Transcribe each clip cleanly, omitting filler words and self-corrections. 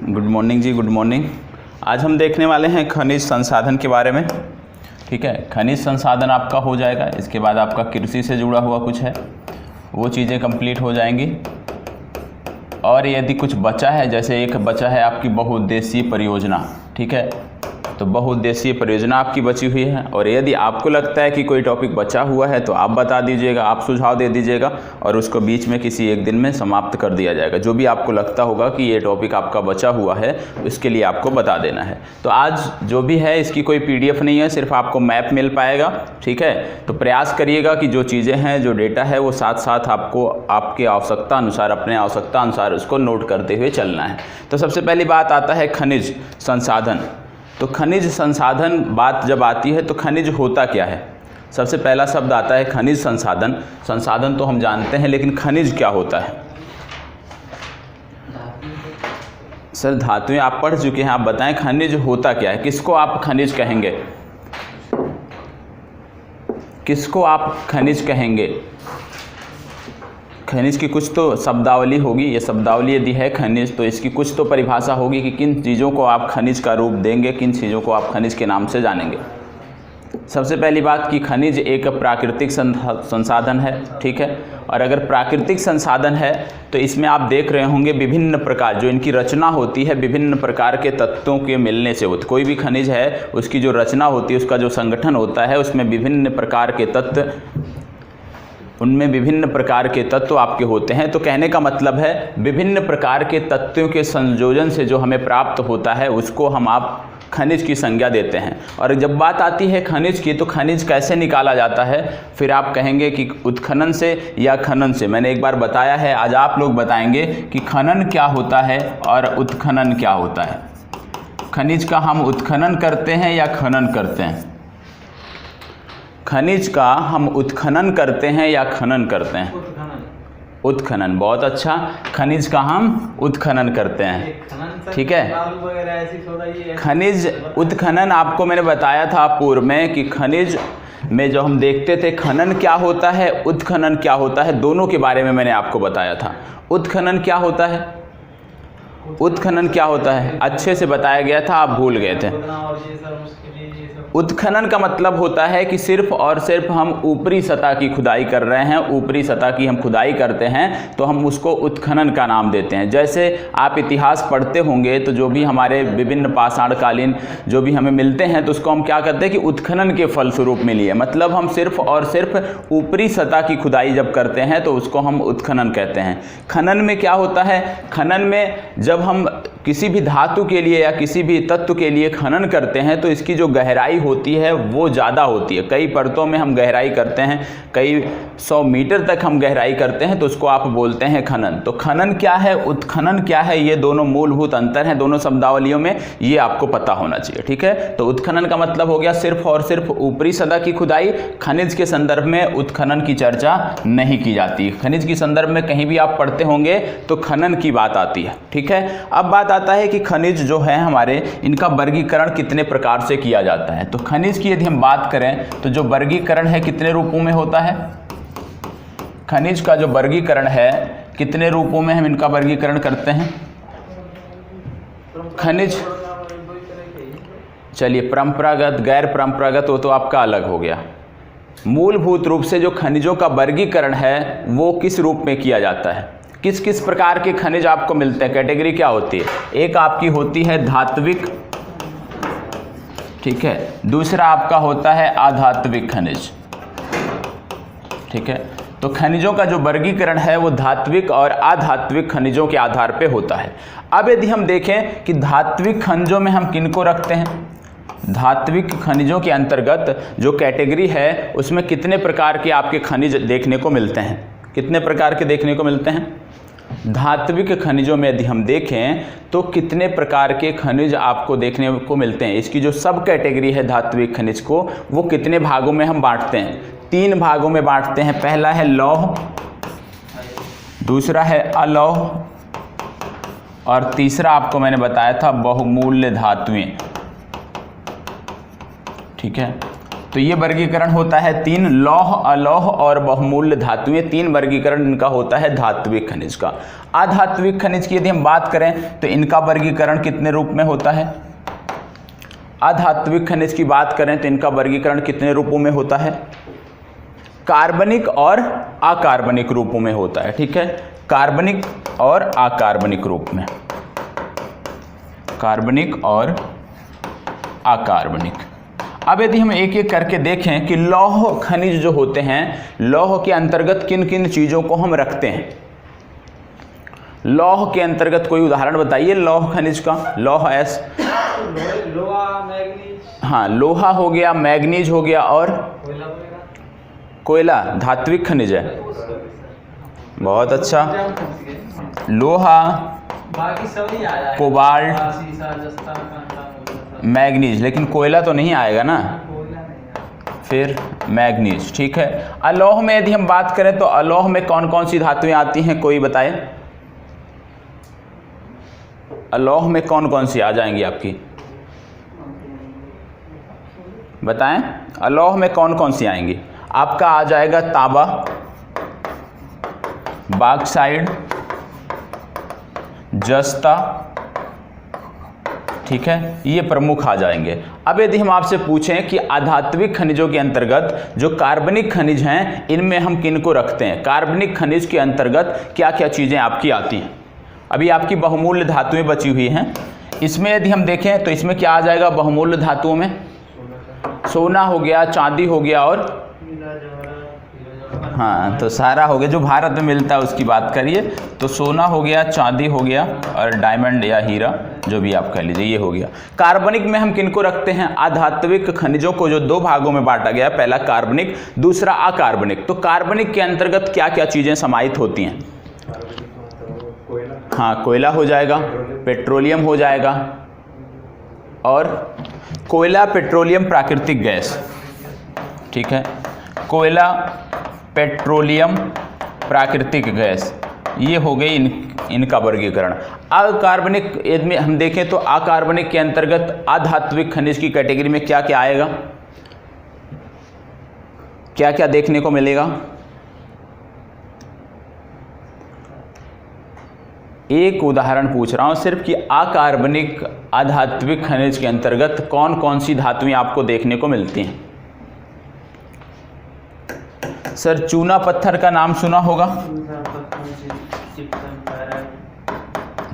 Good morning जी, good morning. आज हम देखने वाले हैं खनिज संसाधन के बारे में। ठीक है, खनिज संसाधन आपका हो जाएगा, इसके बाद आपका कृषि से जुड़ा हुआ कुछ है वो चीज़ें कंप्लीट हो जाएंगी। और यदि कुछ बचा है, जैसे एक बचा है आपकी बहुउद्देशीय परियोजना, ठीक है, तो बहुउद्देशीय परियोजना आपकी बची हुई है। और यदि आपको लगता है कि कोई टॉपिक बचा हुआ है तो आप बता दीजिएगा, आप सुझाव दे दीजिएगा और उसको बीच में किसी एक दिन में समाप्त कर दिया जाएगा। जो भी आपको लगता होगा कि ये टॉपिक आपका बचा हुआ है उसके लिए आपको बता देना है। तो आज जो भी है इसकी कोई PDF नहीं है, सिर्फ आपको मैप मिल पाएगा। ठीक है, तो प्रयास करिएगा कि जो चीज़ें हैं, जो डेटा है वो साथ साथ आपको आपके आवश्यकता अनुसार, अपने आवश्यकता अनुसार उसको नोट करते हुए चलना है। तो सबसे पहली बात आता है खनिज संसाधन। तो खनिज संसाधन बात जब आती है तो खनिज होता क्या है? सबसे पहला शब्द आता है खनिज संसाधन। संसाधन तो हम जानते हैं, लेकिन खनिज क्या होता है? सर धातुएं आप पढ़ चुके हैं, आप बताएं खनिज होता क्या है? किसको आप खनिज कहेंगे? किसको आप खनिज कहेंगे? खनिज की कुछ तो शब्दावली होगी, ये शब्दावली यदि है खनिज तो इसकी कुछ तो परिभाषा होगी कि किन चीज़ों को आप खनिज का रूप देंगे, किन चीज़ों को आप खनिज के नाम से जानेंगे। सबसे पहली बात कि खनिज एक प्राकृतिक संसाधन है। ठीक है, और अगर प्राकृतिक संसाधन है तो इसमें आप देख रहे होंगे विभिन्न प्रकार जो इनकी रचना होती है, विभिन्न प्रकार के तत्वों के मिलने से होती। कोई भी खनिज है उसकी जो रचना होती है, उसका जो संगठन होता है, उसमें विभिन्न प्रकार के तत्व, उनमें विभिन्न प्रकार के तत्व आपके होते हैं। तो कहने का मतलब है विभिन्न प्रकार के तत्वों के संयोजन से जो हमें प्राप्त होता है उसको हम आप खनिज की संज्ञा देते हैं। और जब बात आती है खनिज की, तो खनिज कैसे निकाला जाता है? फिर आप कहेंगे कि उत्खनन से या खनन से। मैंने एक बार बताया है, आज आप लोग बताएंगे कि खनन क्या होता है और उत्खनन क्या होता है। खनिज का हम उत्खनन करते हैं या खनन करते हैं? खनिज का हम उत्खनन करते हैं या खनन करते हैं? उत्खनन, बहुत अच्छा। खनिज का हम उत्खनन करते हैं। ठीक है, खनिज उत्खनन आपको मैंने बताया था पूर्व में कि खनिज में जो हम देखते थे खनन क्या होता है, उत्खनन क्या होता है, दोनों के बारे में मैंने आपको बताया था। उत्खनन क्या होता है? उत्खनन क्या होता है अच्छे से बताया गया था, आप भूल गए थे। उत्खनन का मतलब होता है कि सिर्फ और सिर्फ हम ऊपरी सतह की खुदाई कर रहे हैं, ऊपरी सतह की हम खुदाई करते हैं तो हम उसको उत्खनन का नाम देते हैं। जैसे आप इतिहास पढ़ते होंगे तो जो भी हमारे विभिन्न पाषाणकालीन जो भी हमें मिलते हैं तो उसको हम क्या करते हैं कि उत्खनन के फलस्वरूप मिली है। मतलब हम सिर्फ और सिर्फ ऊपरी सतह की खुदाई जब करते हैं तो उसको हम उत्खनन कहते हैं। खनन में क्या होता है? खनन में जब हम किसी भी धातु के लिए या किसी भी तत्व के लिए खनन करते हैं तो इसकी जो गहराई होती है वो ज़्यादा होती है। कई परतों में हम गहराई करते हैं, कई 100 मीटर तक हम गहराई करते हैं, तो उसको आप बोलते हैं खनन। तो खनन क्या है, उत्खनन क्या है, ये दोनों मूलभूत अंतर हैं दोनों शब्दावलियों में, ये आपको पता होना चाहिए। ठीक है, तो उत्खनन का मतलब हो गया सिर्फ और सिर्फ ऊपरी सतह की खुदाई। खनिज के संदर्भ में उत्खनन की चर्चा नहीं की जाती। खनिज के संदर्भ में कहीं भी आप पढ़ते होंगे तो खनन की बात आती है। ठीक है, अब बात आता है कि खनिज जो है हमारे, इनका वर्गीकरण कितने प्रकार से किया जाता है। तो खनिज की यदि हम बात करें तो जो वर्गीकरण है कितने रूपों में होता है? खनिज का जो वर्गीकरण है कितने रूपों में हम इनका वर्गीकरण करते हैं? खनिज, चलिए परंपरागत, गैर परंपरागत, वो तो आपका अलग हो गया। मूलभूत रूप से जो खनिजों का वर्गीकरण है वो किस रूप में किया जाता है? किस किस प्रकार के खनिज आपको मिलते हैं? कैटेगरी क्या होती है? एक आपकी होती है धात्विक, ठीक है, दूसरा आपका होता है अधात्विक खनिज। ठीक है, तो खनिजों का जो वर्गीकरण है वो धात्विक और अधात्विक खनिजों के आधार पे होता है। अब यदि हम देखें कि धात्विक खनिजों में हम किनको रखते हैं, धात्विक खनिजों के अंतर्गत जो कैटेगरी है उसमें कितने प्रकार के आपके खनिज देखने को मिलते हैं? कितने प्रकार के देखने को मिलते हैं? धात्विक खनिजों में यदि हम देखें तो कितने प्रकार के खनिज आपको देखने को मिलते हैं? इसकी जो सब कैटेगरी है धात्विक खनिज को, वो कितने भागों में हम बांटते हैं? 3 भागों में बांटते हैं। पहला है लौह, दूसरा है अलौह और तीसरा आपको मैंने बताया था बहुमूल्य धातुएं। ठीक है, तो ये वर्गीकरण होता है 3, लौह, अलौह और बहुमूल्य धातुएं। 3 वर्गीकरण इनका होता है धात्विक खनिज का। अधात्विक खनिज की यदि हम बात करें तो इनका वर्गीकरण कितने रूप में होता है? अधात्विक खनिज की बात करें तो इनका वर्गीकरण कितने रूपों में होता है? कार्बनिक और अकार्बनिक रूपों में होता है। ठीक है, कार्बनिक और अकार्बनिक रूप में, कार्बनिक और अकार्बनिक। अब यदि हम एक एक करके देखें कि लौह खनिज जो होते हैं, लौह के अंतर्गत किन किन चीज़ों को हम रखते हैं? लौह के अंतर्गत कोई उदाहरण बताइए लौह खनिज का। लौह एस, लोहा, मैग्नीज। हाँ, लोहा हो गया, मैग्नीज हो गया और कोयला धात्विक खनिज है। बहुत अच्छा। लोहा, बाकी सब ही आ जाएगा, कोबाल्ट, सीसा, जस्ता, मैग्नीज, लेकिन कोयला तो नहीं आएगा ना, कोयला नहीं। फिर मैग्नीज। ठीक है, अलौह में यदि हम बात करें तो अलौह में कौन कौन सी धातुएं आती हैं, कोई बताए? अलौह में कौन कौन सी आ जाएंगी आपकी, बताएं? अलौह में कौन कौन सी आएंगी? आपका आ जाएगा तांबा, बॉक्साइट, जस्ता। ठीक है, ये प्रमुख आ जाएंगे। अब यदि हम आपसे पूछें कि अधात्विक खनिजों के अंतर्गत जो कार्बनिक खनिज हैं, इनमें हम किन को रखते हैं? कार्बनिक खनिज के अंतर्गत क्या क्या चीज़ें आपकी आती हैं? अभी आपकी बहुमूल्य धातुएं बची हुई हैं, इसमें यदि हम देखें तो इसमें क्या आ जाएगा? बहुमूल्य धातुओं में सोना हो गया, चांदी हो गया और हाँ, तो सारा हो गया जो भारत में मिलता है उसकी बात करिए तो सोना हो गया, चांदी हो गया और डायमंड या हीरा जो भी आप कह लीजिए, ये हो गया। कार्बनिक में हम किनको रखते हैं? अधात्विक खनिजों को जो 2 भागों में बांटा गया, पहला कार्बनिक, दूसरा अकार्बनिक। तो कार्बनिक के अंतर्गत क्या क्या चीज़ें समाहित होती हैं? हाँ, कोयला हो जाएगा, पेट्रोलियम हो जाएगा और कोयला, पेट्रोलियम, प्राकृतिक गैस। ठीक है, कोयला, पेट्रोलियम, प्राकृतिक गैस, ये हो गई इनका वर्गीकरण। अकार्बनिक यदि हम देखें तो अकार्बनिक के अंतर्गत अधात्विक खनिज की कैटेगरी में क्या क्या आएगा, क्या क्या देखने को मिलेगा? एक उदाहरण पूछ रहा हूं सिर्फ कि अकार्बनिक अधात्विक खनिज के अंतर्गत कौन कौन सी धातुएं आपको देखने को मिलती हैं? सर, चूना पत्थर का नाम सुना होगा।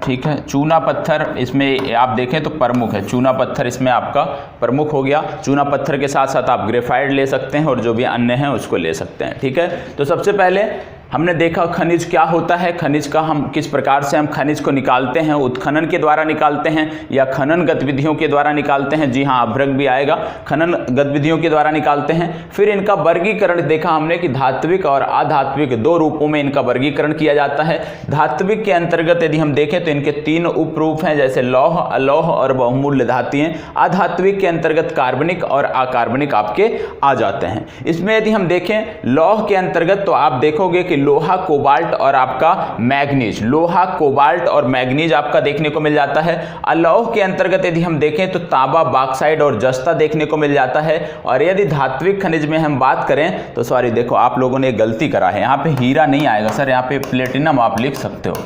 ठीक है, चूना पत्थर इसमें आप देखें तो प्रमुख है। चूना पत्थर इसमें आपका प्रमुख हो गया। चूना पत्थर के साथ साथ आप ग्रेफाइट ले सकते हैं और जो भी अन्य हैं उसको ले सकते हैं। ठीक है, तो सबसे पहले हमने देखा खनिज क्या होता है, खनिज का हम किस प्रकार से हम खनिज को निकालते हैं, उत्खनन के द्वारा निकालते हैं या खनन गतिविधियों के द्वारा निकालते हैं। जी हाँ, अभ्रक भी आएगा, खनन गतिविधियों के द्वारा निकालते हैं। फिर इनका वर्गीकरण देखा हमने कि धात्विक और अधात्विक 2 रूपों में इनका वर्गीकरण किया जाता है। धात्विक के अंतर्गत यदि हम देखें तो इनके 3 उपरूप हैं, जैसे लौह, अलौह और बहुमूल्य धातुएं। अधात्विक के अंतर्गत कार्बनिक और अकार्बनिक आपके आ जाते हैं। इसमें यदि हम देखें लौह के अंतर्गत तो आप देखोगे कि लोहा, कोबाल्ट और आपका मैग्नीज, लोहा, कोबाल्ट और मैग्नीज आपका देखने को मिल जाता है। अलौह के अंतर्गत यदि हम देखें तो तांबा, बॉक्साइट और जस्ता देखने को मिल जाता है। और यदि धात्विक खनिज में हम बात करें तो सॉरी, देखो आप लोगों ने गलती करा है, यहाँ पे हीरा नहीं आएगा सर, यहाँ पे प्लेटिनम आप लिख सकते हो।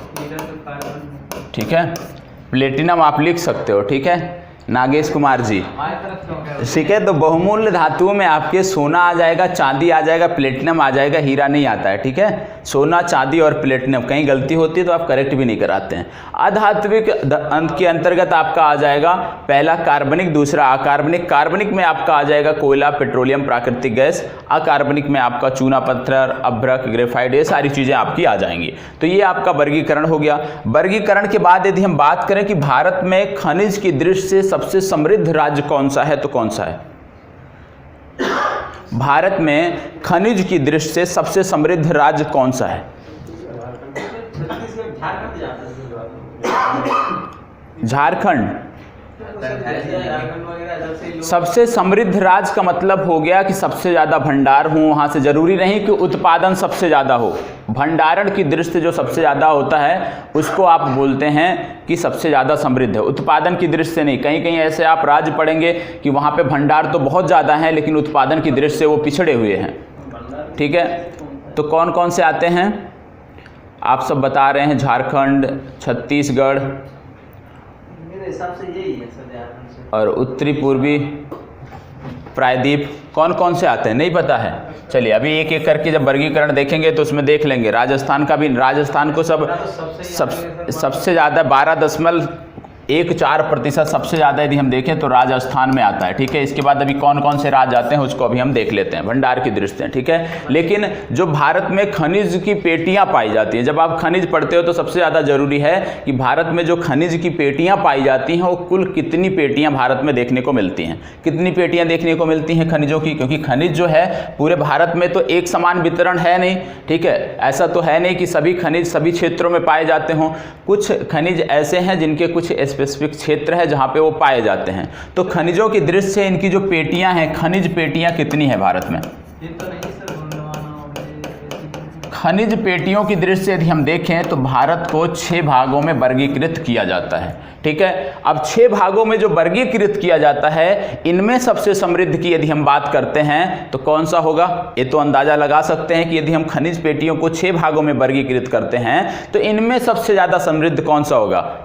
ठीक है, प्लेटिनम आप लिख सकते हो। ठीक है नागेश कुमार जी, ठीक है। तो बहुमूल्य धातुओं में आपके सोना आ जाएगा, चांदी आ जाएगा, प्लेटिनम आ जाएगा, हीरा नहीं आता है। ठीक है, सोना, चांदी और प्लेटिनम। कहीं गलती होती है तो आप करेक्ट भी नहीं कराते हैं। अधात्विक के अंतर्गत आपका आ जाएगा पहला कार्बनिक, दूसरा अकार्बनिक। कार्बनिक में आपका आ जाएगा कोयला, पेट्रोलियम, प्राकृतिक गैस। अकार्बनिक में आपका चूना पत्थर, अभ्रक, ग्रेफाइट, ये सारी चीज़ें आपकी आ जाएंगी। तो ये आपका वर्गीकरण हो गया। वर्गीकरण के बाद यदि हम बात करें कि भारत में खनिज की दृष्टि से सबसे समृद्ध राज्य कौन सा है, तो कौन सा है? भारत में खनिज की दृष्टि से सबसे समृद्ध राज्य कौन सा है? झारखंड। झारखंड वगैरह जब से लोग सबसे समृद्ध राज्य का मतलब हो गया कि सबसे ज़्यादा भंडार हो वहाँ से, जरूरी नहीं कि उत्पादन सबसे ज़्यादा हो। भंडारण की दृष्टि से जो सबसे ज़्यादा होता है उसको आप बोलते हैं कि सबसे ज़्यादा समृद्ध है, उत्पादन की दृष्टि से नहीं। कहीं कहीं ऐसे आप राज्य पढ़ेंगे कि वहाँ पे भंडार तो बहुत ज़्यादा है लेकिन उत्पादन की दृष्टि से वो पिछड़े हुए हैं। ठीक है, तो कौन कौन से आते हैं आप सब बता रहे हैं, झारखंड, छत्तीसगढ़ मेरे हिसाब से यही है सर, झारखंड से। और उत्तरी पूर्वी प्रायद्वीप। कौन कौन से आते हैं नहीं पता है? चलिए अभी एक एक करके जब वर्गीकरण देखेंगे तो उसमें देख लेंगे। राजस्थान का भी, राजस्थान को सबसे ज़्यादा 12.14% सबसे ज़्यादा यदि हम देखें तो राजस्थान में आता है। ठीक है, इसके बाद अभी कौन कौन से राज्य आते हैं उसको अभी हम देख लेते हैं भंडार की दृष्टि से। ठीक है, लेकिन जो भारत में खनिज की पेटियां पाई जाती हैं, जब आप खनिज पढ़ते हो तो सबसे ज़्यादा जरूरी है कि भारत में जो खनिज की पेटियां पाई जाती हैं वो कुल कितनी पेटियां भारत में देखने को मिलती हैं, कितनी पेटियां देखने को मिलती हैं खनिजों की। क्योंकि खनिज जो है पूरे भारत में तो एक समान वितरण है नहीं। ठीक है, ऐसा तो है नहीं कि सभी खनिज सभी क्षेत्रों में पाए जाते हों। कुछ खनिज ऐसे हैं जिनके कुछ स्पेसिफिक क्षेत्र है जहाँ पे वो पाए जाते हैं। तो खनिजों की दृष्टि से इनकी जो पेटियां हैं, खनिज पेटियां कितनी है भारत में? ये तो नहीं सर, खनिज पेटियों की दृष्टि से यदि हम देखें तो भारत को 6 भागों में वर्गीकृत किया जाता है। ठीक है, अब 6 भागों में जो वर्गीकृत किया जाता है, इनमें सबसे समृद्ध की यदि हम बात करते हैं तो कौन सा होगा? ये तो अंदाजा लगा सकते हैं कि यदि हम खनिज पेटियों को 6 भागों में वर्गीकृत करते हैं तो इनमें सबसे ज़्यादा समृद्ध कौन सा होगा?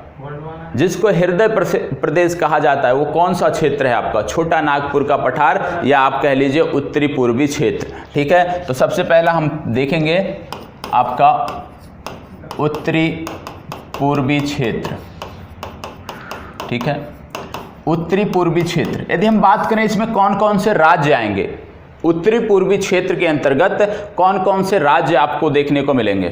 जिसको हृदय प्रदेश कहा जाता है, वो कौन सा क्षेत्र है आपका? छोटा नागपुर का पठार या आप कह लीजिए उत्तरी पूर्वी क्षेत्र। ठीक है, तो सबसे पहला हम देखेंगे आपका उत्तरी पूर्वी क्षेत्र। ठीक है, उत्तरी पूर्वी क्षेत्र यदि हम बात करें इसमें कौन कौन से राज्य आएंगे, उत्तरी पूर्वी क्षेत्र के अंतर्गत कौन कौन से राज्य आपको देखने को मिलेंगे?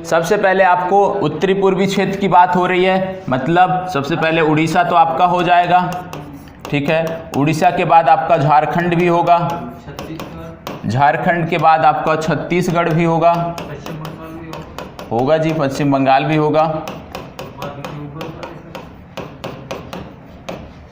सबसे पहले आपको उत्तरी पूर्वी क्षेत्र की बात हो रही है, मतलब सबसे पहले उड़ीसा तो आपका हो जाएगा। ठीक है, उड़ीसा के बाद आपका झारखंड भी होगा, झारखंड के बाद आपका छत्तीसगढ़ भी होगा, पश्चिम बंगाल भी होगा जी, पश्चिम बंगाल भी होगा,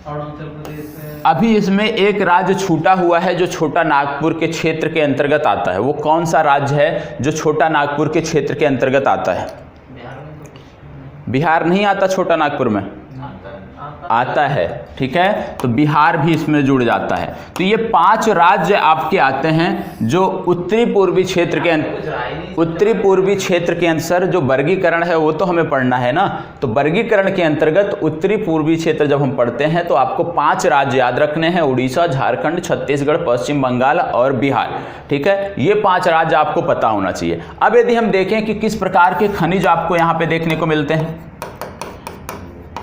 अरुणाचल प्रदेश है। अभी इसमें एक राज्य छूटा हुआ है जो छोटा नागपुर के क्षेत्र के अंतर्गत आता है। वो कौन सा राज्य है जो छोटा नागपुर के क्षेत्र के अंतर्गत आता है? बिहार में तो बिहार नहीं आता छोटा नागपुर में? आता है। ठीक है, तो बिहार भी इसमें जुड़ जाता है। तो ये 5 राज्य आपके आते हैं जो उत्तरी पूर्वी क्षेत्र के उत्तरी पूर्वी क्षेत्र के अंदर जो वर्गीकरण है वो तो हमें पढ़ना है ना। तो वर्गीकरण के अंतर्गत उत्तरी पूर्वी क्षेत्र जब हम पढ़ते हैं तो आपको 5 राज्य याद रखने हैं, उड़ीसा, झारखंड, छत्तीसगढ़, पश्चिम बंगाल और बिहार। ठीक है, ये 5 राज्य आपको पता होना चाहिए। अब यदि हम देखें कि किस प्रकार के खनिज आपको यहाँ पे देखने को मिलते हैं,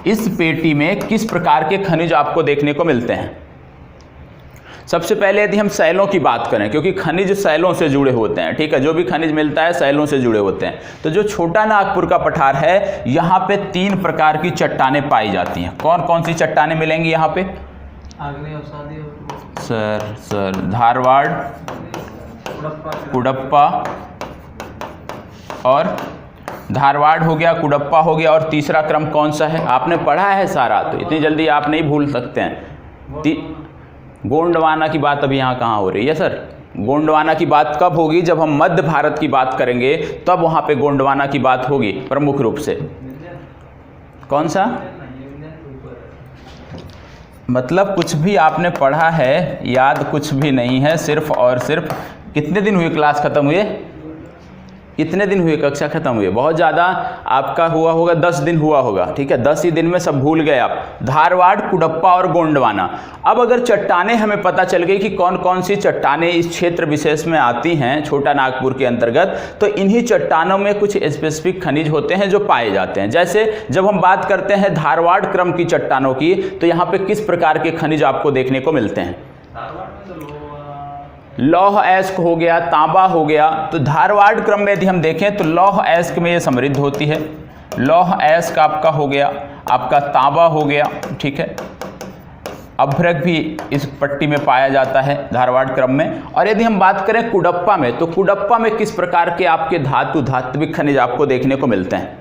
इस पेटी में किस प्रकार के खनिज आपको देखने को मिलते हैं। सबसे पहले यदि हम सैलों की बात करें, क्योंकि खनिज सैलों से जुड़े होते हैं। ठीक है, जो भी खनिज मिलता है सैलों से जुड़े होते हैं। तो जो छोटा नागपुर का पठार है, यहाँ पे 3 प्रकार की चट्टानें पाई जाती हैं। कौन कौन सी चट्टानें मिलेंगी यहाँ पे? आगरे अवसादी सर धारवाड़, कुडप्पा और धारवाड़ हो गया, कुडप्पा हो गया, और तीसरा क्रम कौन सा है? आपने पढ़ा है सारा, तो इतनी जल्दी आप नहीं भूल सकते हैं। गोंडवाना की बात अभी यहाँ कहाँ हो रही है सर? गोंडवाना की बात कब होगी? जब हम मध्य भारत की बात करेंगे तब वहाँ पे गोंडवाना की बात होगी प्रमुख रूप से। कौन सा? मतलब कुछ भी आपने पढ़ा है, याद कुछ भी नहीं है, सिर्फ और सिर्फ। कितने दिन हुए क्लास खत्म हुए? कितने दिन हुए कक्षा खत्म हुए? बहुत ज़्यादा आपका हुआ होगा, 10 दिन हुआ होगा। ठीक है, 10 ही दिन में सब भूल गए आप। धारवाड़, कुडप्पा और गोंडवाना। अब अगर चट्टानें हमें पता चल गई कि कौन कौन सी चट्टानें इस क्षेत्र विशेष में आती हैं छोटा नागपुर के अंतर्गत, तो इन्हीं चट्टानों में कुछ स्पेसिफिक खनिज होते हैं जो पाए जाते हैं। जैसे जब हम बात करते हैं धारवाड़ क्रम की चट्टानों की, तो यहाँ पे किस प्रकार के खनिज आपको देखने को मिलते हैं? लौह अयस्क हो गया, तांबा हो गया। तो धारवाड़ क्रम में यदि हम देखें तो लौह अयस्क में ये समृद्ध होती है। लौह अयस्क आपका हो गया, आपका तांबा हो गया। ठीक है, अभ्रक भी इस पट्टी में पाया जाता है धारवाड़ क्रम में। और यदि हम बात करें कुडप्पा में, तो कुडप्पा में किस प्रकार के आपके धातु धात्विक खनिज आपको देखने को मिलते हैं?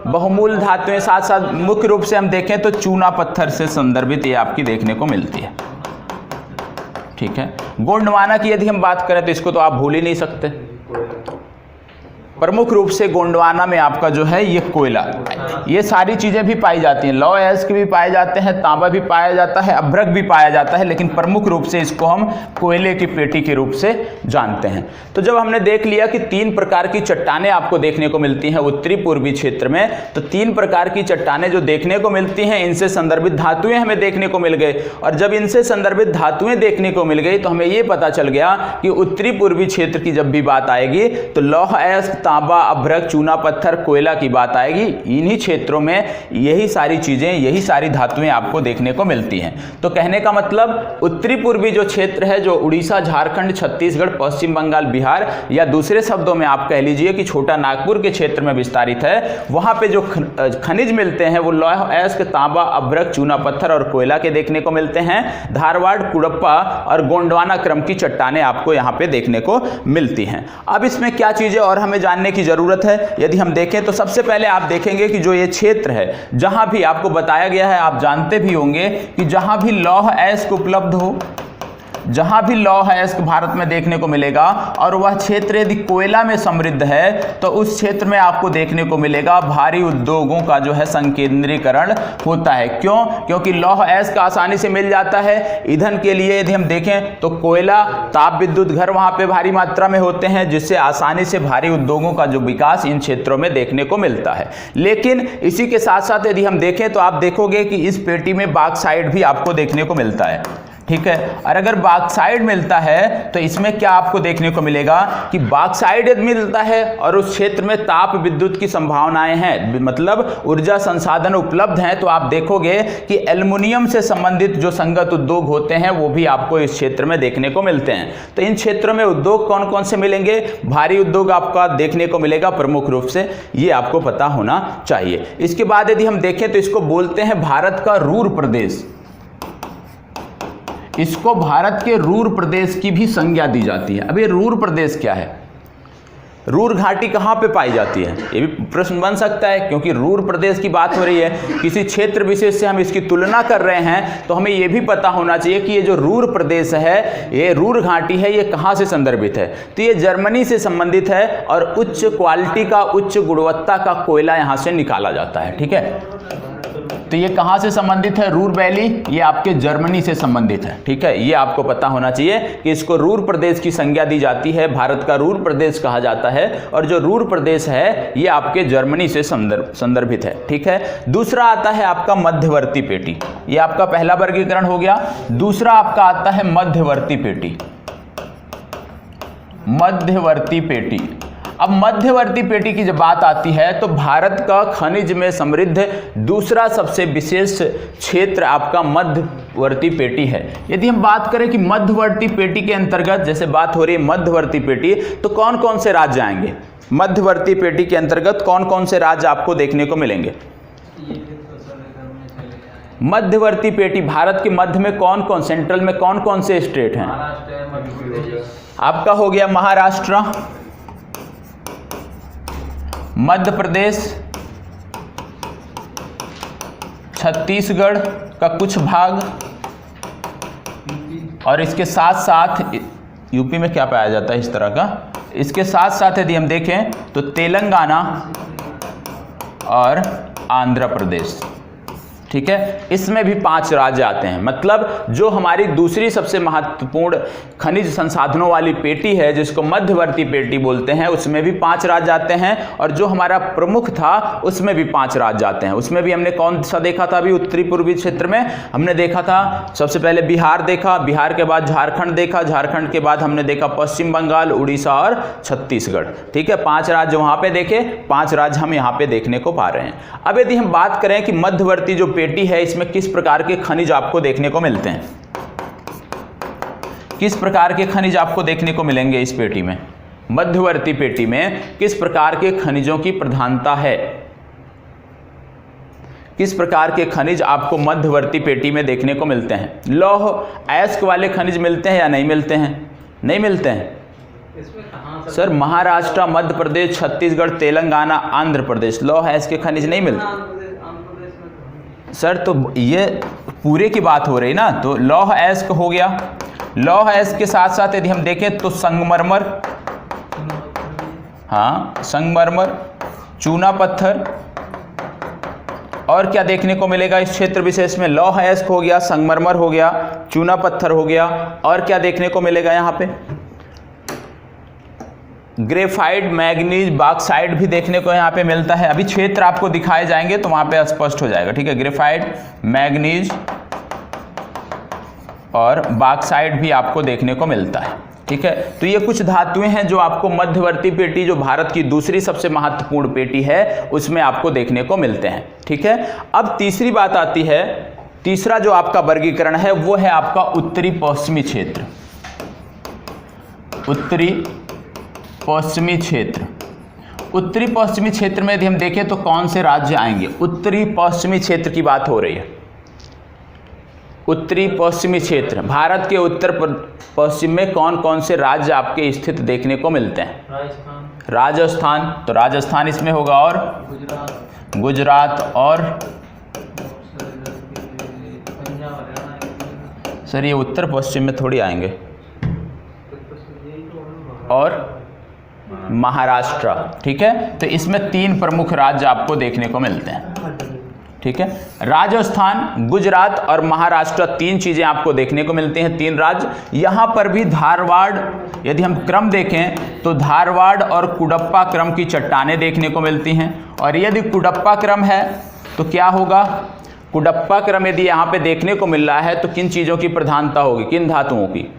बहुमूल धातुएं, साथ साथ मुख्य रूप से हम देखें तो चूना पत्थर से संदर्भित ये आपकी देखने को मिलती है। ठीक है, गोंडवाना की यदि हम बात करें तो इसको तो आप भूल ही नहीं सकते। प्रमुख रूप से गोंडवाना में आपका जो है ये कोयला, ये सारी चीज़ें भी पाई जाती हैं, लौह अयस्क भी पाए जाते हैं, तांबा भी पाया जाता है, अभ्रक भी पाया जाता है, लेकिन प्रमुख रूप से इसको हम कोयले की पेटी के रूप से जानते हैं। तो जब हमने देख लिया कि 3 प्रकार की चट्टानें आपको देखने को मिलती हैं उत्तरी पूर्वी क्षेत्र में, तो 3 प्रकार की चट्टानें जो देखने को मिलती हैं इनसे संदर्भित धातुएं हमें देखने को मिल गए, और जब इनसे संदर्भित धातुएं देखने को मिल गई तो हमें ये पता चल गया कि उत्तरी पूर्वी क्षेत्र की जब भी बात आएगी तो लौह अयस्क, तांबा, अभ्रक, चूना पत्थर, कोयला की बात आएगी। इन्हीं क्षेत्रों में यही सारी चीजें, यही सारी धातुएं आपको देखने को मिलती हैं। तो कहने का मतलब उत्तरी पूर्वी जो क्षेत्र है, जो उड़ीसा, झारखंड, छत्तीसगढ़, पश्चिम बंगाल, बिहार, या दूसरे शब्दों में आप कह लीजिए कि छोटा नागपुर के क्षेत्र में विस्तारित है, वहां पे जो खनिज मिलते हैं वो लौह अयस्क, तांबा, अभ्रक, चूना पत्थर और कोयला के देखने को मिलते हैं। धारवाड़, कुड़प्पा और गोंडवाना क्रम की चट्टानें आपको यहाँ पे देखने को मिलती हैं। अब इसमें क्या चीजें और हमें जानने की जरूरत है, यदि हम देखें तो सबसे पहले आप देखेंगे कि जो ये क्षेत्र है जहां भी आपको बताया गया है, आप जानते भी होंगे कि जहां भी लौह अयस्क उपलब्ध हो, जहां भी लौह अयस्क भारत में देखने को मिलेगा और वह क्षेत्र यदि कोयला में समृद्ध है तो उस क्षेत्र में आपको देखने को मिलेगा भारी उद्योगों का जो है संकेंद्रीकरण होता है। क्यों? क्योंकि लौह अयस्क आसानी से मिल जाता है। ईंधन के लिए यदि हम देखें तो कोयला, ताप विद्युत घर वहां पे भारी मात्रा में होते हैं, जिससे आसानी से भारी उद्योगों का जो विकास इन क्षेत्रों में देखने को मिलता है। लेकिन इसी के साथ साथ यदि हम देखें तो आप देखोगे कि इस पेटी में बॉक्साइट भी आपको देखने को मिलता है। ठीक है, और अगर बॉक्साइट मिलता है तो इसमें क्या आपको देखने को मिलेगा कि बॉक्साइट यदि मिलता है और उस क्षेत्र में ताप विद्युत की संभावनाएं हैं, मतलब ऊर्जा संसाधन उपलब्ध हैं, तो आप देखोगे कि एल्युमिनियम से संबंधित जो संगत उद्योग होते हैं वो भी आपको इस क्षेत्र में देखने को मिलते हैं। तो इन क्षेत्रों में उद्योग कौन कौन से मिलेंगे? भारी उद्योग आपका देखने को मिलेगा प्रमुख रूप से, ये आपको पता होना चाहिए। इसके बाद यदि हम देखें तो इसको बोलते हैं भारत का रूर प्रदेश। इसको भारत के रूर प्रदेश की भी संज्ञा दी जाती है। अब ये रूर प्रदेश क्या है? रूर घाटी कहाँ पे पाई जाती है, ये भी प्रश्न बन सकता है, क्योंकि रूर प्रदेश की बात हो रही है, किसी क्षेत्र विशेष से हम इसकी तुलना कर रहे हैं, तो हमें ये भी पता होना चाहिए कि ये जो रूर प्रदेश है, ये रूर घाटी है, ये कहाँ से संदर्भित है। तो ये जर्मनी से संबंधित है और उच्च क्वालिटी का, उच्च गुणवत्ता का कोयला यहाँ से निकाला जाता है। ठीक है, तो ये कहाँ से संबंधित है? रूर वैली, ये आपके जर्मनी से संबंधित है। ठीक है, ये आपको पता होना चाहिए कि इसको रूर प्रदेश की संज्ञा दी जाती है, भारत का रूर प्रदेश कहा जाता है, और जो रूर प्रदेश है ये आपके जर्मनी से संदर्भित है। ठीक है, दूसरा आता है आपका मध्यवर्ती पेटी, ये आपका पहला वर्गीकरण हो गया। दूसरा आपका आता है मध्यवर्ती पेटी। मध्यवर्ती पेटी, अब मध्यवर्ती पेटी की जब बात आती है तो भारत का खनिज में समृद्ध दूसरा सबसे विशेष क्षेत्र आपका मध्यवर्ती पेटी है। यदि हम बात करें कि मध्यवर्ती पेटी के अंतर्गत, जैसे बात हो रही है मध्यवर्ती पेटी, तो कौन कौन से राज्य आएंगे? मध्यवर्ती पेटी के अंतर्गत कौन कौन से राज्य आपको देखने को मिलेंगे? मध्यवर्ती पेटी, भारत के मध्य में कौन कौन, सेंट्रल में कौन कौन से स्टेट हैं? आपका हो गया महाराष्ट्र, मध्य प्रदेश, छत्तीसगढ़ का कुछ भाग, और इसके साथ साथ यूपी में क्या पाया जाता है इस तरह का, इसके साथ साथ यदि हम देखें तो तेलंगाना और आंध्र प्रदेश। ठीक है, इसमें भी 5 राज्य आते हैं। मतलब जो हमारी दूसरी सबसे महत्वपूर्ण खनिज संसाधनों वाली पेटी है, जिसको मध्यवर्ती पेटी बोलते हैं, उसमें भी 5 राज्य आते हैं, और जो हमारा प्रमुख था उसमें भी 5 राज्य आते हैं। उसमें भी हमने कौन सा देखा था? अभी उत्तरी पूर्वी क्षेत्र में हमने देखा था सबसे पहले बिहार देखा, बिहार के बाद झारखंड देखा, झारखंड के बाद हमने देखा पश्चिम बंगाल, उड़ीसा और छत्तीसगढ़। ठीक है, 5 राज्य वहां पे देखे, 5 राज्य हम यहाँ पे देखने को पा रहे हैं। अब यदि हम बात करें कि मध्यवर्ती जो पेटी है इसमें किस प्रकार के खनिज आपको देखने को मिलते हैं, किस प्रकार के खनिज आपको देखने को मिलेंगे इस पेटी में? मध्यवर्ती पेटी में किस प्रकार के खनिजों की प्रधानता है? किस प्रकार के खनिज आपको मध्यवर्ती पेटी में देखने को मिलते हैं? लौह अयस्क वाले खनिज मिलते हैं या नहीं मिलते हैं? नहीं मिलते हैं। इसमें कहाँ सर महाराष्ट्र, मध्य प्रदेश, छत्तीसगढ़, तेलंगाना, आंध्र प्रदेश लौह अयस्क के खनिज नहीं मिलते आंध्र प्रदेश में तो है। सर। तो ये पूरे की बात हो रही ना, तो लौह अयस्क हो गया। लौह अयस्क के साथ साथ यदि हम देखें तो संगमरमर, हाँ संगमरमर, चूना पत्थर, और क्या देखने को मिलेगा इस क्षेत्र विशेष में? लौह अयस्क हो गया, संगमरमर हो गया, चूना पत्थर हो गया, और क्या देखने को मिलेगा यहाँ पे? ग्रेफाइट, मैग्नीज, बॉक्साइट भी देखने को यहाँ पे मिलता है। अभी क्षेत्र आपको दिखाए जाएंगे तो वहाँ पे स्पष्ट हो जाएगा, ठीक है। ग्रेफाइट, मैग्नीज और बॉक्साइट भी आपको देखने को मिलता है, ठीक है। तो ये कुछ धातुएं हैं जो आपको मध्यवर्ती पेटी, जो भारत की दूसरी सबसे महत्वपूर्ण पेटी है, उसमें आपको देखने को मिलते हैं, ठीक है। अब तीसरी बात आती है, तीसरा जो आपका वर्गीकरण है वो है आपका उत्तरी पश्चिमी क्षेत्र। उत्तरी पश्चिमी क्षेत्र। उत्तरी पश्चिमी क्षेत्र में यदि हम देखें तो कौन से राज्य आएंगे? उत्तरी पश्चिमी क्षेत्र की बात हो रही है। उत्तरी पश्चिमी क्षेत्र, भारत के उत्तर पश्चिम में कौन कौन से राज्य आपके स्थित देखने को मिलते हैं? राजस्थान, तो राजस्थान इसमें होगा, और गुजरात और सर ये उत्तर पश्चिम में थोड़ी आएंगे, और महाराष्ट्र, ठीक है। तो इसमें 3 प्रमुख राज्य आपको देखने को मिलते हैं, ठीक है। राजस्थान, गुजरात और महाराष्ट्र, 3 चीजें आपको देखने को मिलती हैं, 3 राज्य। यहां पर भी धारवाड़, यदि हम क्रम देखें तो धारवाड़ और कुडप्पा क्रम की चट्टानें देखने को मिलती हैं। और यदि कुडप्पा क्रम है तो क्या होगा? कुडप्पा क्रम यदि यहाँ पे देखने को मिल रहा है तो किन चीज़ों की प्रधानता होगी, किन धातुओं की?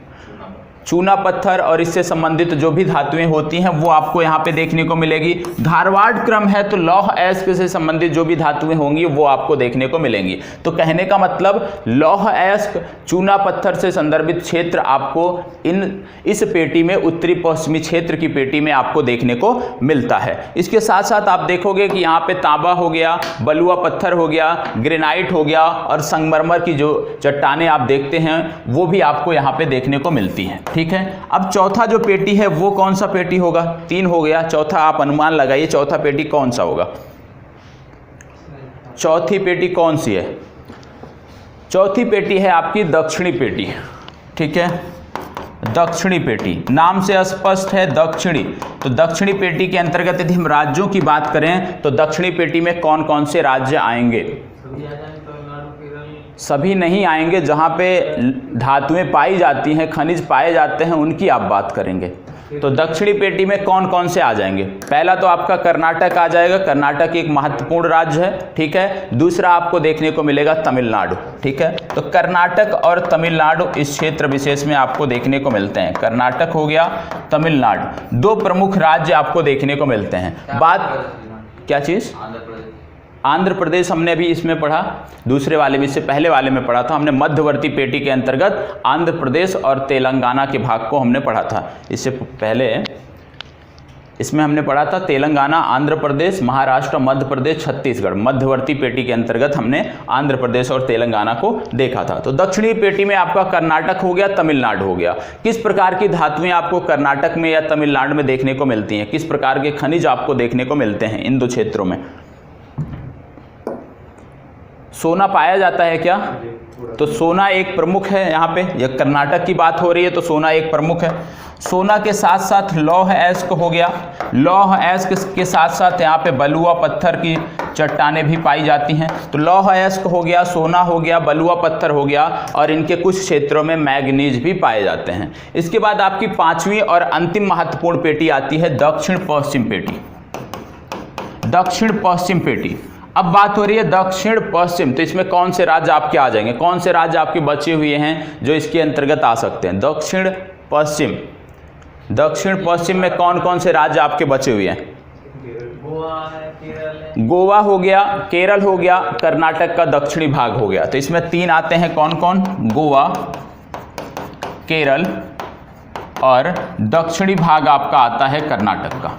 चूना पत्थर और इससे संबंधित जो भी धातुएं होती हैं वो आपको यहाँ पे देखने को मिलेगी। धारवाड़ क्रम है तो लौह अयस्क से संबंधित जो भी धातुएं होंगी वो आपको देखने को मिलेंगी। तो कहने का मतलब लौह अयस्क, चूना पत्थर से संदर्भित क्षेत्र आपको इस पेटी में, उत्तरी पश्चिमी क्षेत्र की पेटी में आपको देखने को मिलता है। इसके साथ साथ आप देखोगे कि यहाँ पे तांबा हो गया, बलुआ पत्थर हो गया, ग्रेनाइट हो गया, और संगमरमर की जो चट्टानें आप देखते हैं वो भी आपको यहाँ पे देखने को मिलती हैं, ठीक है। अब चौथा जो पेटी है वो कौन सा पेटी होगा? 3 हो गया, चौथा आप अनुमान लगाइए, चौथा पेटी कौन सा होगा? चौथी पेटी कौन सी है? चौथी पेटी है आपकी दक्षिणी पेटी, ठीक है। दक्षिणी पेटी नाम से स्पष्ट है, दक्षिणी। तो दक्षिणी पेटी के अंतर्गत यदि हम राज्यों की बात करें तो दक्षिणी पेटी में कौन कौन से राज्य आएंगे? सभी नहीं आएंगे, जहाँ पे धातुएं पाई जाती हैं, खनिज पाए जाते हैं, उनकी आप बात करेंगे। तो दक्षिणी पेटी में कौन कौन से आ जाएंगे? पहला तो आपका कर्नाटक आ जाएगा, कर्नाटक एक महत्वपूर्ण राज्य है, ठीक है। दूसरा आपको देखने को मिलेगा तमिलनाडु, ठीक है। तो कर्नाटक और तमिलनाडु इस क्षेत्र विशेष में आपको देखने को मिलते हैं। कर्नाटक हो गया, तमिलनाडु, 2 प्रमुख राज्य आपको देखने को मिलते हैं। बात क्या चीज़? आंध्र प्रदेश हमने अभी इसमें पढ़ा, दूसरे वाले में, इससे पहले वाले में पढ़ा था हमने, मध्यवर्ती पेटी के अंतर्गत आंध्र प्रदेश और तेलंगाना के भाग को हमने पढ़ा था। इससे पहले इसमें हमने पढ़ा था तेलंगाना, आंध्र प्रदेश, महाराष्ट्र, मध्य प्रदेश, छत्तीसगढ़। मध्यवर्ती पेटी के अंतर्गत हमने आंध्र प्रदेश और तेलंगाना को देखा था। तो दक्षिणी पेटी में आपका कर्नाटक हो गया, तमिलनाडु हो गया। किस प्रकार की धातुएं आपको कर्नाटक में या तमिलनाडु में देखने को मिलती हैं? किस प्रकार के खनिज आपको देखने को मिलते हैं इन 2 क्षेत्रों में? सोना पाया जाता है क्या? तो सोना एक प्रमुख है यहाँ पे, या कर्नाटक की बात हो रही है तो सोना एक प्रमुख है। सोना के साथ साथ लौह अयस्क हो गया, लौह अयस्क के साथ साथ यहाँ पे बलुआ पत्थर की चट्टानें भी पाई जाती हैं। तो लौह अयस्क हो गया, सोना हो गया, बलुआ पत्थर हो गया, और इनके कुछ क्षेत्रों में मैग्नीज भी पाए जाते हैं। इसके बाद आपकी 5वीं और अंतिम महत्वपूर्ण पेटी आती है दक्षिण पश्चिम पेटी। दक्षिण पश्चिम पेटी, अब बात हो रही है दक्षिण पश्चिम, तो इसमें कौन से राज्य आपके आ जाएंगे? कौन से राज्य आपके बचे हुए हैं जो इसके अंतर्गत आ सकते हैं? दक्षिण पश्चिम, दक्षिण पश्चिम में कौन कौन से राज्य आपके बचे हुए हैं? गोवा है, केरल है। गोवा हो गया, केरल हो गया, कर्नाटक का दक्षिणी भाग हो गया। तो इसमें 3 आते हैं, कौन कौन? गोवा, केरल, और दक्षिणी भाग आपका आता है कर्नाटक का,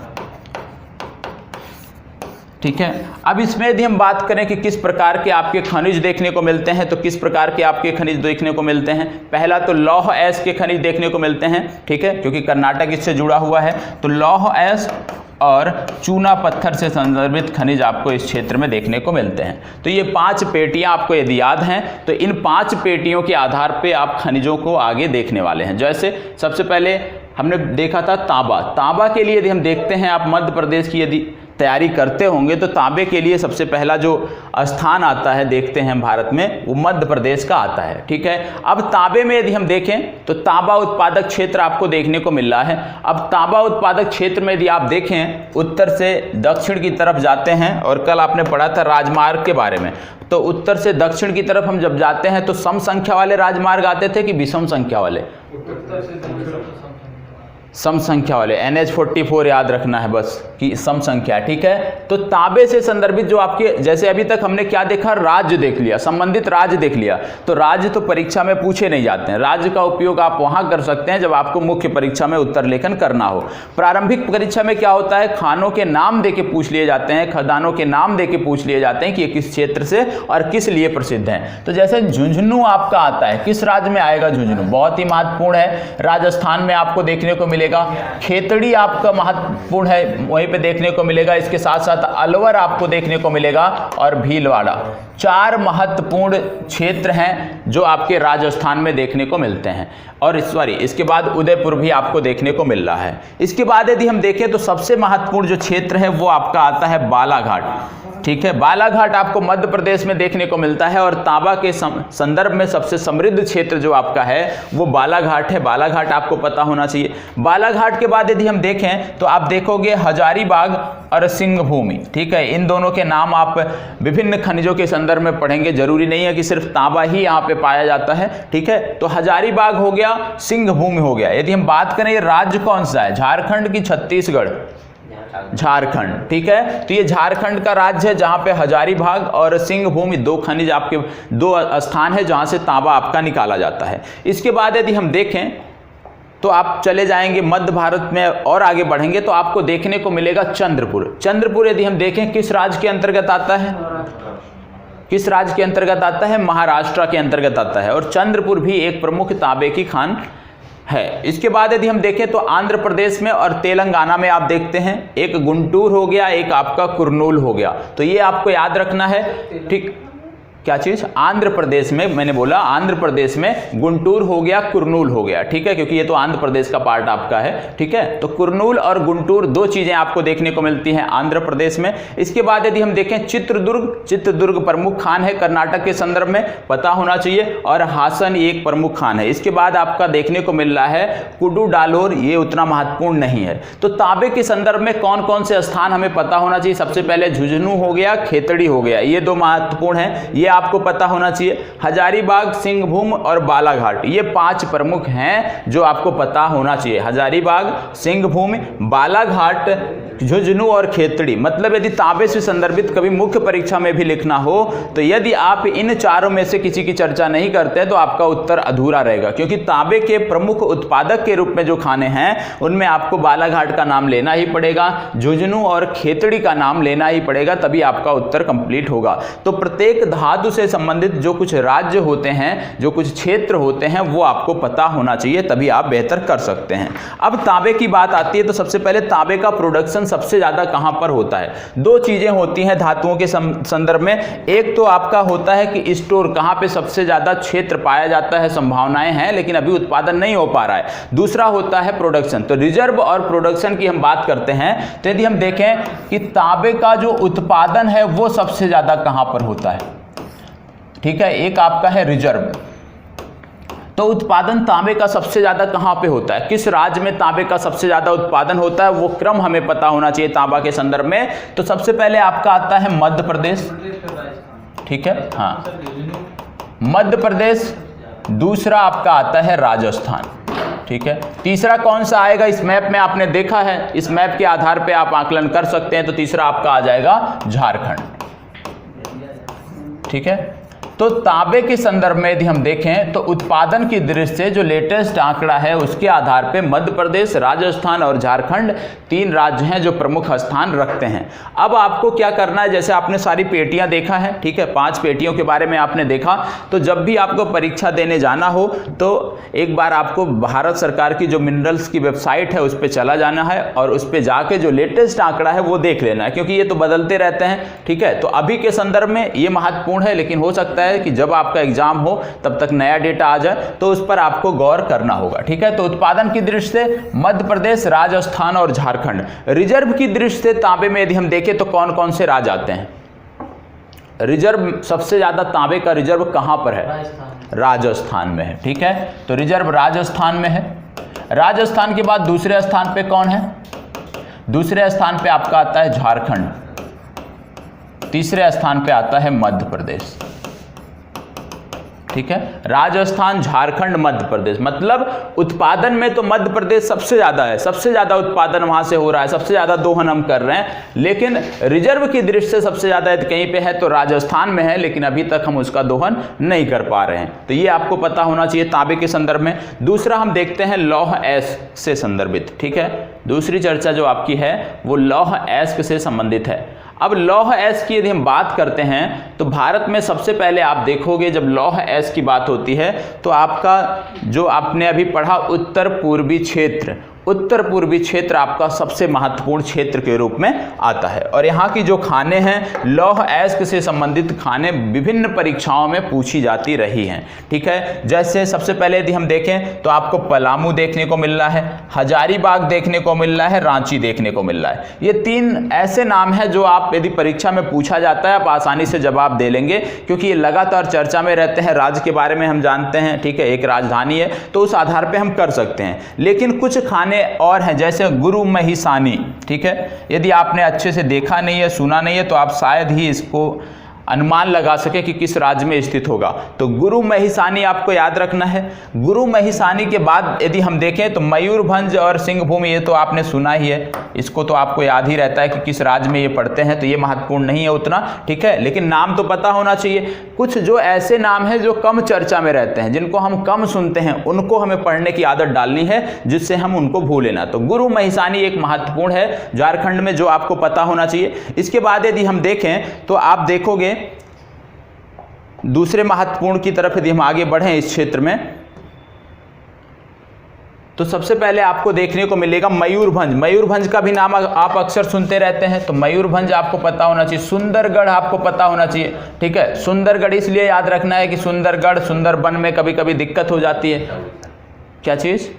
ठीक है। अब इसमें यदि हम बात करें कि किस प्रकार के आपके खनिज देखने को मिलते हैं, तो किस प्रकार के आपके खनिज देखने को मिलते हैं। पहला तो लौह अयस्क के खनिज देखने को मिलते हैं, ठीक है, क्योंकि कर्नाटक इससे जुड़ा हुआ है। तो लौह अयस्क और चूना पत्थर से संदर्भित खनिज आपको इस क्षेत्र में देखने को मिलते हैं। तो ये 5 पेटियां आपको यदि याद हैं तो इन 5 पेटियों के आधार पे आप खनिजों को आगे देखने वाले हैं। जैसे सबसे पहले हमने देखा था तांबा। तांबा के लिए यदि हम देखते हैं, आप मध्य प्रदेश की यदि तैयारी करते होंगे तो तांबे के लिए सबसे पहला जो स्थान आता है देखते हैं भारत में, वो मध्य प्रदेश का आता है, ठीक है। अब तांबे में यदि हम देखें तो तांबा उत्पादक क्षेत्र आपको देखने को मिल रहा है। अब तांबा उत्पादक क्षेत्र में यदि आप देखें, उत्तर से दक्षिण की तरफ जाते हैं, और कल आपने पढ़ा था राजमार्ग के बारे में, तो उत्तर से दक्षिण की तरफ हम जब जाते हैं तो सम संख्या वाले राजमार्ग आते थे कि विषम संख्या वाले? सम संख्या वाले। NH44 याद रखना है बस कि सम संख्या, ठीक है। तो तांबे से संदर्भित जो आपके, जैसे अभी तक हमने क्या देखा, राज्य देख लिया, संबंधित राज्य देख लिया। तो राज्य तो परीक्षा में पूछे नहीं जाते हैं, राज्य का उपयोग आप वहां कर सकते हैं जब आपको मुख्य परीक्षा में उत्तर लेखन करना हो। प्रारंभिक परीक्षा में क्या होता है, खानों के नाम दे के पूछ लिए जाते हैं, खदानों के नाम दे के पूछ लिए जाते हैं कि ये किस क्षेत्र से और किस लिए प्रसिद्ध हैं। तो जैसे झुंझुनू आपका आता है, किस राज्य में आएगा झुंझुनू? बहुत ही महत्वपूर्ण है, राजस्थान में आपको देखने को मिलेगा। खेतड़ी आपका महत्वपूर्ण है, वहीं पे देखने को मिलेगा। इसके साथ साथ अलवर आपको देखने को मिलेगा और भीलवाड़ा। 4 महत्वपूर्ण क्षेत्र हैं जो आपके राजस्थान में देखने को मिलते हैं। और इसके बाद उदयपुर भी आपको देखने को मिल रहा है। इसके बाद यदि हम देखें तो सबसे महत्वपूर्ण जो क्षेत्र है वो आपका आता है बालाघाट, ठीक है। बालाघाट आपको मध्य प्रदेश में देखने को मिलता है, और तांबा के संदर्भ में सबसे समृद्ध क्षेत्र जो आपका है वो बालाघाट है। बालाघाट आपको पता होना चाहिए। बालाघाट के बाद यदि हम देखें तो आप देखोगे हजारीबाग और सिंहभूमि, ठीक है। इन दोनों के नाम आप विभिन्न खनिजों के संदर्भ में पढ़ेंगे, जरूरी नहीं है कि सिर्फ तांबा ही यहाँ पे पाया जाता है, ठीक है। तो हजारीबाग हो गया, सिंहभूमि हो गया। यदि हम बात करें ये राज्य कौन सा है, झारखंड की छत्तीसगढ़? झारखंड, ठीक है। तो ये झारखंड का राज्य है जहां पे हजारीबाग और सिंहभूमि 2 खनिज आपके 2 स्थान है जहां से तांबा आपका निकाला जाता है। इसके बाद यदि हम देखें तो आप चले जाएंगे मध्य भारत में और आगे बढ़ेंगे तो आपको देखने को मिलेगा चंद्रपुर। चंद्रपुर यदि हम देखें किस राज्य के अंतर्गत आता है? किस राज्य के अंतर्गत आता है? महाराष्ट्र के अंतर्गत आता है। और चंद्रपुर भी एक प्रमुख तांबे की खान है। इसके बाद यदि हम देखें तो आंध्र प्रदेश में और तेलंगाना में आप देखते हैं, एक गुंटूर हो गया, एक आपका कुरनूल हो गया। तो ये आपको याद रखना है, ठीक। क्या चीज? आंध्र प्रदेश में, मैंने बोला आंध्र प्रदेश में गुंटूर हो गया, कुरनूल हो गया, ठीक है, क्योंकि ये तो आंध्र प्रदेश का पार्ट आपका है, ठीक है। तो कुरनूल और गुंटूर 2 चीजें आपको देखने को मिलती हैं आंध्र प्रदेश में। इसके बाद यदि हम देखें चित्रदुर्ग प्रमुख खान है कर्नाटक के संदर्भ में, पता होना चाहिए। और हासन एक प्रमुख खान है। इसके बाद आपका देखने को मिल रहा है कुडुडालोर, ये उतना महत्वपूर्ण नहीं है। तो तांबे के संदर्भ में कौन कौन से स्थान हमें पता होना चाहिए? सबसे पहले झुंझुनू हो गया, खेतड़ी हो गया, ये 2 महत्वपूर्ण है, ये आपको पता होना चाहिए। हजारीबाग, सिंहभूम और बालाघाट, ये 5 प्रमुख हैं जो आपको पता होना चाहिए। हजारीबाग, सिंहभूम, बालाघाट, झुंझुनू और खेतड़ी। मतलब यदि तांबे से संदर्भित कभी मुख्य परीक्षा में भी लिखना हो तो यदि आप इन 4 में से किसी की चर्चा नहीं करते तो आपका उत्तर अधूरा रहेगा, क्योंकि तांबे के प्रमुख उत्पादक के रूप में जो खाने हैं उनमें आपको बालाघाट का नाम लेना ही पड़ेगा, झुंझुनू और खेतड़ी का नाम लेना ही पड़ेगा, तभी आपका उत्तर कंप्लीट होगा। तो प्रत्येक धातु से संबंधित जो कुछ राज्य होते हैं, जो कुछ क्षेत्र होते हैं, वो आपको पता होना चाहिए, तभी आप बेहतर कर सकते हैं। अब तांबे की बात आती है तो सबसे पहले तांबे का प्रोडक्शन सबसे ज्यादा कहां पर होता है? 2 चीजें होती हैं धातुओं के संदर्भ में। एक तो आपका होता है कि स्टोर, कहां पे सबसे ज्यादा क्षेत्र पाया जाता है, संभावनाएं हैं लेकिन अभी उत्पादन नहीं हो पा रहा है। दूसरा होता है प्रोडक्शन। तो रिजर्व और प्रोडक्शन की हम बात करते हैं तो यदि हम देखें कि तांबे का जो उत्पादन है वो सबसे ज्यादा कहां पर होता है, ठीक है। एक आपका है रिजर्व। तो उत्पादन तांबे का सबसे ज्यादा कहां पे होता है, किस राज्य में तांबे का सबसे ज्यादा उत्पादन होता है, वो क्रम हमें पता होना चाहिए तांबा के संदर्भ में। तो सबसे पहले आपका आता है मध्य प्रदेश, ठीक है, हाँ, मध्य प्रदेश। दूसरा आपका आता है राजस्थान, ठीक है। तीसरा कौन सा आएगा? इस मैप में आपने देखा है, इस मैप के आधार पे आप आकलन कर सकते हैं। तो तीसरा आपका आ जाएगा झारखंड, ठीक है। तो तांबे के संदर्भ में यदि हम देखें तो उत्पादन की दृष्टि से जो लेटेस्ट आंकड़ा है उसके आधार पे मध्य प्रदेश, राजस्थान और झारखंड 3 राज्य हैं जो प्रमुख स्थान रखते हैं। अब आपको क्या करना है, जैसे आपने सारी पेटियां देखा है, ठीक है, 5 पेटियों के बारे में आपने देखा, तो जब भी आपको परीक्षा देने जाना हो तो एक बार आपको भारत सरकार की जो मिनरल्स की वेबसाइट है उस पर चला जाना है और उस पर जाके जो लेटेस्ट आंकड़ा है वो देख लेना है, क्योंकि ये तो बदलते रहते हैं, ठीक है। तो अभी के संदर्भ में ये महत्वपूर्ण है, लेकिन हो सकता है कि जब आपका एग्जाम हो तब तक नया डेटा आ जाए, तो उस पर आपको गौर करना होगा, ठीक है। तो उत्पादन की दृष्टि से मध्य प्रदेश, राजस्थान और झारखंड। रिजर्व की दृष्टि से तांबे में यदि हम देखें तो कौन कौन से राज्य आते हैं? रिजर्व सबसे ज्यादा तांबे का रिजर्व कहां पर है? राजस्थान में है, ठीक है। तो रिजर्व राजस्थान में है। राजस्थान के बाद दूसरे स्थान पे कौन है? दूसरे स्थान पे आपका आता है झारखंड, तीसरे स्थान पे आता है मध्य प्रदेश, ठीक है। राजस्थान, झारखंड, मध्य प्रदेश, मतलब उत्पादन में तो मध्य प्रदेश सबसे ज्यादा है, सबसे ज्यादा उत्पादन वहां से हो रहा है, सबसे ज्यादा दोहन हम कर रहे हैं, लेकिन रिजर्व की दृष्टि से सबसे ज्यादा यदि कहीं पे है तो राजस्थान में है, लेकिन अभी तक हम उसका दोहन नहीं कर पा रहे हैं। तो ये आपको पता होना चाहिए तांबे के संदर्भ में। दूसरा हम देखते हैं लौह अयस्क से संदर्भित, ठीक है। दूसरी चर्चा जो आपकी है वो लौह अयस्क से संबंधित है। अब लौह अयस्क की यदि हम बात करते हैं तो भारत में सबसे पहले आप देखोगे जब लौह अयस्क की बात होती है तो आपका जो आपने अभी पढ़ा उत्तर पूर्वी क्षेत्र, उत्तर पूर्वी क्षेत्र आपका सबसे महत्वपूर्ण क्षेत्र के रूप में आता है। और यहाँ की जो खाने हैं लौह अयस्क से संबंधित खाने विभिन्न परीक्षाओं में पूछी जाती रही हैं, ठीक है। जैसे सबसे पहले यदि हम देखें तो आपको पलामू देखने को मिल रहा है, हजारीबाग देखने को मिल रहा है, रांची देखने को मिल रहा है। ये 3 ऐसे नाम हैं जो आप यदि परीक्षा में पूछा जाता है आप आसानी से जवाब दे लेंगे, क्योंकि ये लगातार चर्चा में रहते हैं। राज्य के बारे में हम जानते हैं, ठीक है, एक राजधानी है, तो उस आधार पर हम कर सकते हैं। लेकिन कुछ खाने और हैं जैसे गुरु महिसानी, ठीक है। यदि आपने अच्छे से देखा नहीं है, सुना नहीं है, तो आप शायद ही इसको अनुमान लगा सके कि किस राज्य में स्थित होगा। तो गुरु महिसानी आपको याद रखना है। गुरु महिसानी के बाद यदि हम देखें तो मयूरभंज और सिंहभूम, ये तो आपने सुना ही है, इसको तो आपको याद ही रहता है कि किस राज्य में ये पढ़ते हैं, तो ये महत्वपूर्ण नहीं है उतना, ठीक है, लेकिन नाम तो पता होना चाहिए। कुछ जो ऐसे नाम हैं जो कम चर्चा में रहते हैं, जिनको हम कम सुनते हैं, उनको हमें पढ़ने की आदत डालनी है जिससे हम उनको भूले ना। तो गुरु महिसानी एक महत्वपूर्ण है झारखंड में जो आपको पता होना चाहिए। इसके बाद यदि हम देखें तो आप देखोगे दूसरे महत्वपूर्ण की तरफ यदि हम आगे बढ़ें इस क्षेत्र में तो सबसे पहले आपको देखने को मिलेगा मयूरभंज। मयूरभंज का भी नाम आप अक्सर सुनते रहते हैं, तो मयूरभंज आपको पता होना चाहिए। सुंदरगढ़ आपको पता होना चाहिए, ठीक है। सुंदरगढ़ इसलिए याद रखना है कि सुंदरगढ़, सुंदरबन में कभी कभी दिक्कत हो जाती है। क्या चीज़?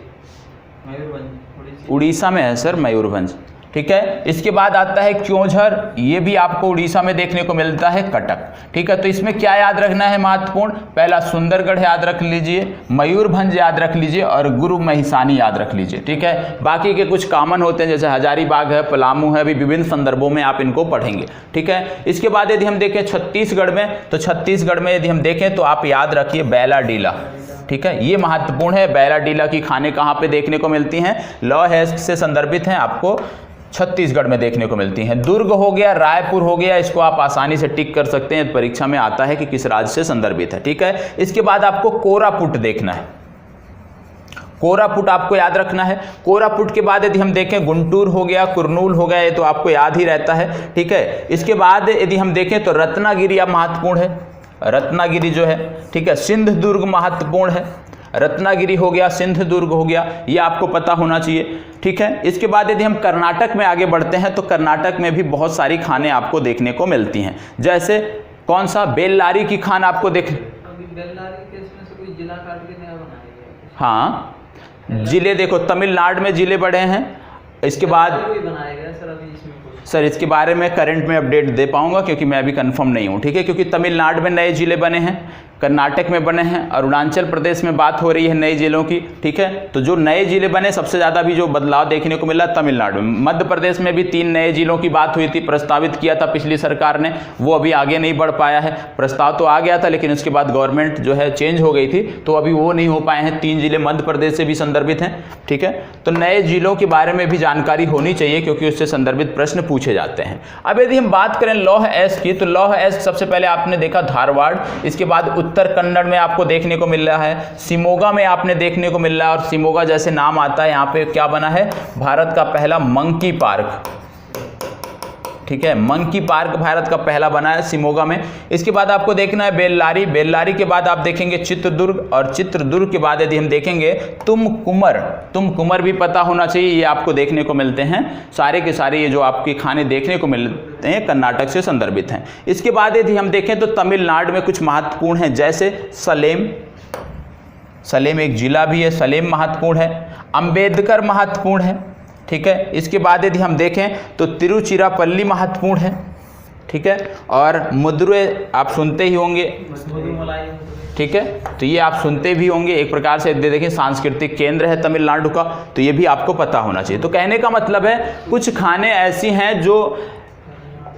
उड़ीसा में है सर मयूरभंज, ठीक है। इसके बाद आता है क्योंझर, ये भी आपको उड़ीसा में देखने को मिलता है, कटक, ठीक है। तो इसमें क्या याद रखना है महत्वपूर्ण? पहला सुंदरगढ़ याद रख लीजिए, मयूरभंज याद रख लीजिए और गुरु महिसानी याद रख लीजिए, ठीक है। बाकी के कुछ कॉमन होते हैं जैसे हजारीबाग है, पलामू है, अभी विभिन्न संदर्भों में आप इनको पढ़ेंगे, ठीक है। इसके बाद यदि हम देखें छत्तीसगढ़ में, तो छत्तीसगढ़ में यदि हम देखें तो आप याद रखिए बैलाडीला, ठीक है, ये महत्वपूर्ण है। बैलाडीला की खाने कहाँ पे देखने को मिलती हैं? लौह अयस्क से संदर्भित हैं, आपको छत्तीसगढ़ में देखने को मिलती हैं। दुर्ग हो गया, रायपुर हो गया, इसको आप आसानी से टिक कर सकते हैं, परीक्षा में आता है कि किस राज्य से संदर्भित है, ठीक है। इसके बाद आपको कोरापुट देखना है, कोरापुट आपको याद रखना है। कोरापुट के बाद यदि हम देखें गुंटूर हो गया, कुरनूल हो गया, ये तो आपको याद ही रहता है, ठीक है। इसके बाद यदि हम देखें तो रत्नागिरी अब महत्वपूर्ण है, रत्नागिरी जो है, ठीक है। सिंधुदुर्ग महत्वपूर्ण है, रत्नागिरी हो गया, सिंधुदुर्ग हो गया, ये आपको पता होना चाहिए, ठीक है। इसके बाद यदि हम कर्नाटक में आगे बढ़ते हैं तो कर्नाटक में भी बहुत सारी खाने आपको देखने को मिलती हैं, जैसे कौन सा? बेल्लारी की खान आपको देख, बेल्लारी के इसमें से कोई जिला काट के नया बनाया गया? हाँ, जिले देखो, तमिलनाडु में जिले बड़े हैं। इसके बाद बनाया गया सर, अभी इसमें सर इसके बारे में करंट में अपडेट दे पाऊंगा क्योंकि मैं अभी कंफर्म नहीं हूं, ठीक है, क्योंकि तमिलनाडु में नए जिले बने हैं, कर्नाटक में बने हैं। अरुणाचल प्रदेश में बात हो रही है नए जिलों की, ठीक है। तो जो नए जिले बने सबसे ज़्यादा भी जो बदलाव देखने को मिला तमिलनाडु में। मध्य प्रदेश में भी 3 नए जिलों की बात हुई थी, प्रस्तावित किया था पिछली सरकार ने, वो अभी आगे नहीं बढ़ पाया है। प्रस्ताव तो आ गया था लेकिन उसके बाद गवर्नमेंट जो है चेंज हो गई थी, तो अभी वो नहीं हो पाए हैं। 3 जिले मध्य प्रदेश से भी संदर्भित हैं, ठीक है। तो नए जिलों के बारे में भी जानकारी होनी चाहिए क्योंकि उससे संदर्भित प्रश्न पूछे जाते हैं। अब यदि हम बात करें लौह अयस्क की, तो लौह अयस्क सबसे पहले आपने देखा धारवाड़, इसके बाद उत्तर कन्नड़ में आपको देखने को मिल रहा है, शिमोगा में आपने देखने को मिल रहा है। और शिमोगा जैसे नाम आता है, यहाँ पे क्या बना है, भारत का पहला मंकी पार्क, ठीक है। मंकी पार्क भारत का पहला बना है शिमोगा में। इसके बाद आपको देखना है बेल्लारी, बेल्लारी के बाद आप देखेंगे चित्रदुर्ग, और चित्रदुर्ग के बाद यदि हम देखेंगे तुमकुमर भी पता होना चाहिए, ये आपको देखने को मिलते हैं। सारे के सारे ये जो आपके खाने देखने को मिलते हैं कर्नाटक से संदर्भित हैं। इसके बाद यदि हम देखें तो तमिलनाडु में कुछ महत्वपूर्ण हैं, जैसे सलेम एक जिला भी है, सलेम महत्वपूर्ण है। अंबेडकर महत्वपूर्ण है, ठीक है। इसके बाद यदि हम देखें तो तिरुचिरापल्ली महत्वपूर्ण है, ठीक है। और मदुरै आप सुनते ही होंगे, ठीक है। तो ये आप सुनते भी होंगे, एक प्रकार से देखें सांस्कृतिक केंद्र है तमिलनाडु का, तो ये भी आपको पता होना चाहिए। तो कहने का मतलब है कुछ खाने ऐसी हैं जो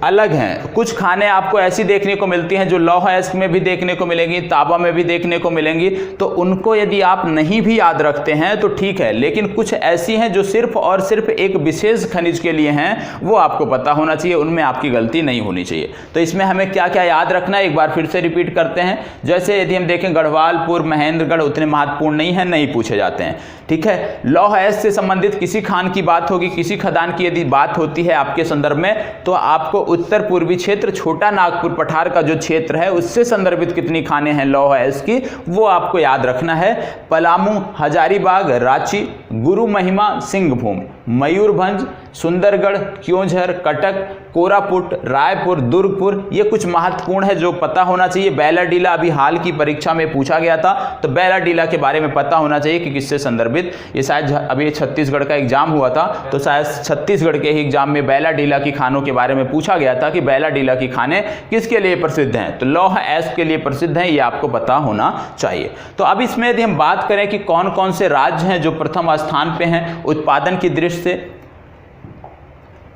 अलग हैं, कुछ खाने आपको ऐसी देखने को मिलती हैं जो लौह अयस्क में भी देखने को मिलेंगी, तांबा में भी देखने को मिलेंगी। तो उनको यदि आप नहीं भी याद रखते हैं तो ठीक है, लेकिन कुछ ऐसी हैं जो सिर्फ और सिर्फ एक विशेष खनिज के लिए हैं, वो आपको पता होना चाहिए, उनमें आपकी गलती नहीं होनी चाहिए। तो इसमें हमें क्या क्या याद रखना है, एक बार फिर से रिपीट करते हैं। जैसे यदि हम देखें गढ़वालपुर, महेंद्रगढ़ उतने महत्वपूर्ण नहीं है, नहीं पूछे जाते हैं, ठीक है। लौह अयस्क से संबंधित किसी खान की बात होगी, किसी खदान की यदि बात होती है आपके संदर्भ में, तो आपको उत्तर पूर्वी क्षेत्र, छोटा नागपुर पठार का जो क्षेत्र है, उससे संदर्भित कितनी खानें हैं लौह अयस्क की, वो आपको याद रखना है। पलामू, हजारीबाग, रांची, गुरु महिमा, सिंहभूम, मयूरभंज, सुंदरगढ़, क्योंझर, कटक, कोरापुट, रायपुर, दुर्गपुर, ये कुछ महत्वपूर्ण है जो पता होना चाहिए। बैलाडीला अभी हाल की परीक्षा में पूछा गया था, तो बैलाडीला के बारे में पता होना चाहिए कि किससे संदर्भित। ये शायद अभी छत्तीसगढ़ का एग्जाम हुआ था, तो शायद छत्तीसगढ़ के ही एग्जाम में बैलाडीला की खानों के बारे में पूछा गया था कि बैलाडीला की खाने किसके लिए प्रसिद्ध हैं, तो लौह अयस्क के लिए प्रसिद्ध हैं, ये आपको पता होना चाहिए। तो अब इसमें यदि हम बात करें कि कौन कौन से राज्य हैं जो प्रथम स्थान पे हैं उत्पादन की दृष्टि से,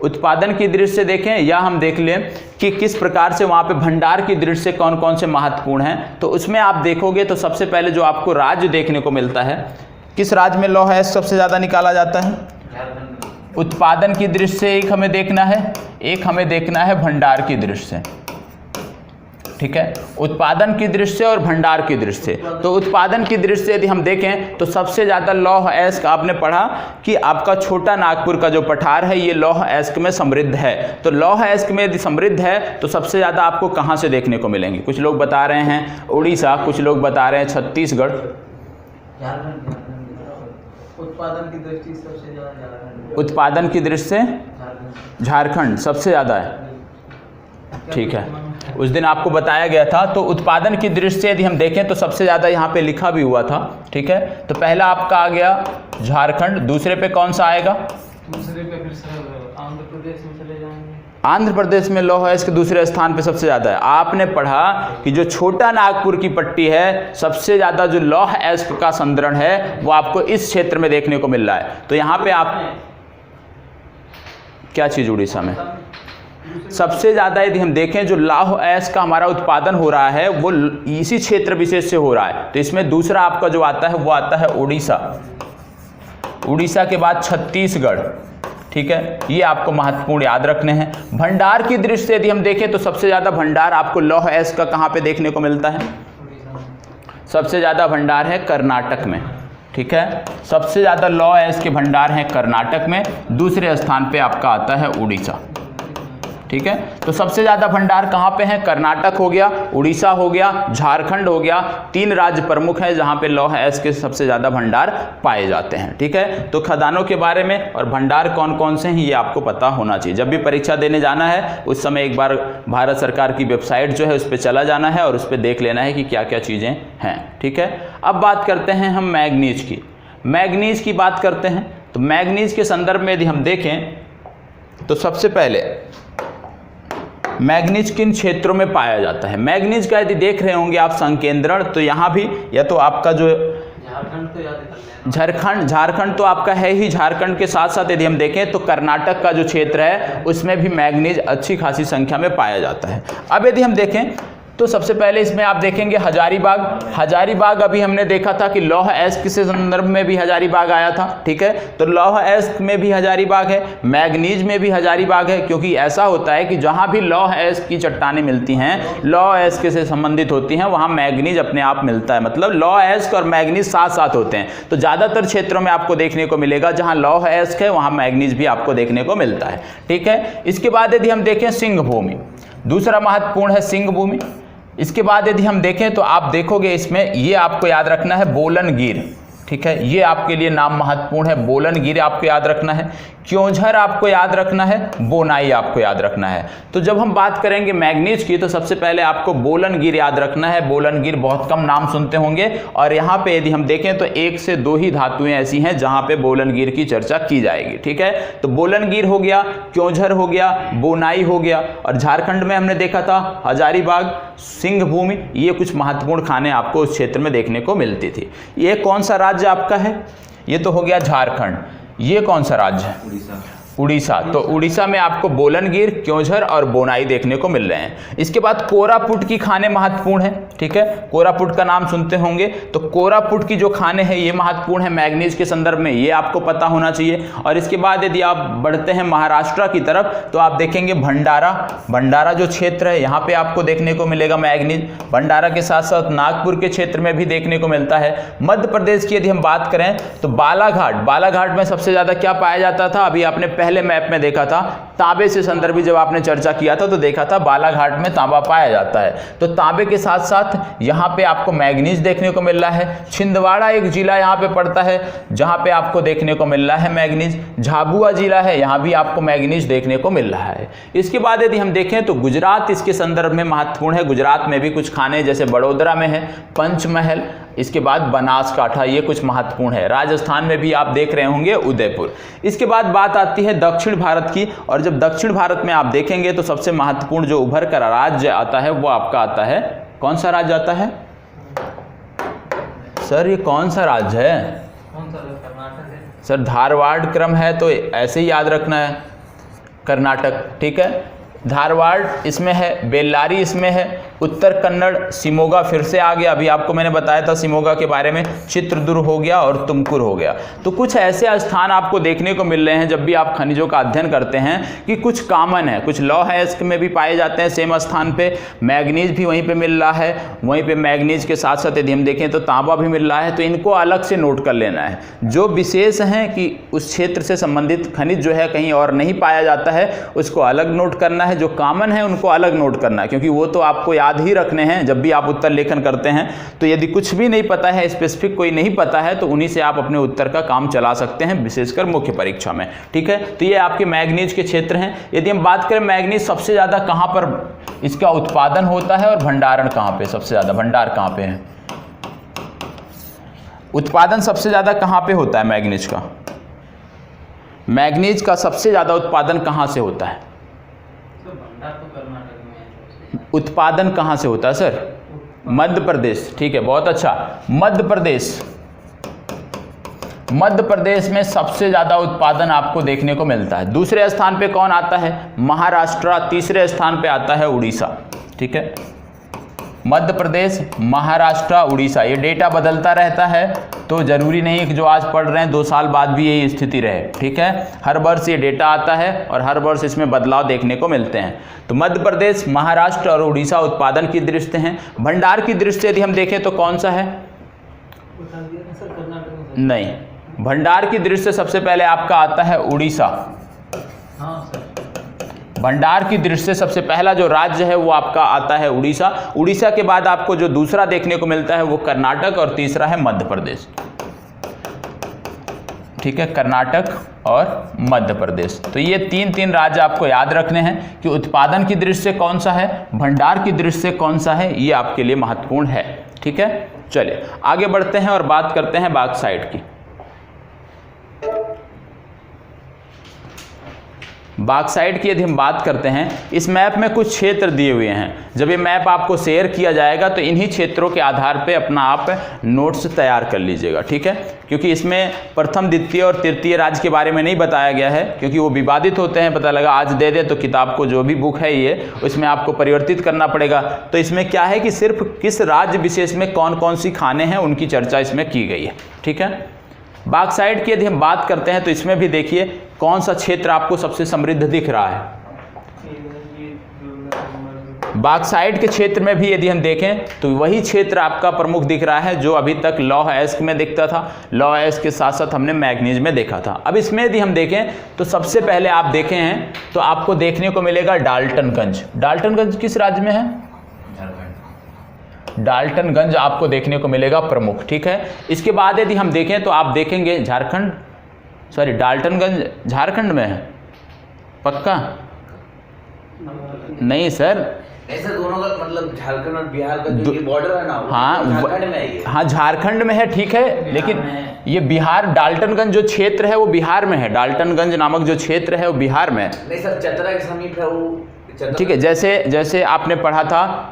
उत्पादन की दृष्टि से देखें, या हम देख लें कि किस प्रकार से वहाँ पे भंडार की दृष्टि से कौन कौन से महत्वपूर्ण हैं। तो उसमें आप देखोगे तो सबसे पहले जो आपको राज्य देखने को मिलता है, किस राज्य में लौह अयस्क सबसे ज़्यादा निकाला जाता है, उत्पादन की दृष्टि से एक हमें देखना है, एक हमें देखना है भंडार की दृष्टि से, ठीक है। उत्पादन की दृष्टि से और भंडार की दृष्टि से। तो उत्पादन की दृष्टि से यदि हम देखें तो सबसे ज़्यादा लौह अयस्क आपने पढ़ा कि आपका छोटा नागपुर का जो पठार है ये लौह अयस्क में समृद्ध है। तो लौह अयस्क में यदि समृद्ध है तो सबसे ज़्यादा आपको कहाँ से देखने को मिलेंगे, कुछ लोग बता रहे हैं उड़ीसा, कुछ लोग बता रहे हैं छत्तीसगढ़। उत्पादन की दृष्टि से सबसे ज़्यादा, उत्पादन की दृष्टि से झारखंड सबसे ज़्यादा है, ठीक है। उस दिन आपको बताया गया था। तो उत्पादन की दृष्टि से यदि हम देखें तो सबसे ज़्यादा यहाँ पे लिखा भी हुआ था, ठीक है। तो पहला आपका आ गया झारखंड, दूसरे पे कौन सा आएगा, दूसरे पे फिर आंध्र प्रदेश में चले जाएंगे। आंध्र प्रदेश में लौह अयस्क दूसरे स्थान पे सबसे ज़्यादा है। आपने पढ़ा कि जो छोटा नागपुर की पट्टी है, सबसे ज़्यादा जो लौह अयस्क का संद्रण है वो आपको इस क्षेत्र में देखने को मिल रहा है। तो यहाँ पे आप क्या चीज़, उड़ीसा में सबसे ज़्यादा यदि हम देखें जो लौह अयस्क का हमारा उत्पादन हो रहा है वो इसी क्षेत्र विशेष से हो रहा है। तो इसमें दूसरा आपका जो आता है वो आता है उड़ीसा, उड़ीसा के बाद छत्तीसगढ़, ठीक है। ये आपको महत्वपूर्ण याद रखने हैं। भंडार की दृष्टि से यदि हम देखें तो सबसे ज़्यादा भंडार आपको लौह अयस्क का कहाँ पे देखने को मिलता है, सबसे ज़्यादा भंडार है कर्नाटक में, ठीक है। सबसे ज़्यादा लौह अयस्क के भंडार हैं कर्नाटक में, दूसरे स्थान पे आपका आता है उड़ीसा, ठीक है। तो सबसे ज़्यादा भंडार कहाँ पे हैं, कर्नाटक हो गया, उड़ीसा हो गया, झारखंड हो गया। 3 राज्य प्रमुख हैं जहाँ पे लौह अयस्क के सबसे ज़्यादा भंडार पाए जाते हैं, ठीक है। तो खदानों के बारे में और भंडार कौन कौन से हैं ये आपको पता होना चाहिए। जब भी परीक्षा देने जाना है उस समय एक बार भारत सरकार की वेबसाइट जो है उस पर चला जाना है और उस पर देख लेना है कि क्या क्या चीज़ें हैं, ठीक है। अब बात करते हैं हम मैग्नीज की। मैग्नीज की बात करते हैं तो मैग्नीज के संदर्भ में यदि हम देखें तो सबसे पहले मैग्नीज किन क्षेत्रों में पाया जाता है? मैग्नीज का यदि देख रहे होंगे आप संकेंद्रण, तो यहाँ भी या तो आपका जो झारखंड तो याद कर लें। झारखंड तो आपका है ही, झारखंड के साथ साथ यदि हम देखें तो कर्नाटक का जो क्षेत्र है उसमें भी मैग्नीज अच्छी खासी संख्या में पाया जाता है। अब यदि हम देखें तो सबसे पहले इसमें आप देखेंगे हजारीबाग। हजारीबाग अभी हमने देखा था कि लौह अयस्क के संदर्भ में भी हजारीबाग आया था, ठीक है। तो लौह अयस्क में भी हजारीबाग है, मैग्नीज में भी हजारीबाग है, क्योंकि ऐसा होता है कि जहां भी लौह अयस्क की चट्टानें मिलती हैं, लौह अयस्क से संबंधित होती हैं, वहां मैग्नीज अपने आप मिलता है। मतलब लौह अयस्क और मैग्नीज साथ साथ होते हैं। तो ज़्यादातर क्षेत्रों में आपको देखने को मिलेगा जहाँ लौह अयस्क है वहाँ मैग्नीज भी आपको देखने को मिलता है, ठीक है। इसके बाद यदि हम देखें सिंह भूमि, दूसरा महत्वपूर्ण है सिंह भूमि। इसके बाद यदि हम देखें तो आप देखोगे इसमें ये आपको याद रखना है बोलनगिर, ठीक है। ये आपके लिए नाम महत्वपूर्ण है, बोलनगिर आपको याद रखना है, क्योंझर आपको याद रखना है, बोनाई आपको याद रखना है। तो जब हम बात करेंगे मैग्नीज की तो सबसे पहले आपको बोलनगिर याद रखना है। बोलनगिर बहुत कम नाम सुनते होंगे, और यहाँ पे यदि हम देखें तो 1 से 2 ही धातुएं ऐसी हैं जहाँ पे बोलनगिर की चर्चा की जाएगी, ठीक है। तो बोलनगिर हो गया, क्योंझर हो गया, बोनाई हो गया, और झारखंड में हमने देखा था हजारीबाग, सिंह भूमि, ये कुछ महत्वपूर्ण खाने आपको उस क्षेत्र में देखने को मिलती थी। ये कौन सा राज्य आपका है? ये तो हो गया झारखंड। ये कौन सा राज्य है? उड़ीसा। तो उड़ीसा में आपको बोलनगिर, क्योंझर और बोनाई देखने को मिल रहे हैं। इसके बाद कोरापुट की खाने महत्वपूर्ण है, ठीक है। कोरापुट का नाम सुनते होंगे, तो कोरापुट की जो खाने हैं ये महत्वपूर्ण है मैग्नीज के संदर्भ में, ये आपको पता होना चाहिए। और इसके बाद यदि आप बढ़ते हैं महाराष्ट्र की तरफ तो आप देखेंगे भंडारा। भंडारा जो क्षेत्र है यहाँ पे आपको देखने को मिलेगा मैग्नीज। भंडारा के साथ साथ नागपुर के क्षेत्र में भी देखने को मिलता है। मध्य प्रदेश की यदि हम बात करें तो बालाघाट, बालाघाट में सबसे ज़्यादा क्या पाया जाता था? अभी आपने पहले मैप में देखा था, तांबे से संदर्भित जब आपने चर्चा किया था तो देखा था बालाघाट में तांबा पाया जाता है। तो तांबे के साथ साथ यहाँ पे आपको मैग्नीज देखने को मिल रहा है। छिंदवाड़ा एक जिला यहाँ पे पड़ता है जहाँ पे आपको देखने को मिल रहा है मैग्नीज। झाबुआ जिला है, यहाँ भी आपको मैग्नीज देखने को मिल रहा है। इसके बाद यदि हम देखें तो गुजरात इसके संदर्भ में महत्वपूर्ण है। गुजरात में भी कुछ खाने जैसे बड़ोदरा में है पंचमहल, इसके बाद बनासकांठा, ये कुछ महत्वपूर्ण है। राजस्थान में भी आप देख रहे होंगे उदयपुर। इसके बाद बात आती है दक्षिण भारत की, और जब दक्षिण भारत में आप देखेंगे तो सबसे महत्वपूर्ण जो उभर कर राज्य आता है वो आपका आता है, कौन सा राज्य आता है सर? ये कौन सा राज्य है? कौन सा? कर्नाटक है सर। धारवाड़ क्रम है तो ऐसे ही याद रखना है, कर्नाटक, ठीक है। धारवाड़ इसमें है, बेल्लारी इसमें है, उत्तर कन्नड़, शिमोगा फिर से आ गया, अभी आपको मैंने बताया था शिमोगा के बारे में, चित्रदुर्ग हो गया और तुमकुर हो गया। तो कुछ ऐसे स्थान आपको देखने को मिल रहे हैं जब भी आप खनिजों का अध्ययन करते हैं कि कुछ कॉमन है, कुछ लौह अयस्क में भी पाए जाते हैं सेम स्थान पे, मैग्नीज भी वहीं पे मिल रहा है, वहीं पे मैग्नीज के साथ साथ यदि हम देखें तो तांबा भी मिल रहा है। तो इनको अलग से नोट कर लेना है। जो विशेष हैं कि उस क्षेत्र से संबंधित खनिज जो है कहीं और नहीं पाया जाता है उसको अलग नोट करना है, जो कॉमन है उनको अलग नोट करना है, क्योंकि वो तो आपको याद ही रखने हैं जब भी आप उत्तर लेखन करते हैं। तो यदि कुछ भी नहीं पता है, स्पेसिफिक कोई नहीं पता है, तो उन्हीं से आप अपने उत्तर का काम चला सकते हैं, विशेषकर मुख्य परीक्षा में, ठीक है। तो ये आपके मैग्नीज के क्षेत्र हैं। यदि हम बात करें मैग्नीज सबसे ज़्यादा कहाँ पर इसका उत्पादन होता है और भंडारण कहाँ पे, सबसे ज़्यादा भंडार कहाँ पे है? उत्पादन सबसे ज़्यादा कहाँ पे होता है मैग्नीज का? मैग्नीज का सबसे ज़्यादा उत्पादन कहाँ से होता है? उत्पादन कहाँ से होता है सर? मध्य प्रदेश, ठीक है, बहुत अच्छा। मध्य प्रदेश, मध्य प्रदेश में सबसे ज़्यादा उत्पादन आपको देखने को मिलता है। दूसरे स्थान पे कौन आता है? महाराष्ट्र। तीसरे स्थान पे आता है उड़ीसा, ठीक है। मध्य प्रदेश, महाराष्ट्र, उड़ीसा, ये डेटा बदलता रहता है, तो जरूरी नहीं है कि जो आज पढ़ रहे हैं 2 साल बाद भी यही स्थिति रहे, ठीक है। हर वर्ष ये डेटा आता है और हर वर्ष इसमें बदलाव देखने को मिलते हैं। तो मध्य प्रदेश, महाराष्ट्र और उड़ीसा उत्पादन की दृष्टि से हैं। भंडार की दृष्टि से यदि हम देखें तो कौन सा है? नहीं, भंडार की दृष्टि से सबसे पहले आपका आता है उड़ीसा। हाँ सर। भंडार की दृष्टि से सबसे पहला जो राज्य है वो आपका आता है उड़ीसा। उड़ीसा के बाद आपको जो दूसरा देखने को मिलता है वो कर्नाटक, और तीसरा है मध्य प्रदेश, ठीक है, कर्नाटक और मध्य प्रदेश। तो ये 3 राज्य आपको याद रखने हैं कि उत्पादन की दृष्टि से कौन सा है, भंडार की दृष्टि से कौन सा है, ये आपके लिए महत्वपूर्ण है, ठीक है। चलिए आगे बढ़ते हैं और बात करते हैं बॉक्साइट की। बॉक्साइट की यदि हम बात करते हैं, इस मैप में कुछ क्षेत्र दिए हुए हैं। जब ये मैप आपको शेयर किया जाएगा तो इन्हीं क्षेत्रों के आधार पे अपना आप नोट्स तैयार कर लीजिएगा, ठीक है। क्योंकि इसमें प्रथम, द्वितीय और तृतीय राज्य के बारे में नहीं बताया गया है, क्योंकि वो विवादित होते हैं। पता लगा आज दे दे तो किताब को जो भी बुक है ये, उसमें आपको परिवर्तित करना पड़ेगा। तो इसमें क्या है कि सिर्फ किस राज्य विशेष में कौन कौन सी खानें हैं उनकी चर्चा इसमें की गई है, ठीक है। बॉक्साइट की यदि हम बात करते हैं तो इसमें भी देखिए कौन सा क्षेत्र आपको सबसे समृद्ध दिख रहा है। बॉक्साइट के क्षेत्र में भी यदि हम देखें तो वही क्षेत्र आपका प्रमुख दिख रहा है जो अभी तक लौह अयस्क में दिखता था। लौह अयस्क के साथ साथ हमने मैग्नीज में देखा था। अब इसमें यदि हम देखें तो सबसे पहले आप देखे हैं तो आपको देखने को मिलेगा डाल्टनगंज। डाल्टनगंज किस राज्य में है? डाल्टनगंज आपको देखने को मिलेगा प्रमुख, ठीक है। इसके बाद यदि हम देखें तो आप देखेंगे डाल्टनगंज झारखंड में है, पक्का? नहीं सर, ऐसे दोनों का मतलब झारखंड और बिहार का जो बॉर्डर है ना, झारखंड में है। हाँ झारखंड में है, ठीक है, लेकिन ये बिहार, डाल्टनगंज जो क्षेत्र है वो बिहार में है। डाल्टनगंज नामक जो क्षेत्र है वो बिहार में है। नहीं सर, चतरा के समीप है वो, ठीक है। जैसे आपने पढ़ा था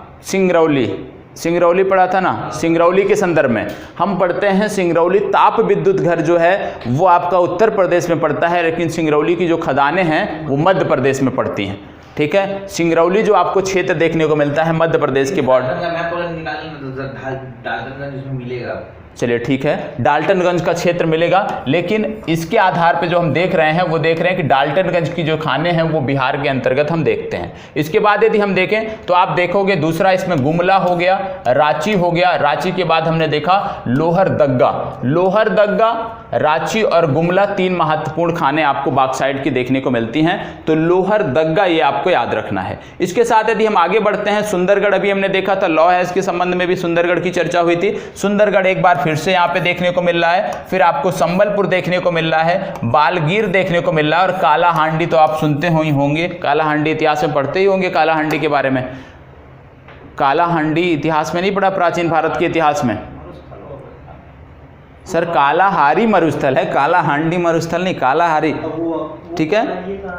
सिंगरौली पढ़ा था ना, सिंगरौली के संदर्भ में हम पढ़ते हैं सिंगरौली ताप विद्युत घर जो है वो आपका उत्तर प्रदेश में पड़ता है, लेकिन सिंगरौली की जो खदानें हैं वो मध्य प्रदेश में पड़ती हैं, ठीक है। सिंगरौली जो आपको क्षेत्र देखने को मिलता है मध्य प्रदेश के बॉर्डर, मिलेगा। चलिए ठीक है, डाल्टनगंज का क्षेत्र मिलेगा। लेकिन इसके आधार पे जो हम देख रहे हैं वो देख रहे हैं कि डाल्टनगंज की जो खाने हैं वो बिहार के अंतर्गत हम देखते हैं। इसके बाद यदि हम देखें तो आप देखोगे दूसरा इसमें गुमला हो गया, रांची हो गया। रांची के बाद हमने देखा लोहरदग्गा, रांची और गुमला 3 महत्वपूर्ण खाने आपको बॉक्साइट की देखने को मिलती हैं। तो लोहरदग्गा ये आपको याद रखना है। इसके साथ यदि हम आगे बढ़ते हैं, सुंदरगढ़ अभी हमने देखा था, लौह अयस्क के संबंध में भी सुंदरगढ़ की चर्चा हुई थी। सुंदरगढ़ एक बार फिर से यहाँ पे देखने को मिल रहा है। फिर आपको संबलपुर देखने को मिल रहा है, बालगीर देखने को मिल रहा है, और कालाहांडी तो आप सुनते ही होंगे, कालाहांडी इतिहास में पढ़ते ही होंगे कालाहांडी के बारे में। कालाहांडी इतिहास में नहीं पढ़ा, प्राचीन भारत के इतिहास में सर? कालाहारी मरुस्थल है, कालाहांडी मरुस्थल नहीं, कालाहारी, ठीक है।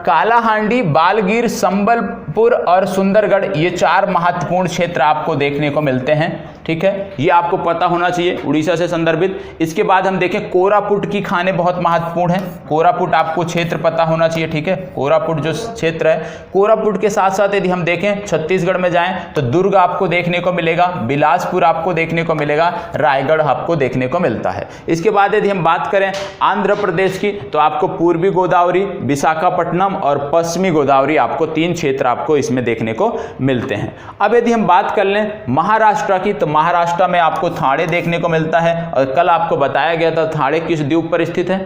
कालाहांडी, बालगीर, संबलपुर और सुंदरगढ़ ये 4 महत्वपूर्ण क्षेत्र आपको देखने को मिलते हैं, ठीक है। ये आपको पता होना चाहिए, उड़ीसा से संदर्भित। इसके बाद हम देखें कोरापुट की खाने बहुत महत्वपूर्ण है। कोरापुट आपको क्षेत्र पता होना चाहिए, ठीक है। कोरापुट जो क्षेत्र है, कोरापुट के साथ साथ यदि हम देखें छत्तीसगढ़ में जाएं तो दुर्ग आपको देखने को मिलेगा, बिलासपुर आपको देखने को मिलेगा, रायगढ़ आपको देखने को मिलता है। इसके बाद यदि हम बात करें आंध्र प्रदेश की तो आपको पूर्वी गोदावरी, विशाखापट्टनम और पश्चिमी गोदावरी आपको 3 क्षेत्र आपको इसमें देखने को मिलते हैं। अब यदि हम बात कर लें महाराष्ट्र की तो महाराष्ट्र में आपको थाणे देखने को मिलता है। और कल आपको बताया गया था थाणे किस द्वीप पर स्थित है?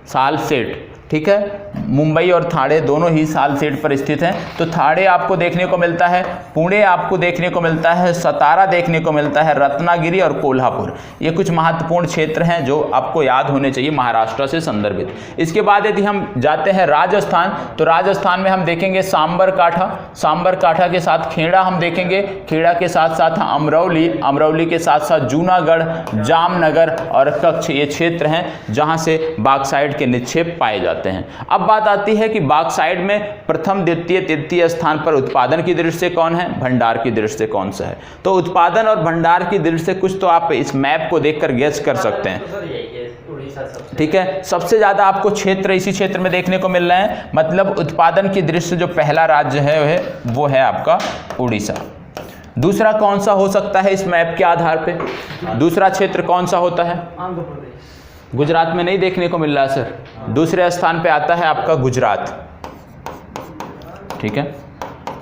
सालसेट, ठीक है। मुंबई और थाणे दोनों ही सालसेट पर स्थित हैं। तो थाणे आपको देखने को मिलता है, पुणे आपको देखने को मिलता है, सतारा देखने को मिलता है, रत्नागिरी और कोल्हापुर। ये कुछ महत्वपूर्ण क्षेत्र हैं जो आपको याद होने चाहिए महाराष्ट्र से संदर्भित। इसके बाद यदि हम जाते हैं राजस्थान तो राजस्थान में हम देखेंगे सांबरकाठा के साथ खेड़ा हम देखेंगे, खेड़ा के साथ साथ अमरौली के साथ साथ जूनागढ़, जामनगर और कच्छ ये क्षेत्र हैं जहाँ से बॉक्साइट के निक्षेप पाए जाते हैं। अब बात आती है कि बॉक्साइट में प्रथम, द्वितीय, तृतीय स्थान पर उत्पादन की दृष्टि से कौन है, भंडार की दृष्टि से कौन सा है। तो उत्पादन और भंडार की दृष्टि से कुछ तो आप इस मैप को देखकर गेस कर सकते हैं, ठीक है। सबसे ज्यादा आपको क्षेत्र इसी क्षेत्र में देखने को मिल रहे हैं। मतलब उत्पादन की दृष्टि से जो पहला राज्य है वो है आपका उड़ीसा। दूसरा कौन सा हो सकता है इस मैप के आधार पे? दूसरा क्षेत्र कौन सा होता है? आंध्र प्रदेश। गुजरात में नहीं देखने को मिल रहा सर। दूसरे स्थान पे आता है आपका गुजरात, ठीक है।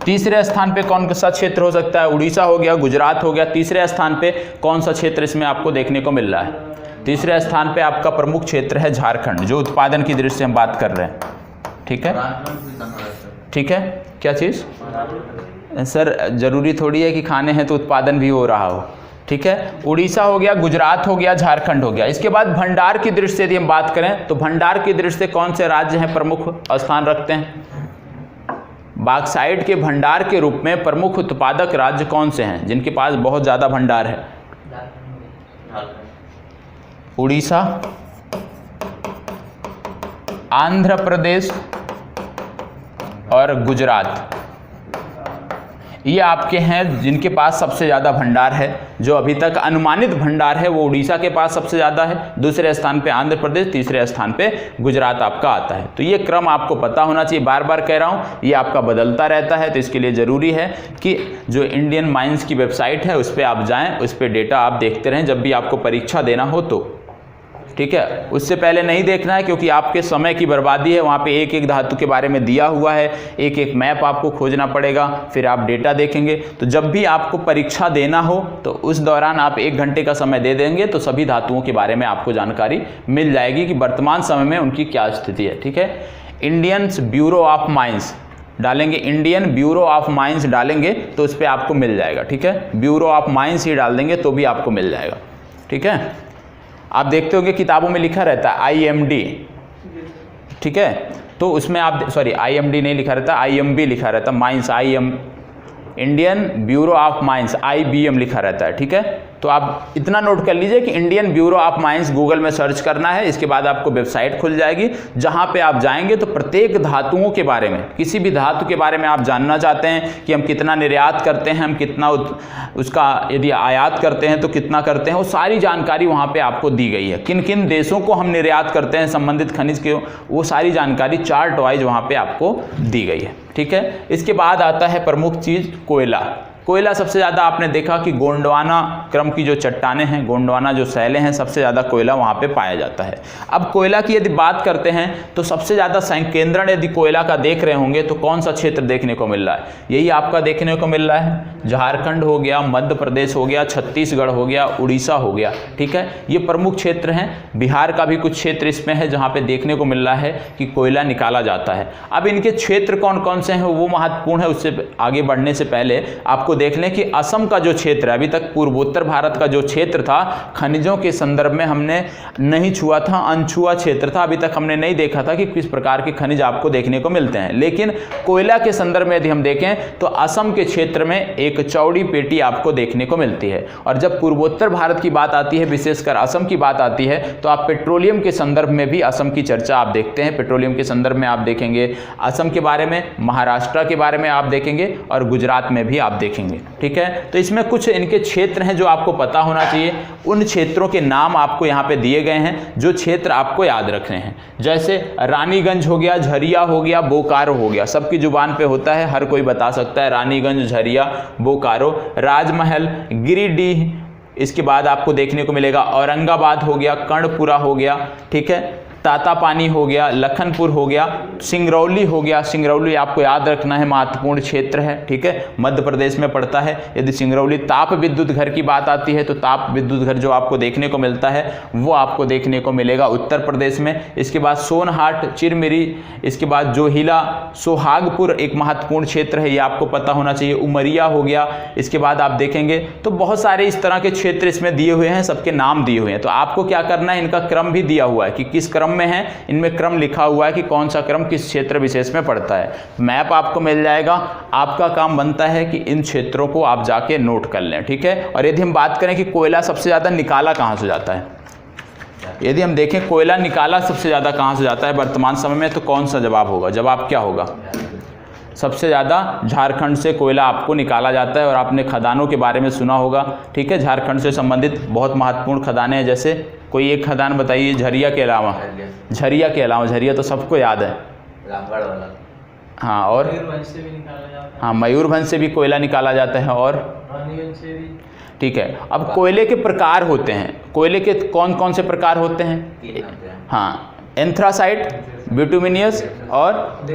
तीसरे स्थान पे कौन सा क्षेत्र हो सकता है? उड़ीसा हो गया, गुजरात हो गया। तीसरे स्थान पे कौन सा क्षेत्र इसमें आपको देखने को मिल रहा है? तीसरे स्थान पे आपका प्रमुख क्षेत्र है झारखंड, जो उत्पादन की दृष्टि से हम बात कर रहे हैं, ठीक है। ठीक है, क्या चीज़ सर? जरूरी थोड़ी है कि खाने हैं तो उत्पादन भी हो रहा हो, ठीक है। उड़ीसा हो गया, गुजरात हो गया, झारखंड हो गया। इसके बाद भंडार की दृष्टि से यदि हम बात करें तो भंडार की दृष्टि से कौन से राज्य हैं प्रमुख स्थान रखते हैं? बॉक्साइट के भंडार के रूप में प्रमुख उत्पादक राज्य कौन से हैं जिनके पास बहुत ज़्यादा भंडार है? उड़ीसा, आंध्र प्रदेश और गुजरात, ये आपके हैं जिनके पास सबसे ज़्यादा भंडार है। जो अभी तक अनुमानित भंडार है वो उड़ीसा के पास सबसे ज़्यादा है, दूसरे स्थान पे आंध्र प्रदेश, तीसरे स्थान पे गुजरात आपका आता है। तो ये क्रम आपको पता होना चाहिए, बार बार कह रहा हूँ ये आपका बदलता रहता है। तो इसके लिए ज़रूरी है कि जो इंडियन माइंस की वेबसाइट है उस पर आप जाएँ, उस पर डेटा आप देखते रहें जब भी आपको परीक्षा देना हो तो, ठीक है। उससे पहले नहीं देखना है क्योंकि आपके समय की बर्बादी है। वहाँ पे एक एक धातु के बारे में दिया हुआ है, एक एक मैप आपको खोजना पड़ेगा, फिर आप डेटा देखेंगे। तो जब भी आपको परीक्षा देना हो तो उस दौरान आप 1 घंटे का समय दे देंगे तो सभी धातुओं के बारे में आपको जानकारी मिल जाएगी कि वर्तमान समय में उनकी क्या स्थिति है, ठीक है। इंडियन ब्यूरो ऑफ माइंस डालेंगे, इंडियन ब्यूरो ऑफ माइंस डालेंगे तो उस पर आपको मिल जाएगा, ठीक है। ब्यूरो ऑफ माइंस ही डाल देंगे तो भी आपको मिल जाएगा, ठीक है। आप देखते होंगे किताबों में लिखा रहता है IMD, ठीक है। तो उसमें आप IMD नहीं लिखा रहता, IMB लिखा रहता, mines Indian bureau of mines IBM लिखा रहता है, ठीक है। तो आप इतना नोट कर लीजिए कि Indian bureau of mines Google में सर्च करना है। इसके बाद आपको वेबसाइट खुल जाएगी जहां पे आप जाएंगे तो प्रत्येक धातुओं के बारे में, किसी भी धातु के बारे में आप जानना चाहते हैं कि हम कितना निर्यात करते हैं, हम कितना उसका यदि आयात करते हैं तो कितना करते हैं, वो सारी जानकारी वहाँ पर आपको दी गई है। किन किन देशों को हम निर्यात करते हैं संबंधित खनिज के, वो सारी जानकारी चार्ट वाइज वहाँ पर आपको दी गई है, ठीक है। इसके बाद आता है प्रमुख चीज़ कोयला। कोयला सबसे ज़्यादा आपने देखा कि गोंडवाना क्रम की जो चट्टानें हैं, गोंडवाना जो शैलें हैं, सबसे ज़्यादा कोयला वहाँ पे पाया जाता है। अब कोयला की यदि बात करते हैं तो सबसे ज़्यादा संकेंद्रण यदि कोयला का देख रहे होंगे तो कौन सा क्षेत्र देखने को मिल रहा है? यही आपका देखने को मिल रहा है, झारखंड हो गया, मध्य प्रदेश हो गया, छत्तीसगढ़ हो गया, उड़ीसा हो गया, ठीक है। ये प्रमुख क्षेत्र हैं। बिहार का भी कुछ क्षेत्र इसमें है जहाँ पे देखने को मिल रहा है कि कोयला निकाला जाता है। अब इनके क्षेत्र कौन कौन से हैं वो महत्वपूर्ण है। उससे आगे बढ़ने से पहले आपको देख लें कि असम का जो क्षेत्र है, अभी तक पूर्वोत्तर भारत का जो क्षेत्र था खनिजों के संदर्भ में हमने नहीं छुआ था, अनछुआ क्षेत्र था। अभी तक हमने नहीं देखा था कि किस प्रकार के खनिज आपको देखने को मिलते हैं। लेकिन कोयला के संदर्भ में यदि हम देखें तो असम के क्षेत्र में एक चौड़ी पेटी आपको देखने को मिलती है। और जब पूर्वोत्तर भारत की बात आती है, विशेषकर असम की बात आती है, तो आप पेट्रोलियम के संदर्भ में भी असम की चर्चा आप देखते हैं। पेट्रोलियम के संदर्भ में आप देखेंगे असम के बारे में, महाराष्ट्र के बारे में आप देखेंगे और गुजरात में भी आप देखेंगे, ठीक है। तो इसमें कुछ इनके क्षेत्र हैं जो आपको पता होना चाहिए। उन क्षेत्रों के नाम आपको यहाँ पे दिए गए हैं जो क्षेत्र आपको याद रखने हैं। जैसे रानीगंज हो गया, झरिया हो गया, बोकारो हो गया, सबकी जुबान पे होता है, हर कोई बता सकता है रानीगंज, झरिया, बोकारो। राजमहल, गिरिडीह, इसके बाद आपको देखने को मिलेगा औरंगाबाद हो गया, कर्णपुरा हो गया, ठीक है, तातापानी हो गया, लखनपुर हो गया, सिंगरौली हो गया। सिंगरौली आपको याद रखना है, महत्वपूर्ण क्षेत्र है, ठीक है, मध्य प्रदेश में पड़ता है। यदि सिंगरौली ताप विद्युत घर की बात आती है तो ताप विद्युत घर जो आपको देखने को मिलता है वो आपको देखने को मिलेगा उत्तर प्रदेश में। इसके बाद सोनहाट, चिरमिरी, इसके बाद जोहिला, सोहागपुर एक महत्वपूर्ण क्षेत्र है, ये आपको पता होना चाहिए। उमरिया हो गया। इसके बाद आप देखेंगे तो बहुत सारे इस तरह के क्षेत्र इसमें दिए हुए हैं, सबके नाम दिए हुए हैं। तो आपको क्या करना है, इनका क्रम भी दिया हुआ है कि किस क्रम में है, इनमें क्रम लिखा हुआ है कि कौन सा क्रम किस क्षेत्र विशेष में पड़ता है। मैप आपको मिल जाएगा। आपका काम बनता है कि इन क्षेत्रों को आप जाके नोट कर लें, ठीक है। और यदि हम बात करें कि कोयला सबसे ज़्यादा निकाला कहाँ से जाता है, यदि हम देखें कोयला निकाला सबसे ज़्यादा कहाँ से जाता है वर्तमान समय में, तो कौन सा जवाब होगा? जवाब क्या होगा? सबसे ज़्यादा झारखंड से कोयला आपको निकाला जाता है। और आपने खदानों के बारे में सुना होगा, ठीक है। झारखंड से संबंधित बहुत महत्वपूर्ण खदानें हैं, जैसे कोई एक खदान बताइए झरिया के अलावा। झरिया के अलावा, झरिया तो सबको याद है, रामगढ़ वाला। हाँ, और मयूरभंज से भी निकाला जाता है। हाँ, मयूरभंज से भी कोयला निकाला जाता है। और रानीगंज से भी, ठीक है। अब कोयले के प्रकार होते हैं, कोयले के कौन कौन से प्रकार होते हैं? हाँ, एंथ्रासाइट, बिटुमिनियस और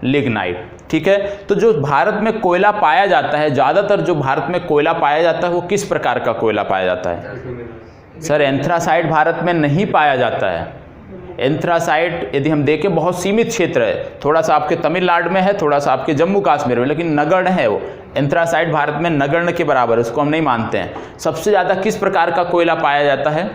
लिग्नाइट, ठीक है। तो जो भारत में कोयला पाया जाता है, ज़्यादातर जो भारत में कोयला पाया जाता है वो किस प्रकार का कोयला पाया जाता है? सर, एंथ्रासाइट भारत में नहीं पाया जाता है। एंथ्रासाइट यदि हम देखें बहुत सीमित क्षेत्र है, थोड़ा सा आपके तमिलनाडु में है, थोड़ा सा आपके जम्मू कश्मीर में, लेकिन नगण्य है वो। एंथ्रासाइट भारत में नगण्य के बराबर, उसको हम नहीं मानते हैं। सबसे ज़्यादा किस प्रकार का कोयला पाया जाता है?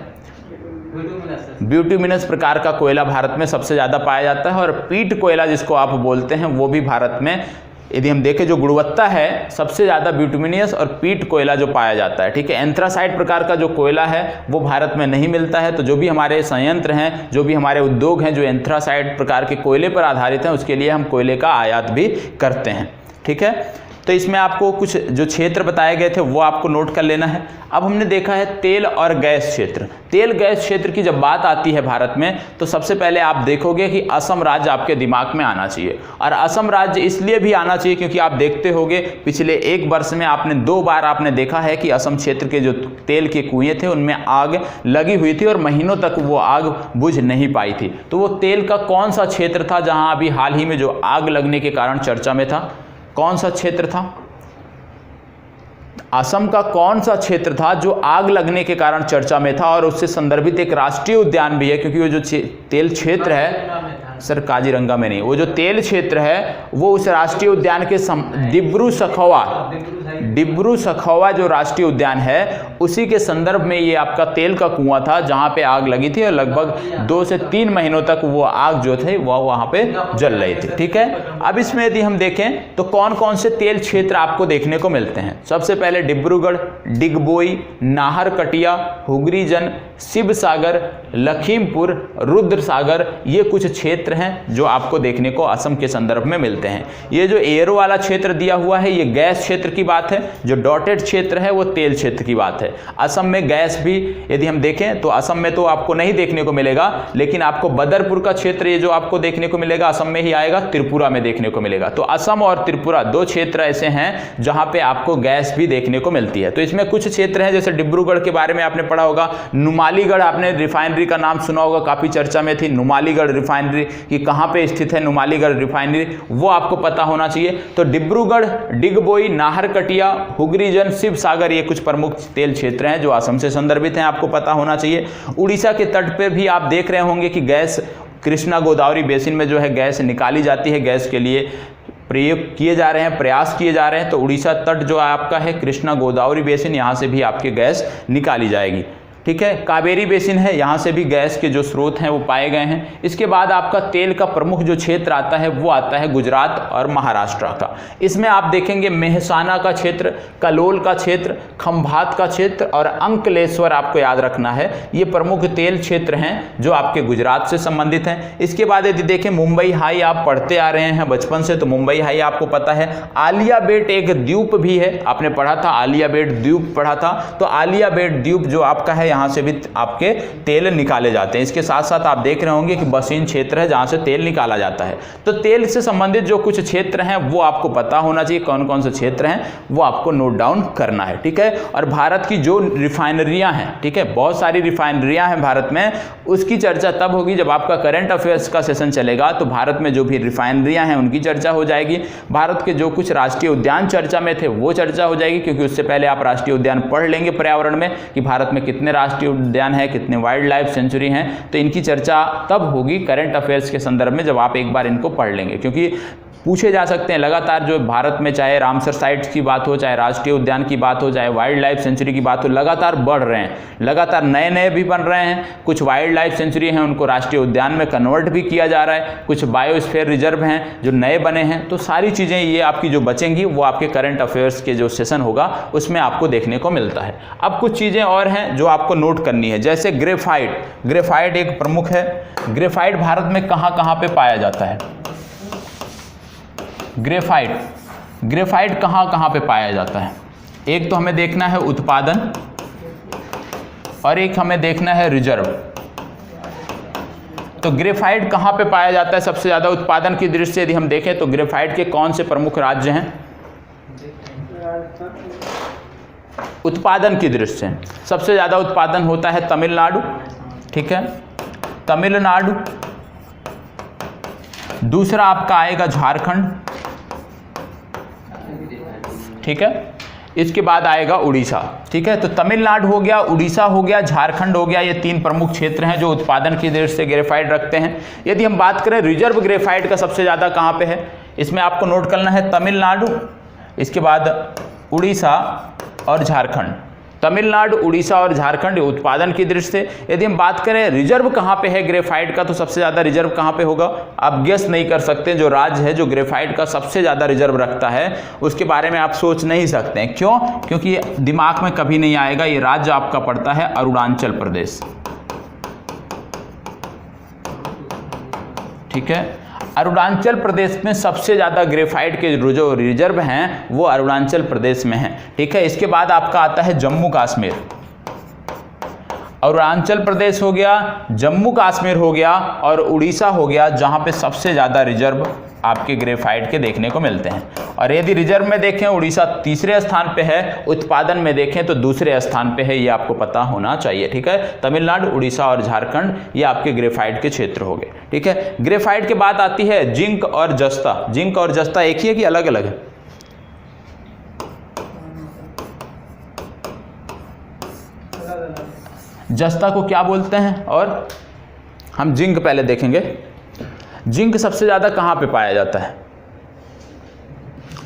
ब्यूटुमिनस प्रकार का कोयला भारत में सबसे ज़्यादा पाया जाता है। और पीट कोयला जिसको आप बोलते हैं वो भी भारत में यदि हम देखें जो गुणवत्ता है, सबसे ज़्यादा बिटुमिनियस और पीट कोयला जो पाया जाता है, ठीक है। एंथ्रासाइट प्रकार का जो कोयला है वो भारत में नहीं मिलता है। तो जो भी हमारे संयंत्र हैं, जो भी हमारे उद्योग हैं जो एंथ्रासाइट प्रकार के कोयले पर आधारित हैं, उसके लिए हम कोयले का आयात भी करते हैं, ठीक है। तो इसमें आपको कुछ जो क्षेत्र बताए गए थे वो आपको नोट कर लेना है। अब हमने देखा है तेल और गैस क्षेत्र। तेल गैस क्षेत्र की जब बात आती है भारत में, तो सबसे पहले आप देखोगे कि असम राज्य आपके दिमाग में आना चाहिए। और असम राज्य इसलिए भी आना चाहिए क्योंकि आप देखते होंगे पिछले 1 वर्ष में आपने 2 बार आपने देखा है कि असम क्षेत्र के जो तेल के कुएं थे उनमें आग लगी हुई थी और महीनों तक वो आग बुझ नहीं पाई थी। तो वो तेल का कौन सा क्षेत्र था जहां अभी हाल ही में जो आग लगने के कारण चर्चा में था? कौन सा क्षेत्र था? असम का कौन सा क्षेत्र था जो आग लगने के कारण चर्चा में था और उससे संदर्भित एक राष्ट्रीय उद्यान भी है? क्योंकि वो जो तेल क्षेत्र है, सर काजीरंगा में नहीं, वो जो तेल क्षेत्र है वो उस राष्ट्रीय उद्यान के डिब्रू सखौवा जो राष्ट्रीय उद्यान है उसी के संदर्भ में ये आपका तेल का कुआं था जहां पे आग लगी थी और लगभग 2 से 3 महीनों तक वो आग जो थे वो वहां पे जल रही थी, ठीक है। अब इसमें यदि हम देखें तो कौन कौन से तेल क्षेत्र आपको देखने को मिलते हैं। सबसे पहले डिब्रूगढ़, डिगबोई, नाहरकटिया, हुगरीजन, शिवसागर, लखीमपुर, रुद्रसागर, ये कुछ क्षेत्र हैं जो आपको देखने को असम के संदर्भ में मिलते हैं। ये जो एरो वाला क्षेत्र दिया हुआ है ये गैस क्षेत्र की बात है, जो डॉटेड क्षेत्र है वो तेल क्षेत्र की बात है। असम में गैस भी यदि हम देखें तो असम में तो आपको नहीं देखने को मिलेगा, लेकिन आपको बदरपुर का क्षेत्र ये जो आपको देखने को मिलेगा असम में ही आएगा, त्रिपुरा में देखने को मिलेगा। तो असम और त्रिपुरा 2 क्षेत्र ऐसे हैं जहां पे आपको गैस भी देखने को मिलती है। तो इसमें कुछ क्षेत्र हैं, जैसे डिब्रूगढ़ के बारे में आपने पढ़ा होगा, नुमालीगढ़ आपने रिफाइनरी का नाम सुना होगा, काफी चर्चा में थी नुमालीगढ़ रिफाइनरी कि कहां पे स्थित है नुमालीगढ़ रिफाइनरी, वो आपको पता होना चाहिए। तो डिब्रूगढ़, डिगबोई, नाहरकटिया, हुगरीजन, शिवसागर ये कुछ प्रमुख तेल क्षेत्र हैं जो असम से संदर्भित हैं, आपको पता होना चाहिए। उड़ीसा के तट पे भी आप देख रहे होंगे कि गैस कृष्णा गोदावरी बेसिन में जो है गैस निकाली जाती है, गैस के लिए प्रयोग किए जा रहे हैं, प्रयास किए जा रहे हैं। तो उड़ीसा तट जो आपका है कृष्णा गोदावरी बेसिन, यहाँ से भी आपकी गैस निकाली जाएगी, ठीक है। कावेरी बेसिन है, यहाँ से भी गैस के जो स्रोत हैं वो पाए गए हैं। इसके बाद आपका तेल का प्रमुख जो क्षेत्र आता है वो आता है गुजरात और महाराष्ट्र का। इसमें आप देखेंगे मेहसाना का क्षेत्र, कलोल का क्षेत्र, खंभात का क्षेत्र और अंकलेश्वर आपको याद रखना है, ये प्रमुख तेल क्षेत्र हैं जो आपके गुजरात से संबंधित हैं। इसके बाद यदि देखें मुंबई हाई, आप पढ़ते आ रहे हैं बचपन से, तो मुंबई हाई आपको पता है। आलिया बेट एक द्वीप भी है, आपने पढ़ा था, आलिया बेट द्वीप पढ़ा था। तो आलिया बेट द्वीप जो आपका है यहाँ से भी आपके तेल निकाले जाते हैं। इसके साथ साथ आप देख रहे होंगे कि बसीन क्षेत्र है जहाँ से तेल निकाला जाता है। तो तेल से संबंधित जो कुछ क्षेत्र हैं वो आपको पता होना चाहिए, कौन कौन से क्षेत्र हैं वो आपको नोट डाउन करना है, ठीक है। और भारत की जो रिफाइनरियां हैं, ठीक है, बहुत सारी रिफाइनरियां हैं भारत में, उसकी चर्चा तब होगी जब आपका करंट अफेयर्स का सेशन चलेगा। तो भारत में जो भी रिफाइनरियां हैं उनकी चर्चा हो जाएगी। भारत के जो कुछ राष्ट्रीय उद्यान चर्चा में थे वो चर्चा हो जाएगी, क्योंकि उससे पहले आप राष्ट्रीय उद्यान पढ़ लेंगे पर्यावरण में कि भारत में कितने राष्ट्रीय उद्यान है, कितने वाइल्ड लाइफ सेंचुरी हैं। तो इनकी चर्चा तब होगी करंट अफेयर्स के संदर्भ में जब आप एक बार इनको पढ़ लेंगे, क्योंकि पूछे जा सकते हैं लगातार। जो भारत में चाहे रामसर साइट्स की बात हो, चाहे राष्ट्रीय उद्यान की बात हो, चाहे वाइल्ड लाइफ सेंचुरी की बात हो, लगातार बढ़ रहे हैं, लगातार नए नए भी बन रहे हैं। कुछ वाइल्ड लाइफ सेंचुरी हैं उनको राष्ट्रीय उद्यान में कन्वर्ट भी किया जा रहा है, कुछ बायोस्फीयर रिजर्व हैं जो नए बने हैं। तो सारी चीज़ें ये आपकी जो बचेंगी वो आपके करंट अफेयर्स के जो सेशन होगा उसमें आपको देखने को मिलता है। अब कुछ चीज़ें और हैं जो आपको नोट करनी है, जैसे ग्रेफाइट। ग्रेफाइट एक प्रमुख है। ग्रेफाइट भारत में कहाँ कहाँ पे पाया जाता है? ग्रेफाइट कहाँ कहाँ पे पाया जाता है? एक तो हमें देखना है उत्पादन और एक हमें देखना है रिजर्व। तो ग्रेफाइट कहाँ पे पाया जाता है सबसे ज़्यादा? उत्पादन की दृष्टि से यदि हम देखें तो ग्रेफाइट के कौन से प्रमुख राज्य हैं? उत्पादन की दृष्टि से सबसे ज़्यादा उत्पादन होता है तमिलनाडु, ठीक है, तमिलनाडु। दूसरा आपका आएगा झारखंड, ठीक है। इसके बाद आएगा उड़ीसा, ठीक है। तो तमिलनाडु हो गया, उड़ीसा हो गया, झारखंड हो गया, ये 3 प्रमुख क्षेत्र हैं जो उत्पादन की दृष्टि से ग्रेफाइट रखते हैं। यदि हम बात करें रिजर्व ग्रेफाइट का सबसे ज़्यादा कहाँ पे है, इसमें आपको नोट करना है तमिलनाडु, इसके बाद उड़ीसा और झारखंड, तमिलनाडु, उड़ीसा और झारखंड उत्पादन की दृष्टि से। यदि हम बात करें रिजर्व कहाँ पे है ग्रेफाइट का, तो सबसे ज़्यादा रिजर्व कहाँ पे होगा, आप गेस नहीं कर सकते। जो राज्य है जो ग्रेफाइट का सबसे ज़्यादा रिजर्व रखता है उसके बारे में आप सोच नहीं सकते हैं। क्यों? क्योंकि दिमाग में कभी नहीं आएगा। ये राज्य आपका पड़ता है अरुणाचल प्रदेश। ठीक है, अरुणाचल प्रदेश में सबसे ज़्यादा ग्रेफाइट के जो रिजर्व हैं वो अरुणाचल प्रदेश में हैं। ठीक है, इसके बाद आपका आता है जम्मू कश्मीर। अरुणाचल प्रदेश हो गया, जम्मू कश्मीर हो गया और उड़ीसा हो गया, जहाँ पे सबसे ज़्यादा रिजर्व आपके ग्रेफाइट के देखने को मिलते हैं। और यदि रिजर्व में देखें उड़ीसा तीसरे स्थान पे है, उत्पादन में देखें तो दूसरे स्थान पे है, ये आपको पता होना चाहिए। ठीक है, तमिलनाडु, उड़ीसा और झारखंड ये आपके ग्रेफाइट के क्षेत्र हो गए। ठीक है, ग्रेफाइट के बाद आती है जिंक और जस्ता। जिंक और जस्ता एक ही है कि अलग अलग है? जस्ता को क्या बोलते हैं? और हम जिंक पहले देखेंगे। जिंक सबसे ज़्यादा कहाँ पे पाया जाता है?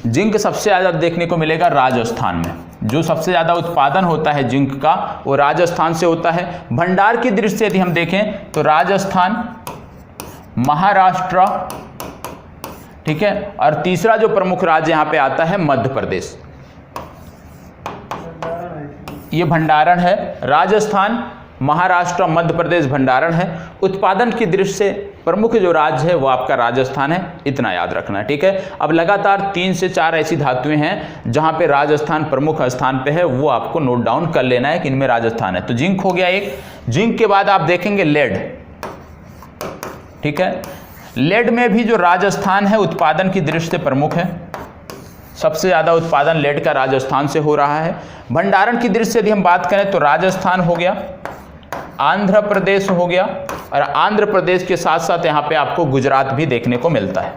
जिंक सबसे ज़्यादा देखने को मिलेगा राजस्थान में। जो सबसे ज़्यादा उत्पादन होता है जिंक का वो राजस्थान से होता है। भंडार की दृष्टि से यदि हम देखें तो राजस्थान, महाराष्ट्र, ठीक है, और तीसरा जो प्रमुख राज्य यहाँ पे आता है मध्य प्रदेश। ये भंडारण है, राजस्थान, महाराष्ट्र, मध्य प्रदेश भंडारण है। उत्पादन की दृष्टि से प्रमुख जो राज्य है वो आपका राजस्थान है, इतना याद रखना है। ठीक है, अब लगातार 3 से 4 ऐसी धातुएं हैं जहां पे राजस्थान प्रमुख स्थान पे है, वो आपको नोट डाउन कर लेना है कि इनमें राजस्थान है। तो जिंक हो गया एक। जिंक के बाद आप देखेंगे लेड। ठीक है, लेड में भी जो राजस्थान है उत्पादन की दृष्टि से प्रमुख है। सबसे ज़्यादा उत्पादन लेड का राजस्थान से हो रहा है। भंडारण की दृष्टि से यदि हम बात करें तो राजस्थान हो गया, आंध्र प्रदेश हो गया, और आंध्र प्रदेश के साथ साथ यहाँ पे आपको गुजरात भी देखने को मिलता है।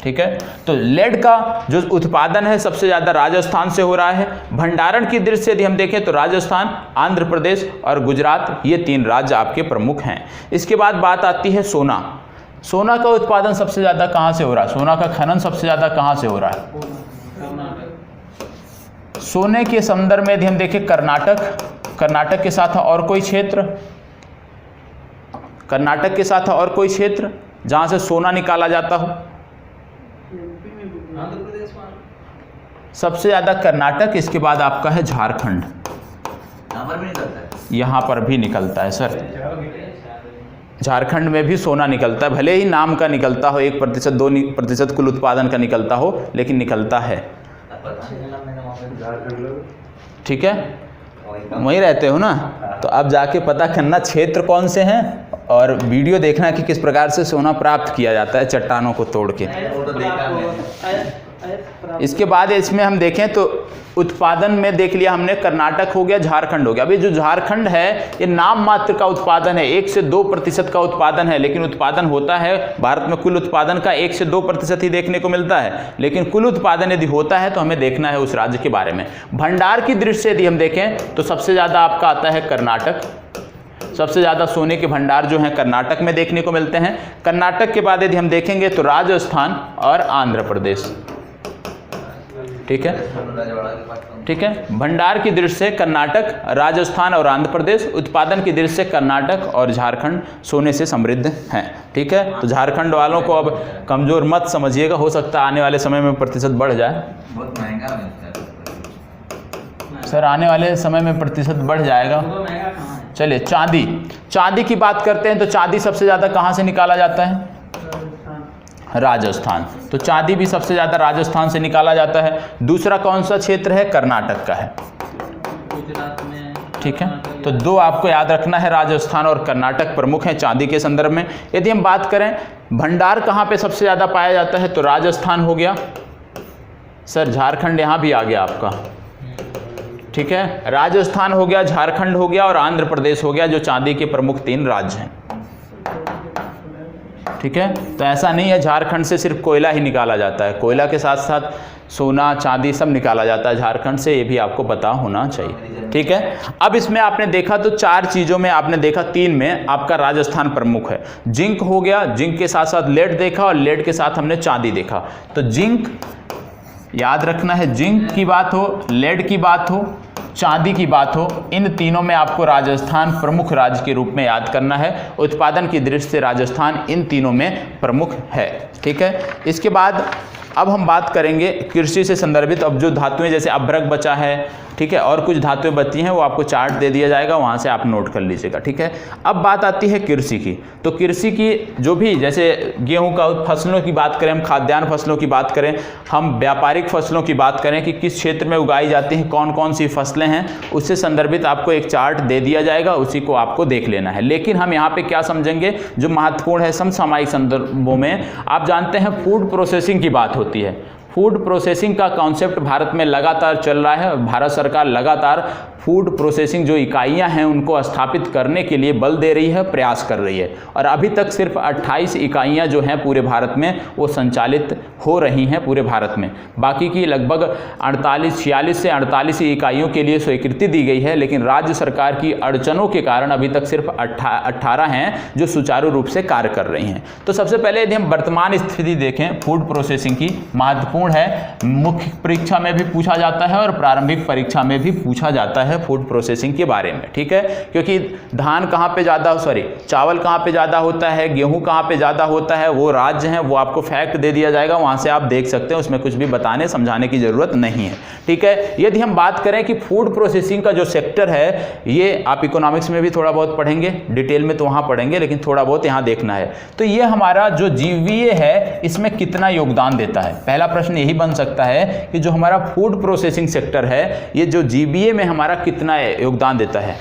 ठीक है, तो लेड का जो उत्पादन है सबसे ज़्यादा राजस्थान से हो रहा है। भंडारण की दृष्टि से यदि हम देखें तो राजस्थान, आंध्र प्रदेश और गुजरात ये 3 राज्य आपके प्रमुख हैं। इसके बाद बात आती है सोना। सोना का उत्पादन सबसे ज़्यादा कहाँ से हो रहा है? सोना का खनन सबसे ज़्यादा कहाँ से हो रहा है? सोने के संदर्भ में यदि हम देखें कर्नाटक के साथ और कोई क्षेत्र, कर्नाटक के साथ और कोई क्षेत्र जहां से सोना निकाला जाता हो? सबसे ज्यादा कर्नाटक, इसके बाद आपका है झारखंड। यहाँ पर भी निकलता है सर, झारखंड में भी सोना निकलता है, भले ही नाम का निकलता हो, 1%, 2% कुल उत्पादन का निकलता हो, लेकिन निकलता है। ठीक है, वहीं रहते हो ना, तो अब जाके पता करना क्षेत्र कौन से हैं और वीडियो देखना कि किस प्रकार से सोना प्राप्त किया जाता है चट्टानों को तोड़ के। इसके बाद इसमें हम देखें तो उत्पादन में देख लिया हमने, कर्नाटक हो गया, झारखंड हो गया। अभी जो झारखंड है ये नाम मात्र का उत्पादन है, 1 से 2% का उत्पादन है, लेकिन उत्पादन होता है भारत में कुल उत्पादन का 1 से 2% ही देखने को मिलता है, लेकिन कुल उत्पादन यदि होता है तो हमें देखना है उस राज्य के बारे में। भंडार की दृष्टि से यदि हम देखें तो सबसे ज़्यादा आपका आता है कर्नाटक। सबसे ज़्यादा सोने के भंडार जो हैं कर्नाटक में देखने को मिलते हैं। कर्नाटक के बाद यदि हम देखेंगे तो राजस्थान और आंध्र प्रदेश। ठीक है, ठीक है, भंडार की दृष्टि से कर्नाटक, राजस्थान और आंध्र प्रदेश, उत्पादन की दृष्टि से कर्नाटक और झारखंड सोने से समृद्ध हैं। ठीक है, तो झारखंड वालों को अब कमजोर मत समझिएगा, हो सकता है आने वाले समय में प्रतिशत बढ़ जाए। बहुत महंगा मिलता है सर, आने वाले समय में प्रतिशत बढ़ जाएगा। चलिए, चांदी की बात करते हैं तो चांदी सबसे ज़्यादा कहाँ से निकाला जाता है? राजस्थान। तो चांदी भी सबसे ज़्यादा राजस्थान से निकाला जाता है। दूसरा कौन सा क्षेत्र है? कर्नाटक का है। गुजरात में। ठीक है, तो 2 आपको याद रखना है, राजस्थान और कर्नाटक प्रमुख हैं चांदी के संदर्भ में। यदि हम बात करें भंडार कहाँ पे सबसे ज़्यादा पाया जाता है, तो राजस्थान हो गया सर, झारखंड यहाँ भी आ गया आपका। ठीक है, राजस्थान हो गया, झारखंड हो गया और आंध्र प्रदेश हो गया, जो चांदी के प्रमुख 3 राज्य हैं। ठीक है, तो ऐसा नहीं है झारखंड से सिर्फ कोयला ही निकाला जाता है, कोयला के साथ साथ सोना, चांदी सब निकाला जाता है झारखंड से, ये भी आपको पता होना चाहिए। ठीक है, अब इसमें आपने देखा तो 4 चीज़ों में आपने देखा, 3 में आपका राजस्थान प्रमुख है। जिंक हो गया, जिंक के साथ साथ लेड देखा और लेड के साथ हमने चांदी देखा। तो जिंक याद रखना है, जिंक की बात हो, लेड की बात हो, चांदी की बात हो, इन तीनों में आपको राजस्थान प्रमुख राज्य के रूप में याद करना है। उत्पादन की दृष्टि से राजस्थान इन तीनों में प्रमुख है। ठीक है, इसके बाद अब हम बात करेंगे कृषि से संदर्भित। अब जो धातुएं जैसे अभ्रक बचा है, ठीक है, और कुछ धातुएं बची हैं, वो आपको चार्ट दे दिया जाएगा, वहाँ से आप नोट कर लीजिएगा। ठीक है, अब बात आती है कृषि की। तो कृषि की जो भी जैसे गेहूं का फसलों की बात करें, हम खाद्यान्न फसलों की बात करें, हम व्यापारिक फसलों की बात करें कि किस क्षेत्र में उगाई जाती हैं, कौन कौन सी फसलें हैं, उससे संदर्भित आपको एक चार्ट दे दिया जाएगा, उसी को आपको देख लेना है। लेकिन हम यहाँ पे क्या समझेंगे जो महत्वपूर्ण है समसामयिक संदर्भों में, आप जानते हैं फूड प्रोसेसिंग की बात होती है। फूड प्रोसेसिंग का कॉन्सेप्ट भारत में लगातार चल रहा है। भारत सरकार लगातार फूड प्रोसेसिंग जो इकाइयां हैं उनको स्थापित करने के लिए बल दे रही है, प्रयास कर रही है। और अभी तक सिर्फ 28 इकाइयां जो हैं पूरे भारत में वो संचालित हो रही हैं पूरे भारत में। बाकी की लगभग 46 से 48 इकाइयों के लिए स्वीकृति दी गई है, लेकिन राज्य सरकार की अड़चनों के कारण अभी तक सिर्फ 18 हैं जो सुचारू रूप से कार्य कर रही हैं। तो सबसे पहले यदि हम वर्तमान स्थिति देखें फूड प्रोसेसिंग की, महत्वपूर्ण है, मुख्य परीक्षा में भी पूछा जाता है और प्रारंभिक परीक्षा में भी पूछा जाता है फूड प्रोसेसिंग के बारे में। ठीक है, क्योंकि धान कहाँ पे ज़्यादा, चावल कहाँ पे ज़्यादा होता है, गेहूं कहाँ पे ज़्यादा होता है, वो राज्य हैं, वो आपको फैक्ट दे दिया जाएगा, वहाँ से आप देख सकते हैं, उसमें कुछ भी बताने समझाने की ज़रूरत नहीं है। ठीक है, यदि हम बात करें कि फूड प्रोसेसिंग का जो सेक्टर है, ये आप इकोनॉमिक्स में भी थोड़ा बहुत पढ़ेंगे, डिटेल में तो वहाँ पढ़ेंगे, लेकिन थोड़ा बहुत यहाँ देखना है। तो ये हमारा जो जीवीए है इसमें कितना योगदान देता है, पहला प्रश्न यही बन सकता है कि जो हमारा फूड प्रोसेसिंग सेक्टर है, ये जो जीवीए में हमारा कितना योगदान देता है,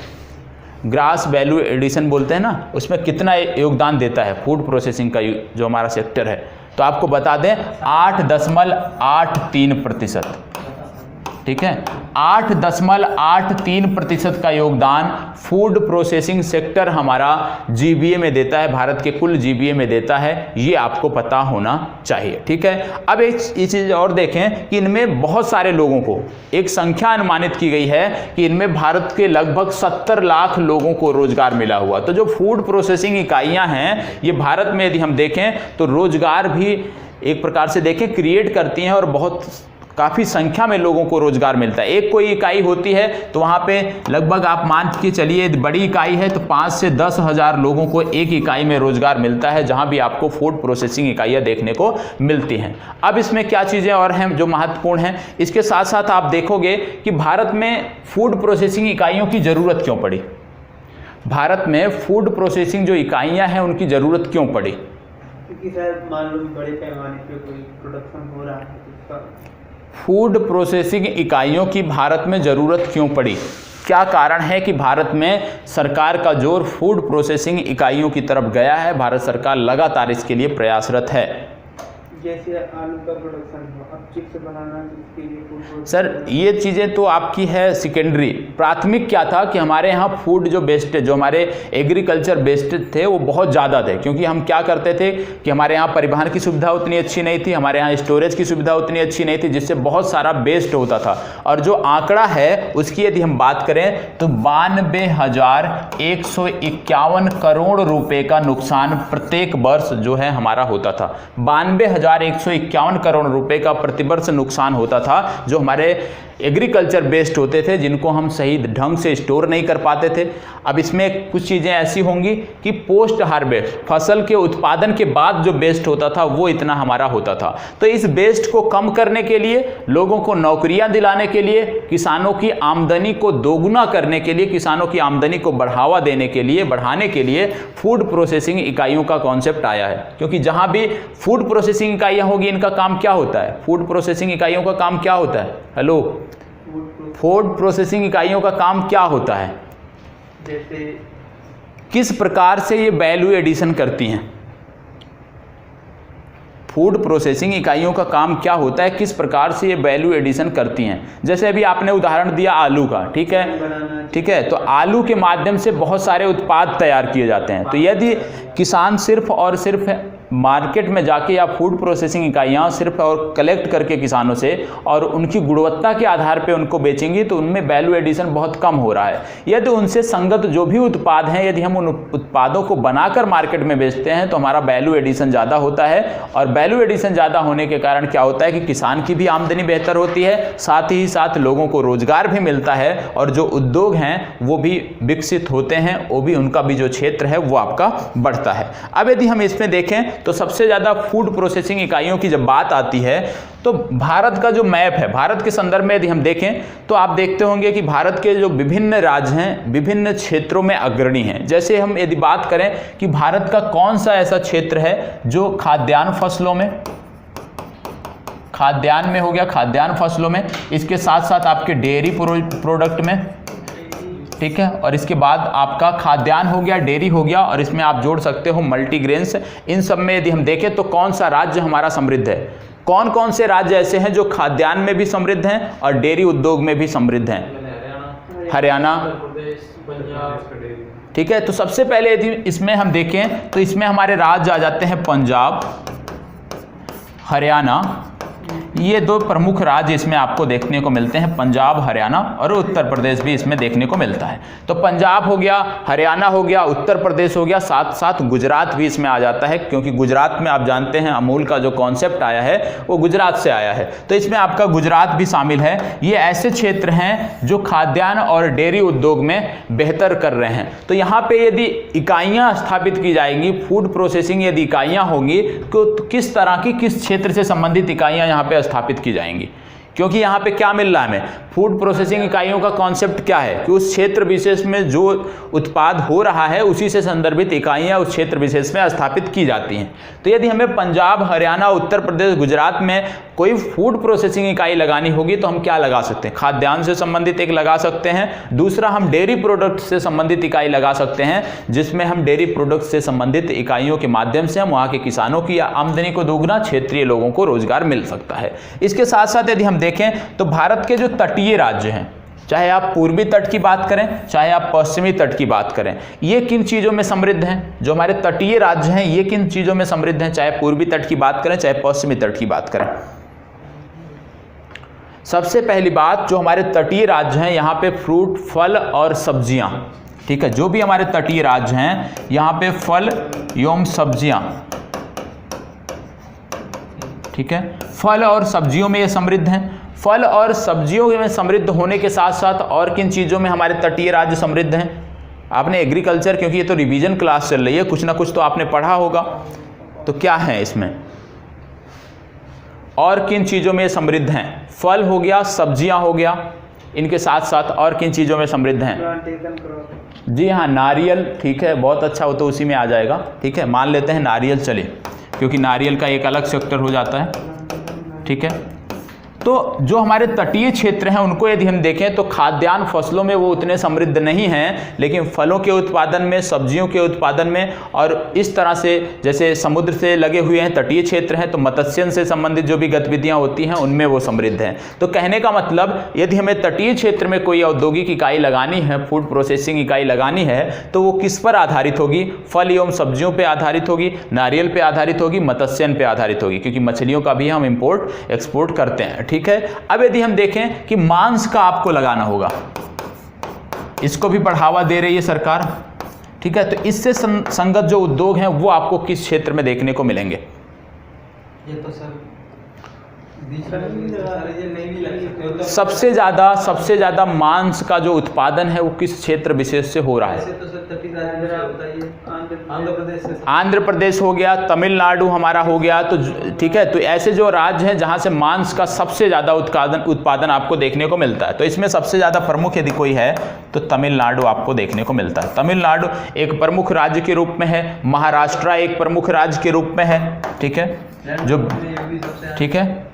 ग्रास वैल्यू एडिशन बोलते हैं ना, उसमें कितना योगदान देता है फूड प्रोसेसिंग का जो हमारा सेक्टर है। तो आपको बता दें 8.83%। ठीक है, 8.83% का योगदान फूड प्रोसेसिंग सेक्टर हमारा जीबीए में देता है, भारत के कुल जीबीए में देता है, ये आपको पता होना चाहिए। ठीक है, अब एक चीज़ और देखें कि इनमें बहुत सारे लोगों को एक संख्या अनुमानित की गई है कि इनमें भारत के लगभग 70 लाख लोगों को रोजगार मिला हुआ। तो जो फूड प्रोसेसिंग इकाइयां हैं ये भारत में यदि हम देखें तो रोजगार भी एक प्रकार से देखें क्रिएट करती हैं और बहुत काफ़ी संख्या में लोगों को रोजगार मिलता है। एक कोई इकाई होती है तो वहाँ पे लगभग आप मान के चलिए बड़ी इकाई है तो 5 से 10 हज़ार लोगों को एक इकाई में रोजगार मिलता है, जहाँ भी आपको फूड प्रोसेसिंग इकाइयाँ देखने को मिलती हैं। अब इसमें क्या चीज़ें और हैं जो महत्वपूर्ण हैं, इसके साथ साथ आप देखोगे कि भारत में फूड प्रोसेसिंग इकाइयों की ज़रूरत क्यों पड़ी। भारत में फूड प्रोसेसिंग जो इकाइयाँ हैं उनकी ज़रूरत क्यों पड़ी? क्योंकि शायद मान लो बड़े पैमाने पे कोई प्रोडक्शन हो रहा है। फूड प्रोसेसिंग इकाइयों की भारत में ज़रूरत क्यों पड़ी? क्या कारण है कि भारत में सरकार का जोर फूड प्रोसेसिंग इकाइयों की तरफ गया है? भारत सरकार लगातार इसके लिए प्रयासरत है। जैसे आलू का प्रोडक्शन हो, अब चिप्स बनाना, इसके लिए सर ये चीज़ें तो आपकी है सेकेंडरी। प्राथमिक क्या था कि हमारे यहाँ फूड जो वेस्टेज, जो हमारे एग्रीकल्चर वेस्टेज थे वो बहुत ज़्यादा थे, क्योंकि हम क्या करते थे कि हमारे यहाँ परिवहन की सुविधा उतनी अच्छी नहीं थी, हमारे यहाँ स्टोरेज की सुविधा उतनी अच्छी नहीं थी, जिससे बहुत सारा वेस्ट होता था। और जो आंकड़ा है उसकी यदि हम बात करें तो 92,151 करोड़ रुपए का नुकसान प्रत्येक वर्ष जो है हमारा होता था। 92,151 करोड़ रुपए का प्रतिवर्ष नुकसान होता था जो हमारे एग्रीकल्चर बेस्ड होते थे, जिनको हम सही ढंग से स्टोर नहीं कर पाते थे। अब इसमें कुछ चीज़ें ऐसी होंगी कि पोस्ट हार्वेस्ट, फसल के उत्पादन के बाद जो बेस्ट होता था वो इतना हमारा होता था। तो इस बेस्ट को कम करने के लिए, लोगों को नौकरियां दिलाने के लिए, किसानों की आमदनी को दोगुना करने के लिए, किसानों की आमदनी को बढ़ावा देने के लिए, बढ़ाने के लिए फूड प्रोसेसिंग इकाइयों का कॉन्सेप्ट आया है। क्योंकि जहां भी फूड प्रोसेसिंग इकाइयां होगी इनका काम क्या होता है? फूड प्रोसेसिंग इकाइयों का काम क्या होता है? हेलो, फूड प्रोसेसिंग इकाइयों का काम क्या होता है? जैसे किस प्रकार से ये वैल्यू एडिशन करती हैं? फूड प्रोसेसिंग इकाइयों का काम क्या होता है, किस प्रकार से ये वैल्यू एडिशन करती हैं? जैसे अभी आपने उदाहरण दिया आलू का, ठीक है, ठीक है, तो आलू के माध्यम से बहुत सारे उत्पाद तैयार किए जाते हैं। तो यदि किसान सिर्फ और सिर्फ मार्केट में जाके या फूड प्रोसेसिंग इकाइयाँ सिर्फ और कलेक्ट करके किसानों से और उनकी गुणवत्ता के आधार पे उनको बेचेंगी तो उनमें वैल्यू एडिशन बहुत कम हो रहा है। यदि उनसे संगत जो भी उत्पाद हैं, यदि हम उन उत्पादों को बनाकर मार्केट में बेचते हैं तो हमारा वैल्यू एडिशन ज़्यादा होता है, और वैल्यू एडिशन ज़्यादा होने के कारण क्या होता है कि किसान की भी आमदनी बेहतर होती है, साथ ही साथ लोगों को रोजगार भी मिलता है, और जो उद्योग हैं वो भी विकसित होते हैं, वो भी उनका भी जो क्षेत्र है वो आपका बढ़ता है। अब यदि हम इसमें देखें तो सबसे ज़्यादा फूड प्रोसेसिंग इकाइयों की जब बात आती है तो भारत का जो मैप है, भारत के संदर्भ में यदि हम देखें तो आप देखते होंगे कि भारत के जो विभिन्न राज्य हैं विभिन्न क्षेत्रों में अग्रणी हैं। जैसे हम यदि बात करें कि भारत का कौन सा ऐसा क्षेत्र है जो खाद्यान्न फसलों में, खाद्यान्न में हो गया, खाद्यान्न फसलों में, इसके साथ साथ आपके डेयरी प्रोडक्ट में, ठीक है, और इसके बाद आपका खाद्यान्न हो गया, डेयरी हो गया, और इसमें आप जोड़ सकते हो मल्टीग्रेन्स। इन सब में यदि हम देखें तो कौन सा राज्य हमारा समृद्ध है, कौन कौन से राज्य ऐसे हैं जो खाद्यान्न में भी समृद्ध हैं और डेयरी उद्योग में भी समृद्ध हैं? हरियाणा, ठीक है। तो सबसे पहले यदि इसमें हम देखें तो इसमें हमारे राज्य आ जाते हैं पंजाब, हरियाणा, ये दो प्रमुख राज्य इसमें आपको देखने को मिलते हैं, पंजाब, हरियाणा, और उत्तर प्रदेश भी इसमें देखने को मिलता है। तो पंजाब हो गया, हरियाणा हो गया, उत्तर प्रदेश हो गया, साथ साथ गुजरात भी इसमें आ जाता है, क्योंकि गुजरात में आप जानते हैं अमूल का जो कॉन्सेप्ट आया है वो गुजरात से आया है, तो इसमें आपका गुजरात भी शामिल है। ये ऐसे क्षेत्र हैं जो खाद्यान्न और डेयरी उद्योग में बेहतर कर रहे हैं। तो यहाँ पे यदि इकाइयाँ स्थापित की जाएंगी, फूड प्रोसेसिंग यदि इकाइयाँ होंगी तो किस तरह की, किस क्षेत्र से संबंधित इकाइयाँ यहाँ पे स्थापित की जाएंगी, क्योंकि यहाँ पे क्या मिल रहा है हमें, फूड प्रोसेसिंग इकाइयों का कॉन्सेप्ट क्या है कि उस क्षेत्र विशेष में जो उत्पाद हो रहा है उसी से संदर्भित इकाइयाँ उस क्षेत्र विशेष में स्थापित की जाती हैं। तो यदि हमें पंजाब, हरियाणा, उत्तर प्रदेश, गुजरात में कोई फूड प्रोसेसिंग इकाई लगानी होगी तो हम क्या लगा सकते हैं? खाद्यान्न से संबंधित एक लगा सकते हैं, दूसरा हम डेयरी प्रोडक्ट से संबंधित इकाई लगा सकते हैं, जिसमें हम डेयरी प्रोडक्ट से संबंधित इकाइयों के माध्यम से हम वहाँ के किसानों की आमदनी को दोगुना, क्षेत्रीय लोगों को रोजगार मिल सकता है। इसके साथ साथ यदि हम देखें तो भारत के जो तटीय राज्य हैं, चाहे आप पूर्वी तट की बात करें चाहे आप पश्चिमी तट की बात करें, ये किन चीज़ों में समृद्ध हैं? जो हमारे तटीय राज्य हैं ये किन चीज़ों में समृद्ध हैं, चाहे पूर्वी तट की बात करें चाहे पश्चिमी तट की बात करें? सबसे पहली बात, जो हमारे तटीय राज्य हैं यहाँ पे फ्रूट, फल और सब्जियाँ, ठीक है, जो भी हमारे तटीय राज्य हैं यहाँ पे फल एवं सब्जियाँ, ठीक है, फल और सब्जियों में ये समृद्ध हैं। फल और सब्जियों में समृद्ध होने के साथ साथ और किन चीज़ों में हमारे तटीय राज्य समृद्ध हैं? आपने एग्रीकल्चर, क्योंकि ये तो रिवीजन क्लास चल रही है, कुछ ना कुछ तो आपने पढ़ा होगा, तो क्या है इसमें और किन चीज़ों में समृद्ध हैं? फल हो गया, सब्जियां हो गया, इनके साथ साथ और किन चीज़ों में समृद्ध हैं? जी हाँ, नारियल, ठीक है, बहुत अच्छा, हो तो उसी में आ जाएगा, ठीक है, मान लेते हैं नारियल, चलिए, क्योंकि नारियल का एक अलग सेक्टर हो जाता है, ठीक है। तो जो हमारे तटीय क्षेत्र हैं उनको यदि हम देखें तो खाद्यान्न फसलों में वो उतने समृद्ध नहीं हैं, लेकिन फलों के उत्पादन में, सब्जियों के उत्पादन में, और इस तरह से जैसे समुद्र से लगे हुए हैं, तटीय क्षेत्र हैं, तो मत्स्य से संबंधित जो भी गतिविधियां होती हैं उनमें वो समृद्ध हैं। तो कहने का मतलब, यदि हमें तटीय क्षेत्र में कोई औद्योगिक इकाई लगानी है, फूड प्रोसेसिंग इकाई लगानी है, तो वो किस पर आधारित होगी? फल एवं सब्जियों पर आधारित होगी, नारियल पर आधारित होगी, मत्स्य पर आधारित होगी, क्योंकि मछलियों का भी हम इम्पोर्ट एक्सपोर्ट करते हैं, ठीक है। अब यदि हम देखें कि मांस का आपको लगाना होगा, इसको भी बढ़ावा दे रही है सरकार, ठीक है, तो इससे संगत जो उद्योग हैं वो आपको किस क्षेत्र में देखने को मिलेंगे? ये तो सर सबसे ज़्यादा मांस का जो उत्पादन है वो किस क्षेत्र विशेष से हो रहा है? आंध्र प्रदेश हो गया, तमिलनाडु हमारा हो गया, तो ठीक है, तो ऐसे जो राज्य हैं जहां से मांस का सबसे ज़्यादा उत्पादन आपको देखने को मिलता है, तो इसमें सबसे ज़्यादा प्रमुख यदि कोई है तो तमिलनाडु आपको देखने को मिलता है। तमिलनाडु एक प्रमुख राज्य के रूप में है, महाराष्ट्र एक प्रमुख राज्य के रूप में है, ठीक है, जो, ठीक है,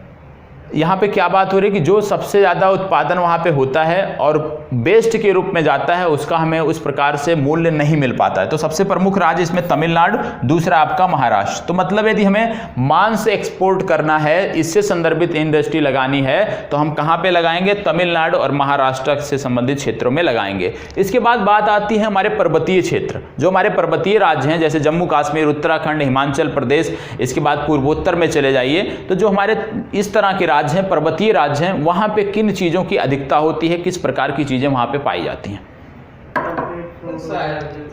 यहाँ पे क्या बात हो रही है कि जो सबसे ज़्यादा उत्पादन वहाँ पे होता है और बेस्ट के रूप में जाता है, उसका हमें उस प्रकार से मूल्य नहीं मिल पाता है। तो सबसे प्रमुख राज्य इसमें तमिलनाडु, दूसरा आपका महाराष्ट्र। तो मतलब यदि हमें मांस एक्सपोर्ट करना है, इससे संदर्भित इंडस्ट्री लगानी है, तो हम कहाँ पे लगाएंगे? तमिलनाडु और महाराष्ट्र से संबंधित क्षेत्रों में लगाएंगे। इसके बाद बात आती है हमारे पर्वतीय क्षेत्र, जो हमारे पर्वतीय राज्य हैं, जैसे जम्मू कश्मीर, उत्तराखंड, हिमाचल प्रदेश, इसके बाद पूर्वोत्तर में चले जाइए। तो जो हमारे इस तरह के राज्य हैं, पर्वतीय राज्य हैं, वहां पे किन चीजों की अधिकता होती है, किस प्रकार की चीजें वहां पे पाई जाती हैं?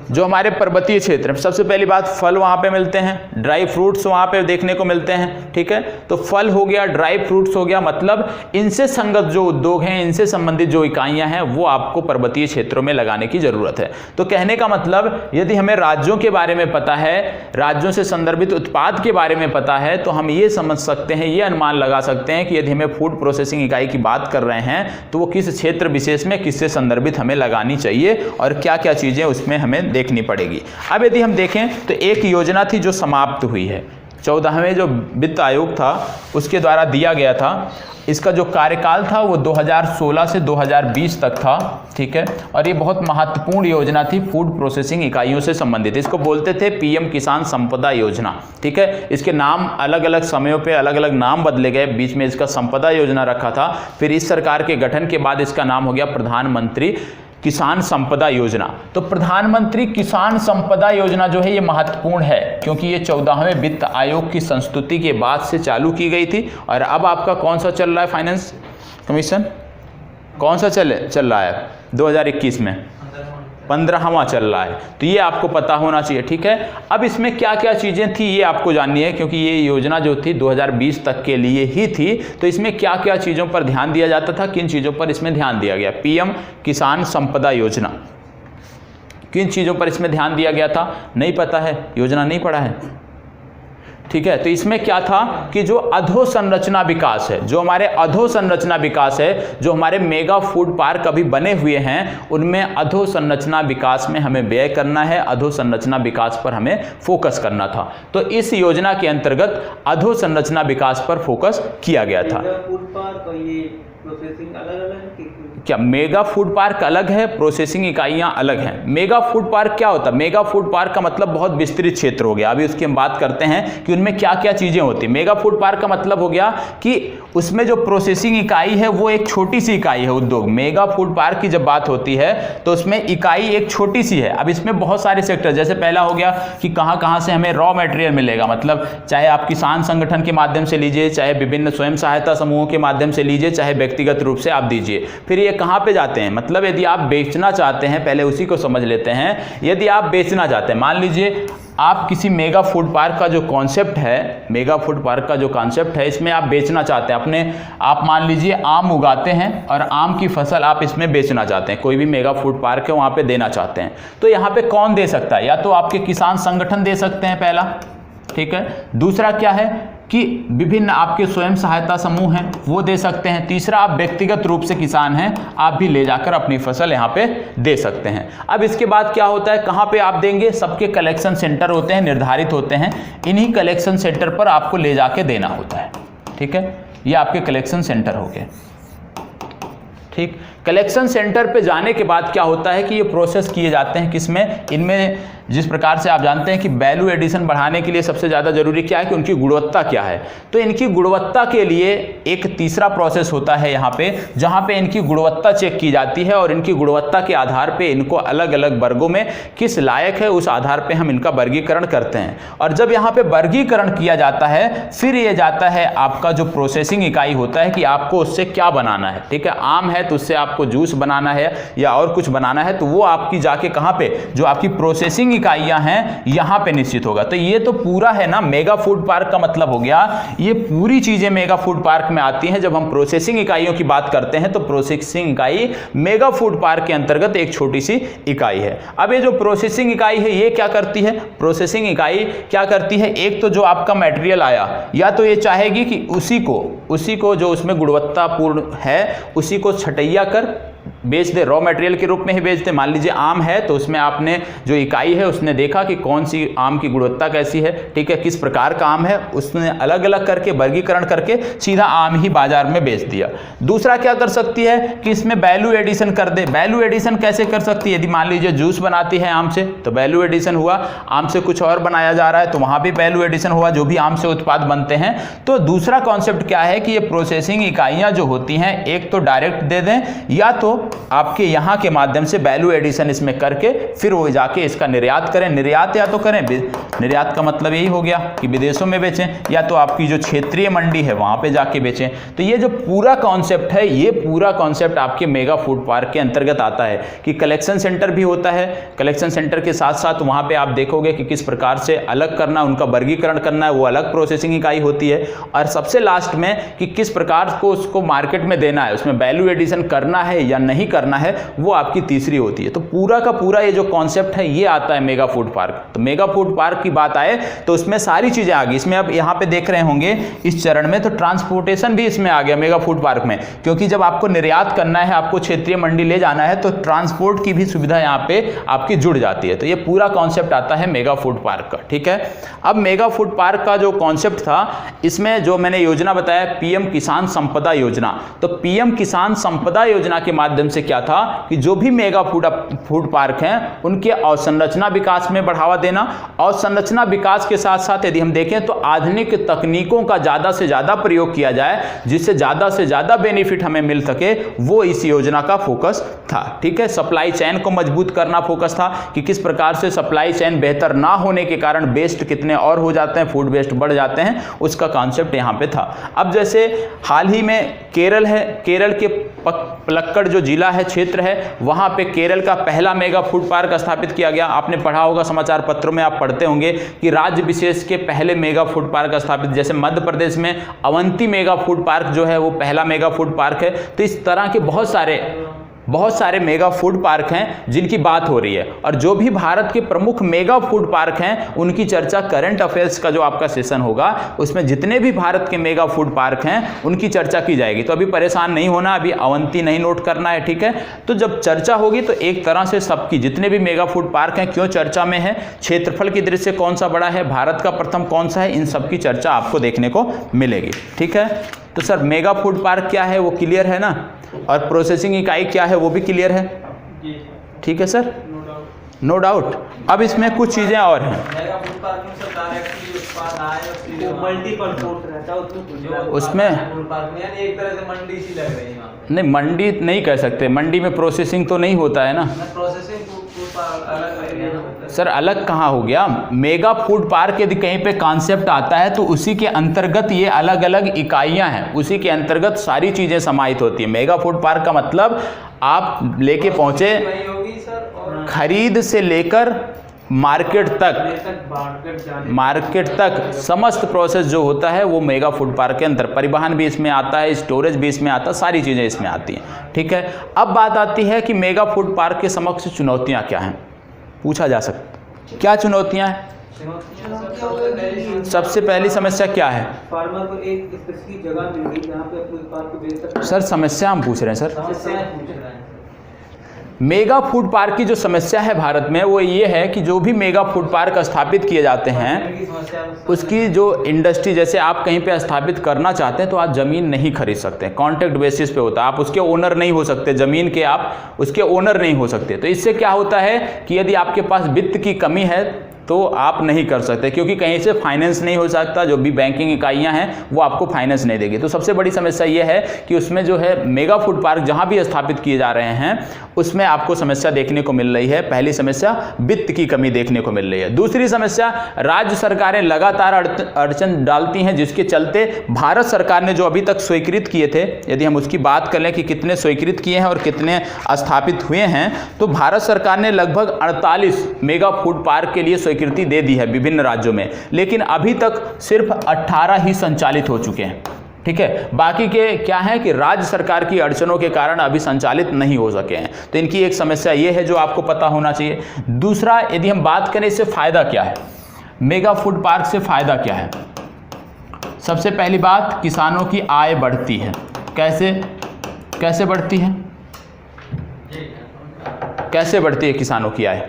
जो हमारे पर्वतीय क्षेत्र है, सबसे पहली बात फल वहां पे मिलते हैं, ड्राई फ्रूट्स वहां पे देखने को मिलते हैं। ठीक है, तो फल हो गया, ड्राई फ्रूट्स हो गया, मतलब इनसे संगत जो उद्योग हैं, इनसे संबंधित जो इकाइयां हैं, वो आपको पर्वतीय क्षेत्रों में लगाने की जरूरत है। तो कहने का मतलब, यदि हमें राज्यों के बारे में पता है, राज्यों से संदर्भित उत्पाद के बारे में पता है, तो हम ये समझ सकते हैं, ये अनुमान लगा सकते हैं कि यदि हमें फूड प्रोसेसिंग इकाई की बात कर रहे हैं, तो वो किस क्षेत्र विशेष में किससे संदर्भित हमें लगानी चाहिए और क्या क्या चीजें उसमें हमें देखनी पड़ेगी। अब यदि हम देखें तो एक योजना थी जो समाप्त हुई है, 14वें जो वित्त आयोग था उसके द्वारा दिया गया था। इसका जो कार्यकाल था वो 2016 से 2020 तक था। ठीक है, और ये बहुत महत्वपूर्ण योजना थी फूड प्रोसेसिंग इकाइयों से संबंधित। इसको बोलते थे पीएम किसान संपदा योजना। ठीक है, इसके नाम अलग अलग समयों पे अलग अलग नाम बदले गए, बीच में इसका संपदा योजना रखा था, फिर इस सरकार के गठन के बाद इसका नाम हो गया प्रधानमंत्री किसान संपदा योजना। तो प्रधानमंत्री किसान संपदा योजना जो है ये महत्वपूर्ण है, क्योंकि ये 14वें वित्त आयोग की संस्तुति के बाद से चालू की गई थी। और अब आपका कौन सा चल रहा है? फाइनेंस कमीशन कौन सा चल रहा है? 2021 में 15वां चल रहा है। तो ये आपको पता होना चाहिए। ठीक है, अब इसमें क्या क्या चीज़ें थी ये आपको जाननी है, क्योंकि ये योजना जो थी 2020 तक के लिए ही थी। तो इसमें क्या क्या चीज़ों पर ध्यान दिया जाता था, किन चीज़ों पर इसमें ध्यान दिया गया? पीएम किसान संपदा योजना, किन चीज़ों पर इसमें ध्यान दिया गया था? नहीं पता है, योजना नहीं पढ़ा है। ठीक है, तो इसमें क्या था कि जो अधोसंरचना विकास है, जो हमारे अधोसंरचना विकास है, जो हमारे मेगा फूड पार्क अभी बने हुए हैं, उनमें अधोसंरचना विकास में हमें व्यय करना है, अधोसंरचना विकास पर हमें फोकस करना था। तो इस योजना के अंतर्गत अधोसंरचना विकास पर फोकस किया गया था। फूड पार्क और ये प्रोसेसिंग अलग अलग है? क्या मेगा फूड पार्क अलग है, प्रोसेसिंग इकाइयां अलग हैं? मेगा फूड पार्क क्या होता है? मेगा फूड पार्क का मतलब बहुत विस्तृत क्षेत्र हो गया। अभी उसकी हम बात करते हैं कि उनमें क्या क्या चीजें होती हैं। मेगा फूड पार्क का मतलब हो गया कि उसमें जो प्रोसेसिंग इकाई है वो एक छोटी सी इकाई है, उद्योग। मेगा फूड पार्क की जब बात होती है तो उसमें इकाई एक छोटी सी है। अब इसमें बहुत सारे सेक्टर, जैसे पहला हो गया कि कहाँ कहाँ से हमें रॉ मटेरियल मिलेगा, मतलब चाहे आप किसान संगठन के माध्यम से लीजिए, चाहे विभिन्न स्वयं सहायता समूहों के माध्यम से लीजिए, चाहे व्यक्तिगत रूप से आप दीजिए। फिर ये कहाँ पे जाते हैं, मतलब यदि आप बेचना चाहते हैं, पहले उसी को समझ लेते हैं। यदि आप बेचना चाहते हैं, मान लीजिए आप किसी मेगा फूड पार्क का जो कॉन्सेप्ट है, मेगा फूड पार्क का जो कॉन्सेप्ट है, इसमें आप बेचना चाहते हैं अपने, आप मान लीजिए आम उगाते हैं और आम की फसल आप इसमें बेचना चाहते हैं, कोई भी मेगा फूड पार्क है वहाँ पे देना चाहते हैं। तो यहाँ पे कौन दे सकता है? या तो आपके किसान संगठन दे सकते हैं, पहला। ठीक है, दूसरा क्या है कि विभिन्न आपके स्वयं सहायता समूह हैं, वो दे सकते हैं। तीसरा, आप व्यक्तिगत रूप से किसान हैं, आप भी ले जाकर अपनी फसल यहाँ पे दे सकते हैं। अब इसके बाद क्या होता है, कहाँ पे आप देंगे? सबके कलेक्शन सेंटर होते हैं, निर्धारित होते हैं, इन्हीं कलेक्शन सेंटर पर आपको ले जाके देना होता है। ठीक है, ये आपके कलेक्शन सेंटर हो गए। ठीक, कलेक्शन सेंटर पे जाने के बाद क्या होता है कि ये प्रोसेस किए जाते हैं किसमें? इनमें जिस प्रकार से आप जानते हैं कि वैल्यू एडिशन बढ़ाने के लिए सबसे ज़्यादा जरूरी क्या है कि उनकी गुणवत्ता क्या है। तो इनकी गुणवत्ता के लिए एक तीसरा प्रोसेस होता है यहाँ पे, जहाँ पे इनकी गुणवत्ता चेक की जाती है और इनकी गुणवत्ता के आधार पे इनको अलग अलग वर्गों में किस लायक है उस आधार पे हम इनका वर्गीकरण करते हैं। और जब यहाँ पे वर्गीकरण किया जाता है, फिर ये जाता है आपका जो प्रोसेसिंग इकाई होता है कि आपको उससे क्या बनाना है। ठीक है, आम है तो उससे आपको जूस बनाना है या और कुछ बनाना है, तो वो आपकी जाके कहाँ पे, जो आपकी प्रोसेसिंग इकाइयां हैं यहां पे निश्चित होगा। तो ये तो पूरा है ना मेगा फूड पार्क का मतलब हो गया, ये पूरी चीजें मेगा फूड पार्क में आती हैं। जब हम प्रोसेसिंग इकाइयों की बात करते हैं तो प्रोसेसिंग इकाई मेगा फूड पार्क के अंतर्गत एक छोटी सी इकाई है। अब ये जो प्रोसेसिंग इकाई है ये क्या करती है? प्रोसेसिंग इकाई क्या करती है? एक तो जो आपका मटेरियल आया, या तो ये चाहेगी कि उसी को जो उसमें गुणवत्तापूर्ण है उसी को छटैया कर बेच दे, रॉ मटेरियल के रूप में ही बेच दे। मान लीजिए आम है तो उसमें आपने जो इकाई है उसने देखा कि कौन सी आम की गुणवत्ता कैसी है, ठीक है, किस प्रकार का आम है, उसने अलग अलग करके वर्गीकरण करके सीधा आम ही बाजार में बेच दिया। दूसरा क्या कर सकती है कि इसमें वैल्यू एडिशन कर दे। वैल्यू एडिशन कैसे कर सकती है? यदि मान लीजिए जूस बनाती है आम से तो वैल्यू एडिशन हुआ, आम से कुछ और बनाया जा रहा है तो वहां भी वैल्यू एडिशन हुआ, जो भी आम से उत्पाद बनते हैं। तो दूसरा कॉन्सेप्ट क्या है कि ये प्रोसेसिंग इकाइयां जो होती हैं एक तो डायरेक्ट दे दें या तो आपके यहाँ के माध्यम से वैल्यू एडिशन इसमें करके फिर वो जाके इसका निर्यात करें। निर्यात या तो करें, निर्यात का मतलब यही हो गया कि विदेशों में बेचें, या तो आपकी जो क्षेत्रीय मंडी है वहां पे जाके बेचें। तो ये जो पूरा कॉन्सेप्ट है, ये पूरा कॉन्सेप्ट आपके मेगा फूड पार्क के अंतर्गत आता है कि कलेक्शन सेंटर भी होता है। कलेक्शन सेंटर के साथ साथ वहां पे आप देखोगे कि किस प्रकार से अलग करना, उनका वर्गीकरण करना है, वो अलग प्रोसेसिंग इकाई होती है। और सबसे लास्ट में कि किस प्रकार को उसको मार्केट में देना है, उसमें वैल्यू एडिशन करना है या नहीं करना है, वो आपकी तीसरी होती है। तो पूरा का पूरा ये जो कॉन्सेप्ट है ये आता है मेगा फूड पार्क। तो मेगा फूड पार्क की बात आए तो उसमें सारी चीजें आ गई। इसमें अब यहाँ पे देख रहे होंगे इस चरण में तो ट्रांसपोर्टेशन भी इसमें आ गया मेगा फूड पार्क में, क्योंकि जब आपको निर्यात करना है, आपको क्षेत्रीय मंडी ले जाना है तो ट्रांसपोर्ट की भी सुविधा यहाँ पे आपकी जुड़ जाती है। तो ये पूरा कॉन्सेप्ट आता है मेगा फूड पार्क का, ठीक है। अब मेगा फूड पार्क का जो कॉन्सेप्ट था, इसमें जो मैंने योजना बताया पीएम किसान संपदा योजना, तो पीएम किसान संपदा योजना के माध्यम से क्या था कि जो भी मेगा फूड पार्क हैं उनके अवसंरचना विकास में बढ़ावा देना। अवसंरचना विकास के साथ साथ यदि हम देखें तो आधुनिक तकनीकों का ज्यादा से ज्यादा प्रयोग किया जाए, जिससे ज्यादा से ज्यादा बेनिफिट हमें मिल सके, वो इस योजना का फोकस था, ठीक है। सप्लाई चेन को मजबूत करना फोकस था कि किस प्रकार से सप्लाई चेन बेहतर ना होने के कारण वेस्ट कितने और हो जाते हैं, फूड वेस्ट बढ़ जाते हैं, उसका कॉन्सेप्ट यहाँ पे था। अब जैसे हाल ही में केरल है, केरल के पलक्कड़ जो जिला है, क्षेत्र है, वहां पे केरल का पहला मेगा फूड पार्क स्थापित किया गया। आपने पढ़ा होगा, समाचार पत्रों में आप पढ़ते होंगे कि राज्य विशेष के पहले मेगा फूड पार्क स्थापित, जैसे मध्य प्रदेश में अवंती मेगा फूड पार्क जो है वो पहला मेगा फूड पार्क है। तो इस तरह के बहुत सारे मेगा फूड पार्क हैं जिनकी बात हो रही है। और जो भी भारत के प्रमुख मेगा फूड पार्क हैं उनकी चर्चा करंट अफेयर्स का जो आपका सेशन होगा उसमें जितने भी भारत के मेगा फूड पार्क हैं उनकी चर्चा की जाएगी। तो अभी परेशान नहीं होना, अभी अवंती नहीं नोट करना है, ठीक है। तो जब चर्चा होगी तो एक तरह से सबकी जितने भी मेगा फूड पार्क हैं क्यों चर्चा में है, क्षेत्रफल की दृष्टि से कौन सा बड़ा है, भारत का प्रथम कौन सा है, इन सब की चर्चा आपको देखने को मिलेगी, ठीक है। तो सर मेगा फूड पार्क क्या है वो क्लियर है ना, और प्रोसेसिंग इकाई क्या है वो भी क्लियर है, ठीक है सर, नो डाउट। अब इसमें कुछ चीजें और हैं। मेगा फूड पार्क में सर डायरेक्टली उत्पाद आए और मल्टीपल सोर्स रहता है उसमें फूड पार्क में, यानी एक तरह से मंडी सी लग रही है वहाँ पे। नहीं, मंडी नहीं कह सकते, मंडी में प्रोसेसिंग तो नहीं होता है ना प्रोसेसिंग फूड अलग लग रही है सर। अलग कहाँ हो गया, मेगा फूड पार्क यदि कहीं पे कॉन्सेप्ट आता है तो उसी के अंतर्गत ये अलग अलग इकाइयां हैं, उसी के अंतर्गत सारी चीजें समाहित होती है। मेगा फूड पार्क का मतलब आप लेके पहुंचे खरीद से लेकर मार्केट तक समस्त प्रोसेस जो होता है वो मेगा फूड पार्क के अंदर, परिवहन भी इसमें आता है, स्टोरेज भी इसमें आता है, सारी चीजें इसमें आती हैं, ठीक है। अब बात आती है कि मेगा फूड पार्क के समक्ष चुनौतियां क्या हैं, पूछा जा सकता क्या चुनौतियां हैं। सबसे पहली समस्या क्या है, फार्मर को एक स्पेसिफिक जगह मिल गई जहाँ पे अपने उत्पाद को बेच सकते हैं। सर समस्या हम पूछ रहे हैं सर। समस्याएं पूछ रहे हैं। मेगा फूड पार्क की जो समस्या है भारत में वो ये है कि जो भी मेगा फूड पार्क स्थापित किए जाते हैं उसकी जो इंडस्ट्री, जैसे आप कहीं पे स्थापित करना चाहते हैं तो आप ज़मीन नहीं खरीद सकते, कॉन्ट्रैक्ट बेसिस पे होता है, आप उसके ओनर नहीं हो सकते, ज़मीन के आप उसके ओनर नहीं हो सकते। तो इससे क्या होता है कि यदि आपके पास वित्त की कमी है तो आप नहीं कर सकते, क्योंकि कहीं से फाइनेंस नहीं हो सकता, जो भी बैंकिंग इकाइयां हैं वो आपको फाइनेंस नहीं देगी। तो सबसे बड़ी समस्या ये है कि उसमें जो है मेगा फूड पार्क जहां भी स्थापित किए जा रहे हैं उसमें आपको समस्या देखने को मिल रही है। पहली समस्या वित्त की कमी देखने को मिल रही है। दूसरी समस्या, राज्य सरकारें लगातार अड़चन डालती हैं, जिसके चलते भारत सरकार ने जो अभी तक स्वीकृत किए थे, यदि हम उसकी बात कर लें कि कितने स्वीकृत किए हैं और कितने स्थापित हुए हैं, तो भारत सरकार ने लगभग 48 मेगा फूड पार्क के लिए स्वीकृति दे दी है विभिन्न राज्यों में, लेकिन अभी तक सिर्फ 18 ही संचालित हो चुके हैं, ठीक है। बाकी के क्या है कि राज्य सरकार की अड़चनों के कारण अभी संचालित नहीं हो सके हैं। तो इनकी एक समस्या ये है जो आपको पता होना चाहिए। दूसरा, यदि हम बात करें इससे फायदा क्या है, मेगा फूड पार्क से फायदा क्या है। सबसे पहली बात, किसानों की आय बढ़ती है। कैसे बढ़ती है, कैसे बढ़ती है किसानों की आय?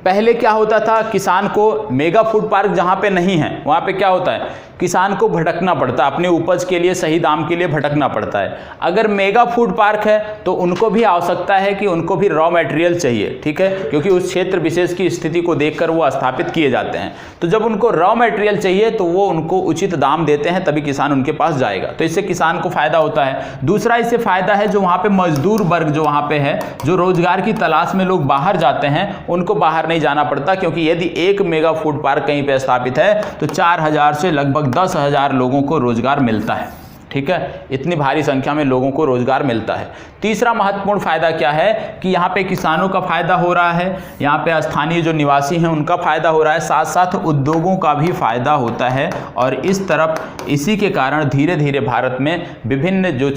पहले क्या होता था, किसान को मेगा फूड पार्क जहाँ पे नहीं है वहाँ पे क्या होता है, किसान को भटकना पड़ता है, अपने उपज के लिए सही दाम के लिए भटकना पड़ता है। अगर मेगा फूड पार्क है तो उनको भी आवश्यकता है कि उनको भी रॉ मटेरियल चाहिए, ठीक है, क्योंकि उस क्षेत्र विशेष की स्थिति को देखकर वो स्थापित किए जाते हैं। तो जब उनको रॉ मटेरियल चाहिए तो वो उनको उचित दाम देते हैं, तभी किसान उनके पास जाएगा। तो इससे किसान को फायदा होता है। दूसरा इससे फायदा है जो वहाँ पे मजदूर वर्ग जो वहाँ पे है, जो रोजगार की तलाश में लोग बाहर जाते हैं, उनको बाहर नहीं जाना पड़ता, क्योंकि यदि एक मेगा फूड पार्क कहीं पे स्थापित है तो 4000 से लगभग 10,000 लोगों को रोजगार मिलता है, ठीक है, इतनी भारी संख्या में लोगों को रोजगार मिलता है। तीसरा महत्वपूर्ण फायदा क्या है कि यहाँ पे किसानों का फायदा हो रहा है, यहाँ पे स्थानीय जो निवासी हैं उनका फायदा हो रहा है, साथ साथ उद्योगों का भी फायदा होता है। और इस तरफ इसी के कारण धीरे धीरे भारत में विभिन्न जो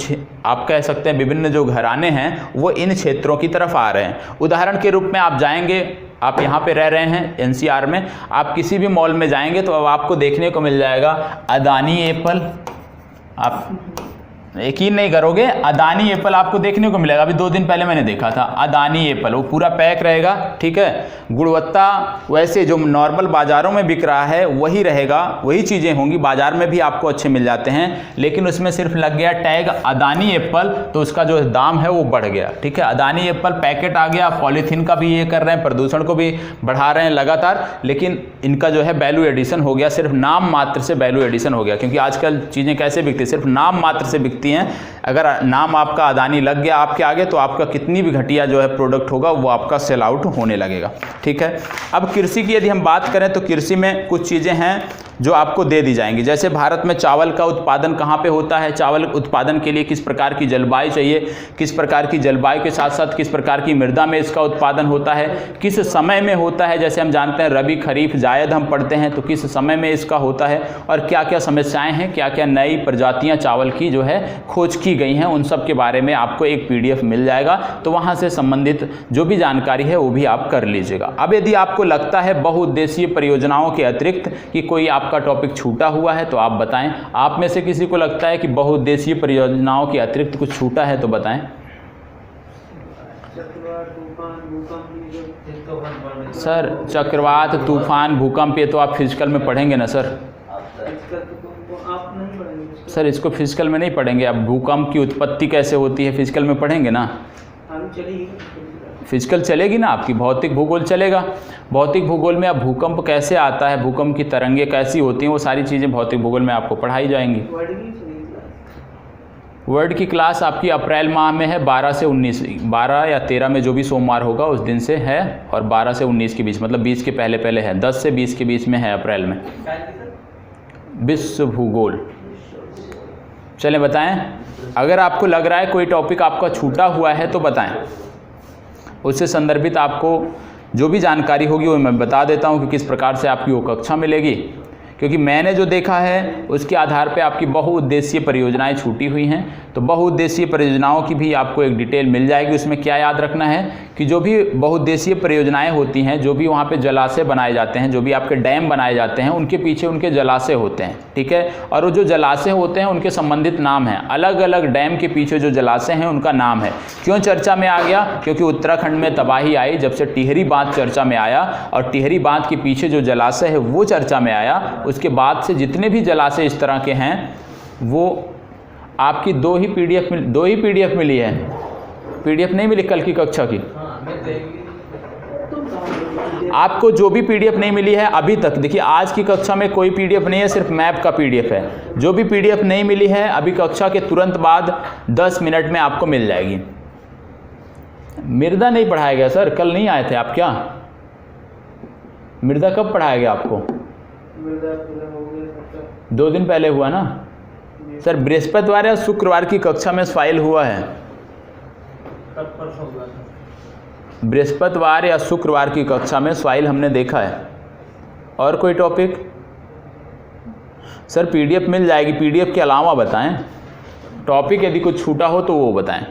आप कह सकते हैं विभिन्न जो घराने हैं वो इन क्षेत्रों की तरफ आ रहे हैं। उदाहरण के रूप में आप जाएंगे, आप यहाँ पे रह रहे हैं एनसीआर में, आप किसी भी मॉल में जाएंगे तो अब आपको देखने को मिल जाएगा अदानी एप्पल। आप यकीन नहीं करोगे, अदानी एप्पल आपको देखने को मिलेगा। अभी 2 दिन पहले मैंने देखा था अदानी एप्पल, वो पूरा पैक रहेगा, ठीक है, गुणवत्ता वैसे जो नॉर्मल बाज़ारों में बिक रहा है वही रहेगा, वही चीज़ें होंगी, बाज़ार में भी आपको अच्छे मिल जाते हैं, लेकिन उसमें सिर्फ लग गया टैग अदानी एप्पल, तो उसका जो दाम है वो बढ़ गया, ठीक है। अदानी एप्पल पैकेट आ गया, पॉलीथीन का भी ये कर रहे हैं, प्रदूषण को भी बढ़ा रहे हैं लगातार, लेकिन इनका जो है वैल्यू एडिशन हो गया, सिर्फ नाम मात्र से वैल्यू एडिशन हो गया, क्योंकि आजकल चीज़ें कैसे बिकती, सिर्फ नाम मात्र से बिकती हैं। अगर नाम आपका अदानी लग गया आपके आगे तो आपका कितनी भी घटिया जो है प्रोडक्ट होगा वो आपका सेल आउट होने लगेगा, ठीक है। अब कृषि की यदि हम बात करें तो कृषि में कुछ चीज़ें हैं जो आपको दे दी जाएंगी। जैसे भारत में चावल का उत्पादन कहाँ पे होता है, चावल उत्पादन के लिए किस प्रकार की जलवायु चाहिए, किस प्रकार की जलवायु के साथ साथ किस प्रकार की मृदा में इसका उत्पादन होता है, किस समय में होता है, जैसे हम जानते हैं रबी खरीफ जायद हम पढ़ते हैं, तो किस समय में इसका होता है, और क्या क्या समस्याएं हैं, क्या क्या नई प्रजातियां चावल की जो है खोज की गई हैं, उन सब के बारे में आपको एक PDF मिल जाएगा, तो वहाँ से संबंधित जो भी जानकारी है वो भी आप कर लीजिएगा। अब यदि आपको लगता है बहुउद्देशीय परियोजनाओं के अतिरिक्त कि कोई आपका टॉपिक छूटा हुआ है तो आप बताएं। आप में से किसी को लगता है कि बहुउद्देशीय परियोजनाओं के अतिरिक्त कुछ छूटा है तो बताएं। सर चक्रवात, तूफान, भूकंप ये तो आप फिजिकल में पढ़ेंगे ना सर? सर इसको फिजिकल में नहीं पढ़ेंगे, अब भूकंप की उत्पत्ति कैसे होती है फिजिकल में पढ़ेंगे ना? फिजिकल चलेगी ना आपकी, भौतिक भूगोल चलेगा। भौतिक भूगोल में अब भूकंप कैसे आता है, भूकंप की तरंगें कैसी होती हैं, वो सारी चीज़ें भौतिक भूगोल में आपको पढ़ाई जाएंगी। वर्ड की क्लास आपकी अप्रैल माह में है, 12 से 19, 12 या 13 में जो भी सोमवार होगा उस दिन से है, और 12 से 19 के बीच, मतलब 20 के पहले पहले है, 10 से 20 के बीच में है अप्रैल में विश्व भूगोल। चलें बताएं, अगर आपको लग रहा है कोई टॉपिक आपका छूटा हुआ है तो बताएं, उससे संदर्भित आपको जो भी जानकारी होगी वो मैं बता देता हूं कि किस प्रकार से आपकी वो कक्षा मिलेगी, क्योंकि मैंने जो देखा है उसके आधार पे आपकी बहुउद्देशीय परियोजनाएं छूटी हुई हैं। तो बहुउद्देशीय परियोजनाओं की भी आपको एक डिटेल मिल जाएगी। उसमें क्या याद रखना है कि जो भी बहुउद्देशीय परियोजनाएं होती हैं, जो भी वहाँ पे जलाशय बनाए जाते हैं, जो भी आपके डैम बनाए जाते हैं, उनके पीछे उनके जलाशय होते हैं, ठीक है, और वो जो जलाशय होते हैं उनके संबंधित नाम हैं। अलग अलग डैम के पीछे जो जलाशय हैं उनका नाम है। क्यों चर्चा में आ गया? क्योंकि उत्तराखंड में तबाही आई जब से टिहरी बांध चर्चा में आया, और टिहरी बांध के पीछे जो जलाशय है वो चर्चा में आया। उसके बाद से जितने भी जलाशय इस तरह के हैं वो आपकी दो ही पीडीएफ मिली है। पीडीएफ नहीं मिली कल की कक्षा की? आपको जो भी पीडीएफ नहीं मिली है अभी तक, देखिए आज की कक्षा में कोई पीडीएफ नहीं है, सिर्फ मैप का पीडीएफ है। जो भी पीडीएफ नहीं मिली है अभी कक्षा के तुरंत बाद 10 मिनट में आपको मिल जाएगी। मृदा नहीं पढ़ाया गया सर, कल नहीं आए थे आप क्या? मृदा कब पढ़ाया गया आपको? 2 दिन पहले हुआ ना सर। बृहस्पतिवार या शुक्रवार की कक्षा में फाइल हुआ है। बृहस्पतिवार या शुक्रवार की कक्षा में फाइल हमने देखा है। और कोई टॉपिक? सर पीडीएफ मिल जाएगी, पीडीएफ के अलावा बताएं। टॉपिक यदि कुछ छूटा हो तो वो बताएं।